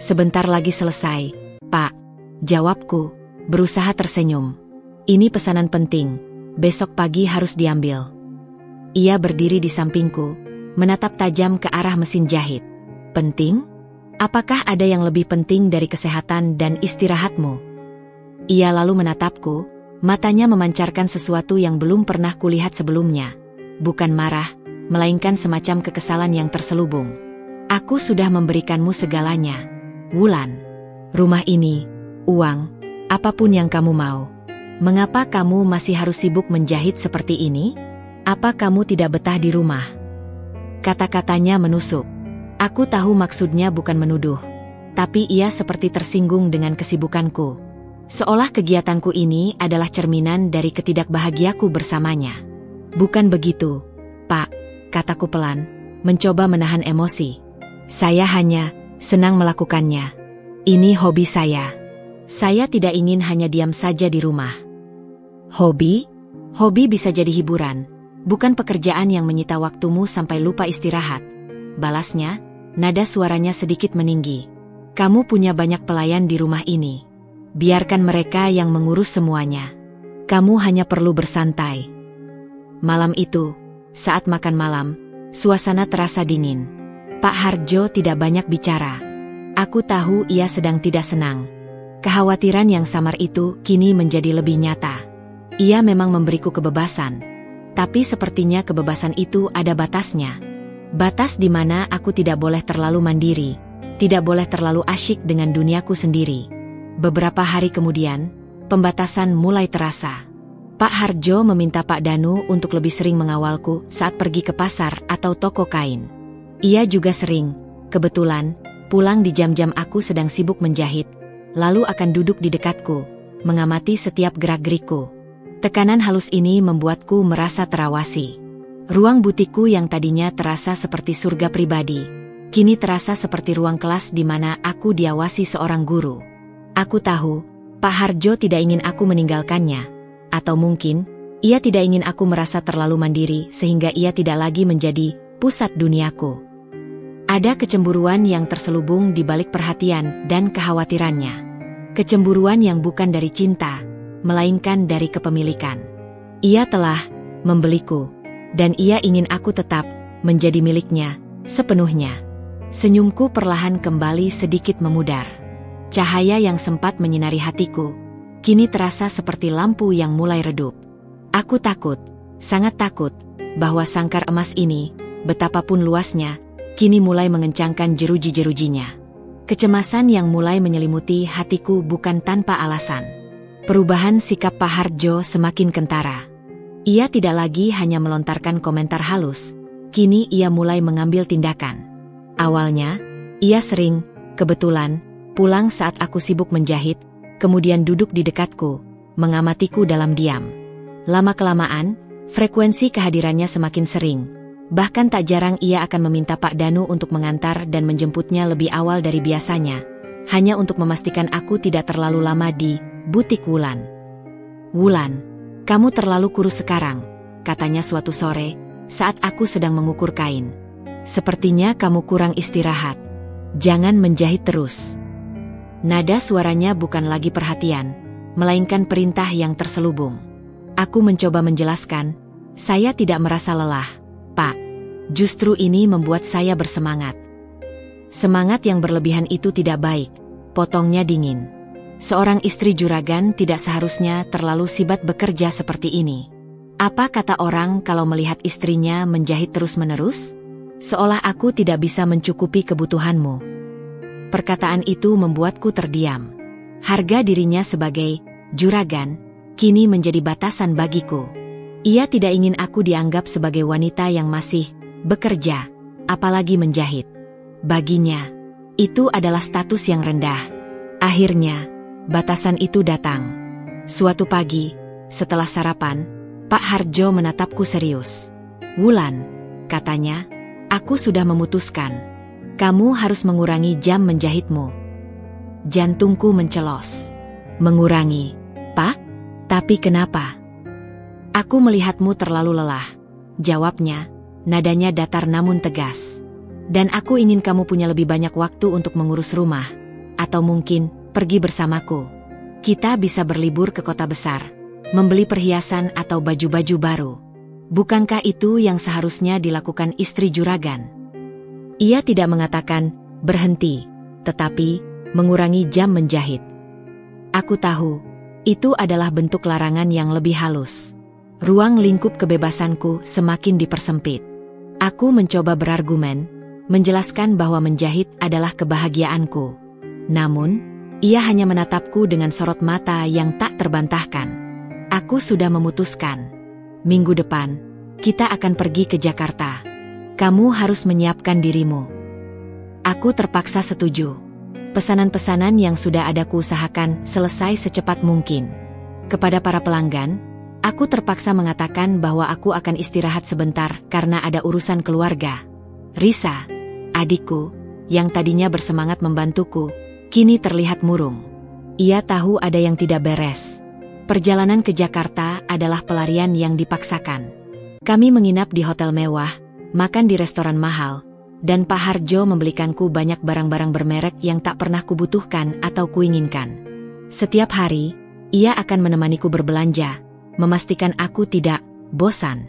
"Sebentar lagi selesai, Pak," jawabku, berusaha tersenyum. "Ini pesanan penting, besok pagi harus diambil." Ia berdiri di sampingku, menatap tajam ke arah mesin jahit. "Penting? Apakah ada yang lebih penting dari kesehatan dan istirahatmu?" Ia lalu menatapku, matanya memancarkan sesuatu yang belum pernah kulihat sebelumnya. Bukan marah, melainkan semacam kekesalan yang terselubung. "Aku sudah memberikanmu segalanya, Wulan. Rumah ini, uang, apapun yang kamu mau. Mengapa kamu masih harus sibuk menjahit seperti ini? Apa kamu tidak betah di rumah?" Kata-katanya menusuk. Aku tahu maksudnya bukan menuduh, tapi ia seperti tersinggung dengan kesibukanku. Seolah kegiatanku ini adalah cerminan dari ketidakbahagiaku bersamanya. "Bukan begitu, Pak," kataku pelan, mencoba menahan emosi. "Saya hanya senang melakukannya. Ini hobi saya. Saya tidak ingin hanya diam saja di rumah. Hobi? Hobi bisa jadi hiburan, bukan pekerjaan yang menyita waktumu sampai lupa istirahat. Balasnya, nada suaranya sedikit meninggi. Kamu punya banyak pelayan di rumah ini. Biarkan mereka yang mengurus semuanya. Kamu hanya perlu bersantai. Malam itu, saat makan malam, suasana terasa dingin. Pak Hardjo tidak banyak bicara. Aku tahu ia sedang tidak senang. Kekhawatiran yang samar itu kini menjadi lebih nyata. Ia memang memberiku kebebasan. Tapi sepertinya kebebasan itu ada batasnya. Batas di mana aku tidak boleh terlalu mandiri, tidak boleh terlalu asyik dengan duniaku sendiri. Beberapa hari kemudian, pembatasan mulai terasa. Pak Hardjo meminta Pak Danu untuk lebih sering mengawalku saat pergi ke pasar atau toko kain. Ia juga sering, kebetulan, pulang di jam-jam aku sedang sibuk menjahit, lalu akan duduk di dekatku, mengamati setiap gerak-gerikku. Tekanan halus ini membuatku merasa terawasi. Ruang butikku yang tadinya terasa seperti surga pribadi, kini terasa seperti ruang kelas di mana aku diawasi seorang guru. Aku tahu, Pak Hardjo tidak ingin aku meninggalkannya, atau mungkin, ia tidak ingin aku merasa terlalu mandiri sehingga ia tidak lagi menjadi pusat duniaku. Ada kecemburuan yang terselubung di balik perhatian dan kekhawatirannya. Kecemburuan yang bukan dari cinta, melainkan dari kepemilikan. Ia telah membeliku, dan ia ingin aku tetap menjadi miliknya sepenuhnya. Senyumku perlahan kembali sedikit memudar. Cahaya yang sempat menyinari hatiku, kini terasa seperti lampu yang mulai redup. Aku takut, sangat takut, bahwa sangkar emas ini, betapapun luasnya, kini mulai mengencangkan jeruji-jerujinya. Kecemasan yang mulai menyelimuti hatiku bukan tanpa alasan. Perubahan sikap Pak Hardjo semakin kentara. Ia tidak lagi hanya melontarkan komentar halus, kini ia mulai mengambil tindakan. Awalnya, ia sering, kebetulan, pulang saat aku sibuk menjahit, kemudian duduk di dekatku, mengamatiku dalam diam. Lama-kelamaan, frekuensi kehadirannya semakin sering. Bahkan tak jarang ia akan meminta Pak Danu untuk mengantar dan menjemputnya lebih awal dari biasanya, hanya untuk memastikan aku tidak terlalu lama di butik Wulan. "Wulan, kamu terlalu kurus sekarang," katanya suatu sore, saat aku sedang mengukur kain. "Sepertinya kamu kurang istirahat. Jangan menjahit terus." Nada suaranya bukan lagi perhatian, melainkan perintah yang terselubung. Aku mencoba menjelaskan, "Saya tidak merasa lelah, Pak. Justru ini membuat saya bersemangat." "Semangat yang berlebihan itu tidak baik," potongnya dingin. "Seorang istri juragan tidak seharusnya terlalu sibat bekerja seperti ini. Apa kata orang kalau melihat istrinya menjahit terus-menerus? Seolah aku tidak bisa mencukupi kebutuhanmu." Perkataan itu membuatku terdiam. Harga dirinya sebagai juragan kini menjadi batasan bagiku. Ia tidak ingin aku dianggap sebagai wanita yang masih bekerja, apalagi menjahit. Baginya, itu adalah status yang rendah. Akhirnya, batasan itu datang. Suatu pagi, setelah sarapan, Pak Hardjo menatapku serius. "Wulan," katanya, "aku sudah memutuskan. Kamu harus mengurangi jam menjahitmu." Jantungku mencelos. "Mengurangi, Pak? Tapi kenapa?" "Aku melihatmu terlalu lelah," jawabnya, nadanya datar namun tegas. "Dan aku ingin kamu punya lebih banyak waktu untuk mengurus rumah, atau mungkin pergi bersamaku. Kita bisa berlibur ke kota besar, membeli perhiasan atau baju-baju baru. Bukankah itu yang seharusnya dilakukan istri juragan?" Ia tidak mengatakan berhenti, tetapi mengurangi jam menjahit. Aku tahu, itu adalah bentuk larangan yang lebih halus. Ruang lingkup kebebasanku semakin dipersempit. Aku mencoba berargumen, menjelaskan bahwa menjahit adalah kebahagiaanku. Namun, ia hanya menatapku dengan sorot mata yang tak terbantahkan. "Aku sudah memutuskan. Minggu depan, kita akan pergi ke Jakarta. Kamu harus menyiapkan dirimu." Aku terpaksa setuju. Pesanan-pesanan yang sudah ada kuusahakan selesai secepat mungkin. Kepada para pelanggan, aku terpaksa mengatakan bahwa aku akan istirahat sebentar karena ada urusan keluarga. Risa, adikku, yang tadinya bersemangat membantuku, kini terlihat murung. Ia tahu ada yang tidak beres. Perjalanan ke Jakarta adalah pelarian yang dipaksakan. Kami menginap di hotel mewah, makan di restoran mahal, dan Pak Harjo membelikanku banyak barang-barang bermerek yang tak pernah kubutuhkan atau kuinginkan. Setiap hari, ia akan menemaniku berbelanja, memastikan aku tidak bosan.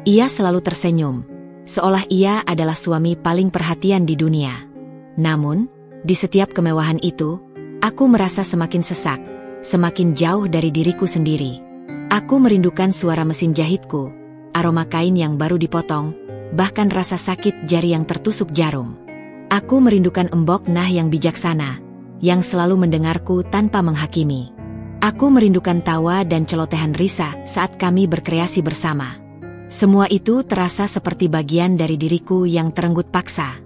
Ia selalu tersenyum, seolah ia adalah suami paling perhatian di dunia. Namun, di setiap kemewahan itu, aku merasa semakin sesak, semakin jauh dari diriku sendiri. Aku merindukan suara mesin jahitku, aroma kain yang baru dipotong, bahkan rasa sakit jari yang tertusuk jarum. Aku merindukan Embok Nah yang bijaksana, yang selalu mendengarku tanpa menghakimi. Aku merindukan tawa dan celotehan Risa saat kami berkreasi bersama. Semua itu terasa seperti bagian dari diriku yang terenggut paksa.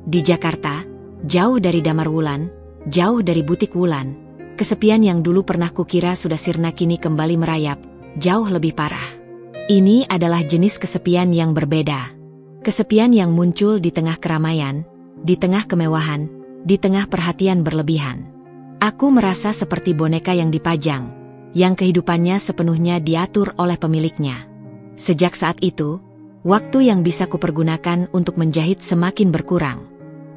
Di Jakarta, jauh dari Damar Wulan, jauh dari butik Wulan, kesepian yang dulu pernah kukira sudah sirna kini kembali merayap, jauh lebih parah. Ini adalah jenis kesepian yang berbeda. Kesepian yang muncul di tengah keramaian, di tengah kemewahan, di tengah perhatian berlebihan. Aku merasa seperti boneka yang dipajang, yang kehidupannya sepenuhnya diatur oleh pemiliknya. Sejak saat itu, waktu yang bisa kupergunakan untuk menjahit semakin berkurang.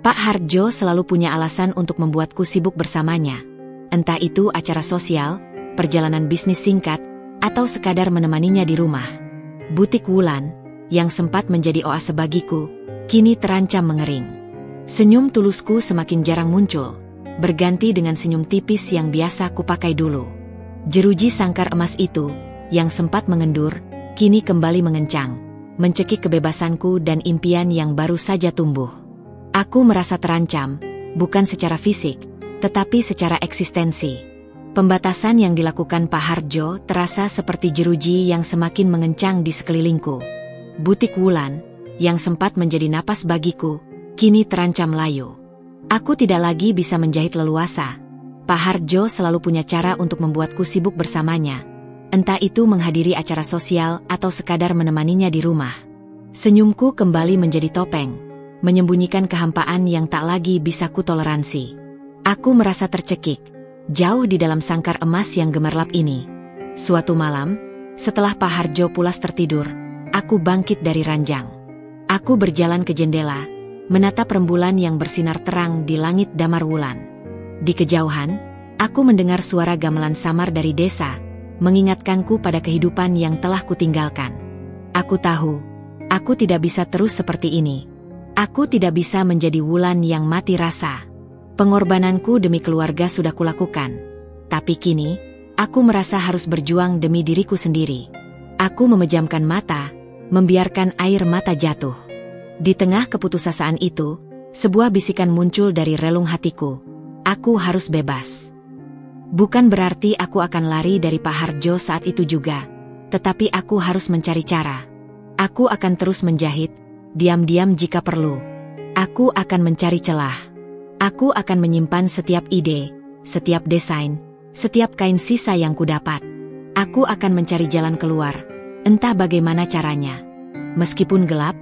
Pak Harjo selalu punya alasan untuk membuatku sibuk bersamanya. Entah itu acara sosial, perjalanan bisnis singkat, atau sekadar menemaninya di rumah. Butik Wulan, yang sempat menjadi oase bagiku, kini terancam mengering. Senyum tulusku semakin jarang muncul, berganti dengan senyum tipis yang biasa kupakai dulu. Jeruji sangkar emas itu, yang sempat mengendur, kini kembali mengencang, mencekik kebebasanku dan impian yang baru saja tumbuh. Aku merasa terancam, bukan secara fisik, tetapi secara eksistensi. Pembatasan yang dilakukan Pak Harjo terasa seperti jeruji yang semakin mengencang di sekelilingku. Butik Wulan, yang sempat menjadi napas bagiku, kini terancam layu. Aku tidak lagi bisa menjahit leluasa. Pak Harjo selalu punya cara untuk membuatku sibuk bersamanya. Entah itu menghadiri acara sosial atau sekadar menemaninya di rumah. Senyumku kembali menjadi topeng, menyembunyikan kehampaan yang tak lagi bisa kutoleransi. Aku merasa tercekik, jauh di dalam sangkar emas yang gemerlap ini. Suatu malam, setelah Pak Harjo pulas tertidur, aku bangkit dari ranjang. Aku berjalan ke jendela, menatap rembulan yang bersinar terang di langit Damar Wulan. Di kejauhan, aku mendengar suara gamelan samar dari desa, mengingatkanku pada kehidupan yang telah kutinggalkan. Aku tahu, aku tidak bisa terus seperti ini. Aku tidak bisa menjadi Wulan yang mati rasa. Pengorbananku demi keluarga sudah kulakukan. Tapi kini, aku merasa harus berjuang demi diriku sendiri. Aku memejamkan mata, membiarkan air mata jatuh. Di tengah keputusasaan itu, sebuah bisikan muncul dari relung hatiku. Aku harus bebas. Bukan berarti aku akan lari dari Pak Harjo saat itu juga, tetapi aku harus mencari cara. Aku akan terus menjahit, diam-diam jika perlu. Aku akan mencari celah. Aku akan menyimpan setiap ide, setiap desain, setiap kain sisa yang kudapat. Aku akan mencari jalan keluar, entah bagaimana caranya. Meskipun gelap,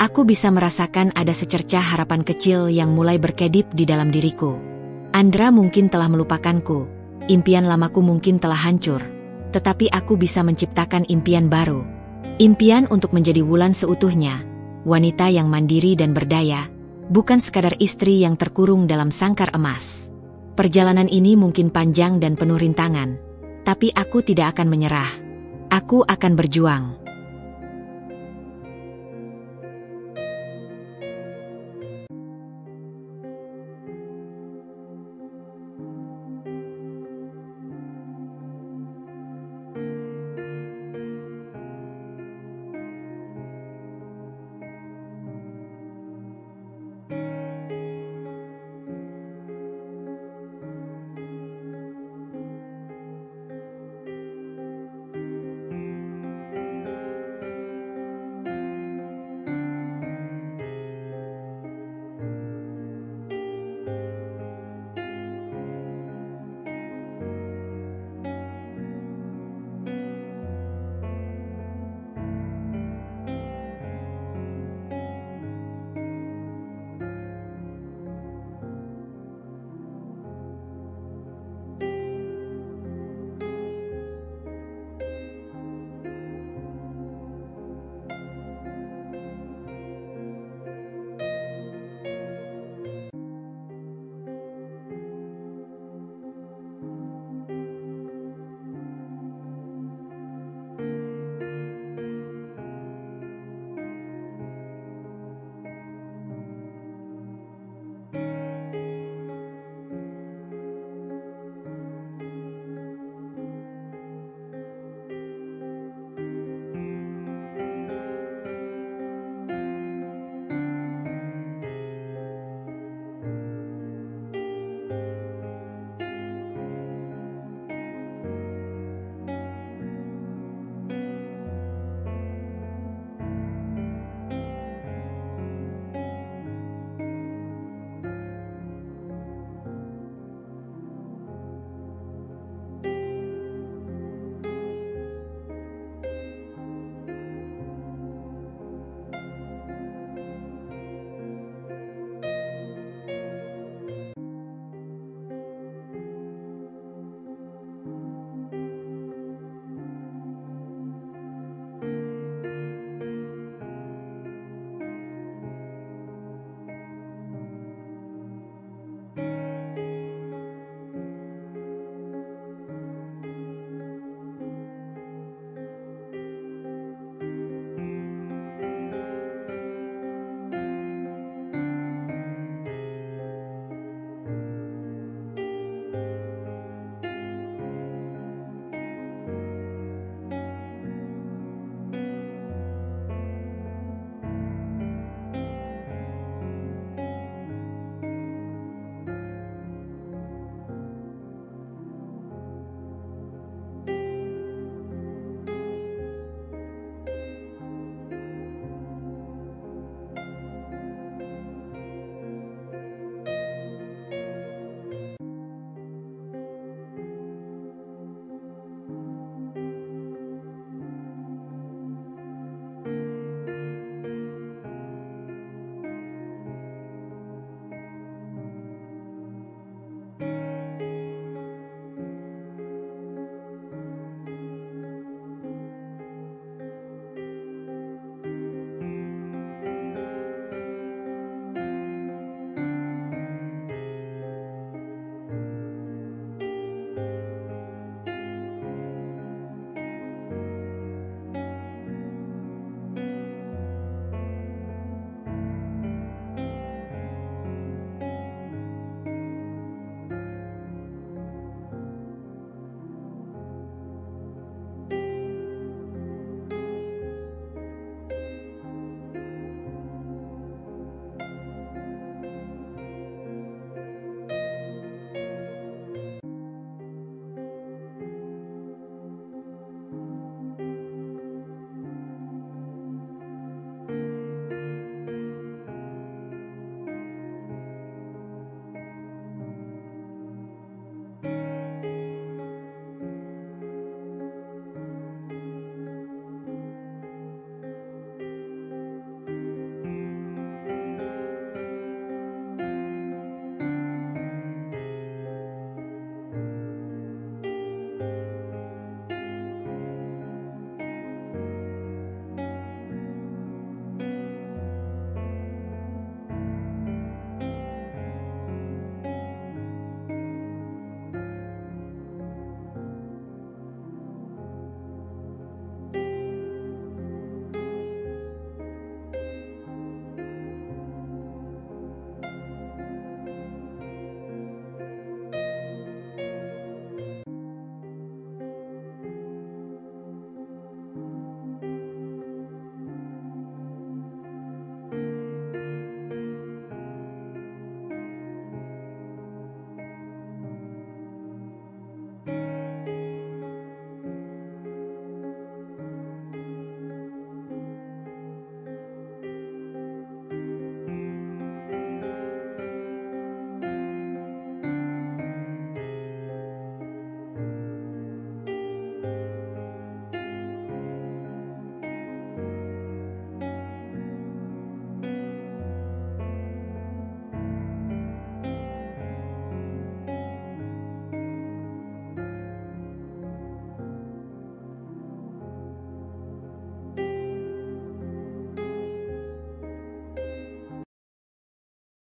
aku bisa merasakan ada secercah harapan kecil yang mulai berkedip di dalam diriku. Andra mungkin telah melupakanku, impian lamaku mungkin telah hancur, tetapi aku bisa menciptakan impian baru. Impian untuk menjadi Wulan seutuhnya, wanita yang mandiri dan berdaya, bukan sekadar istri yang terkurung dalam sangkar emas. Perjalanan ini mungkin panjang dan penuh rintangan, tapi aku tidak akan menyerah. Aku akan berjuang.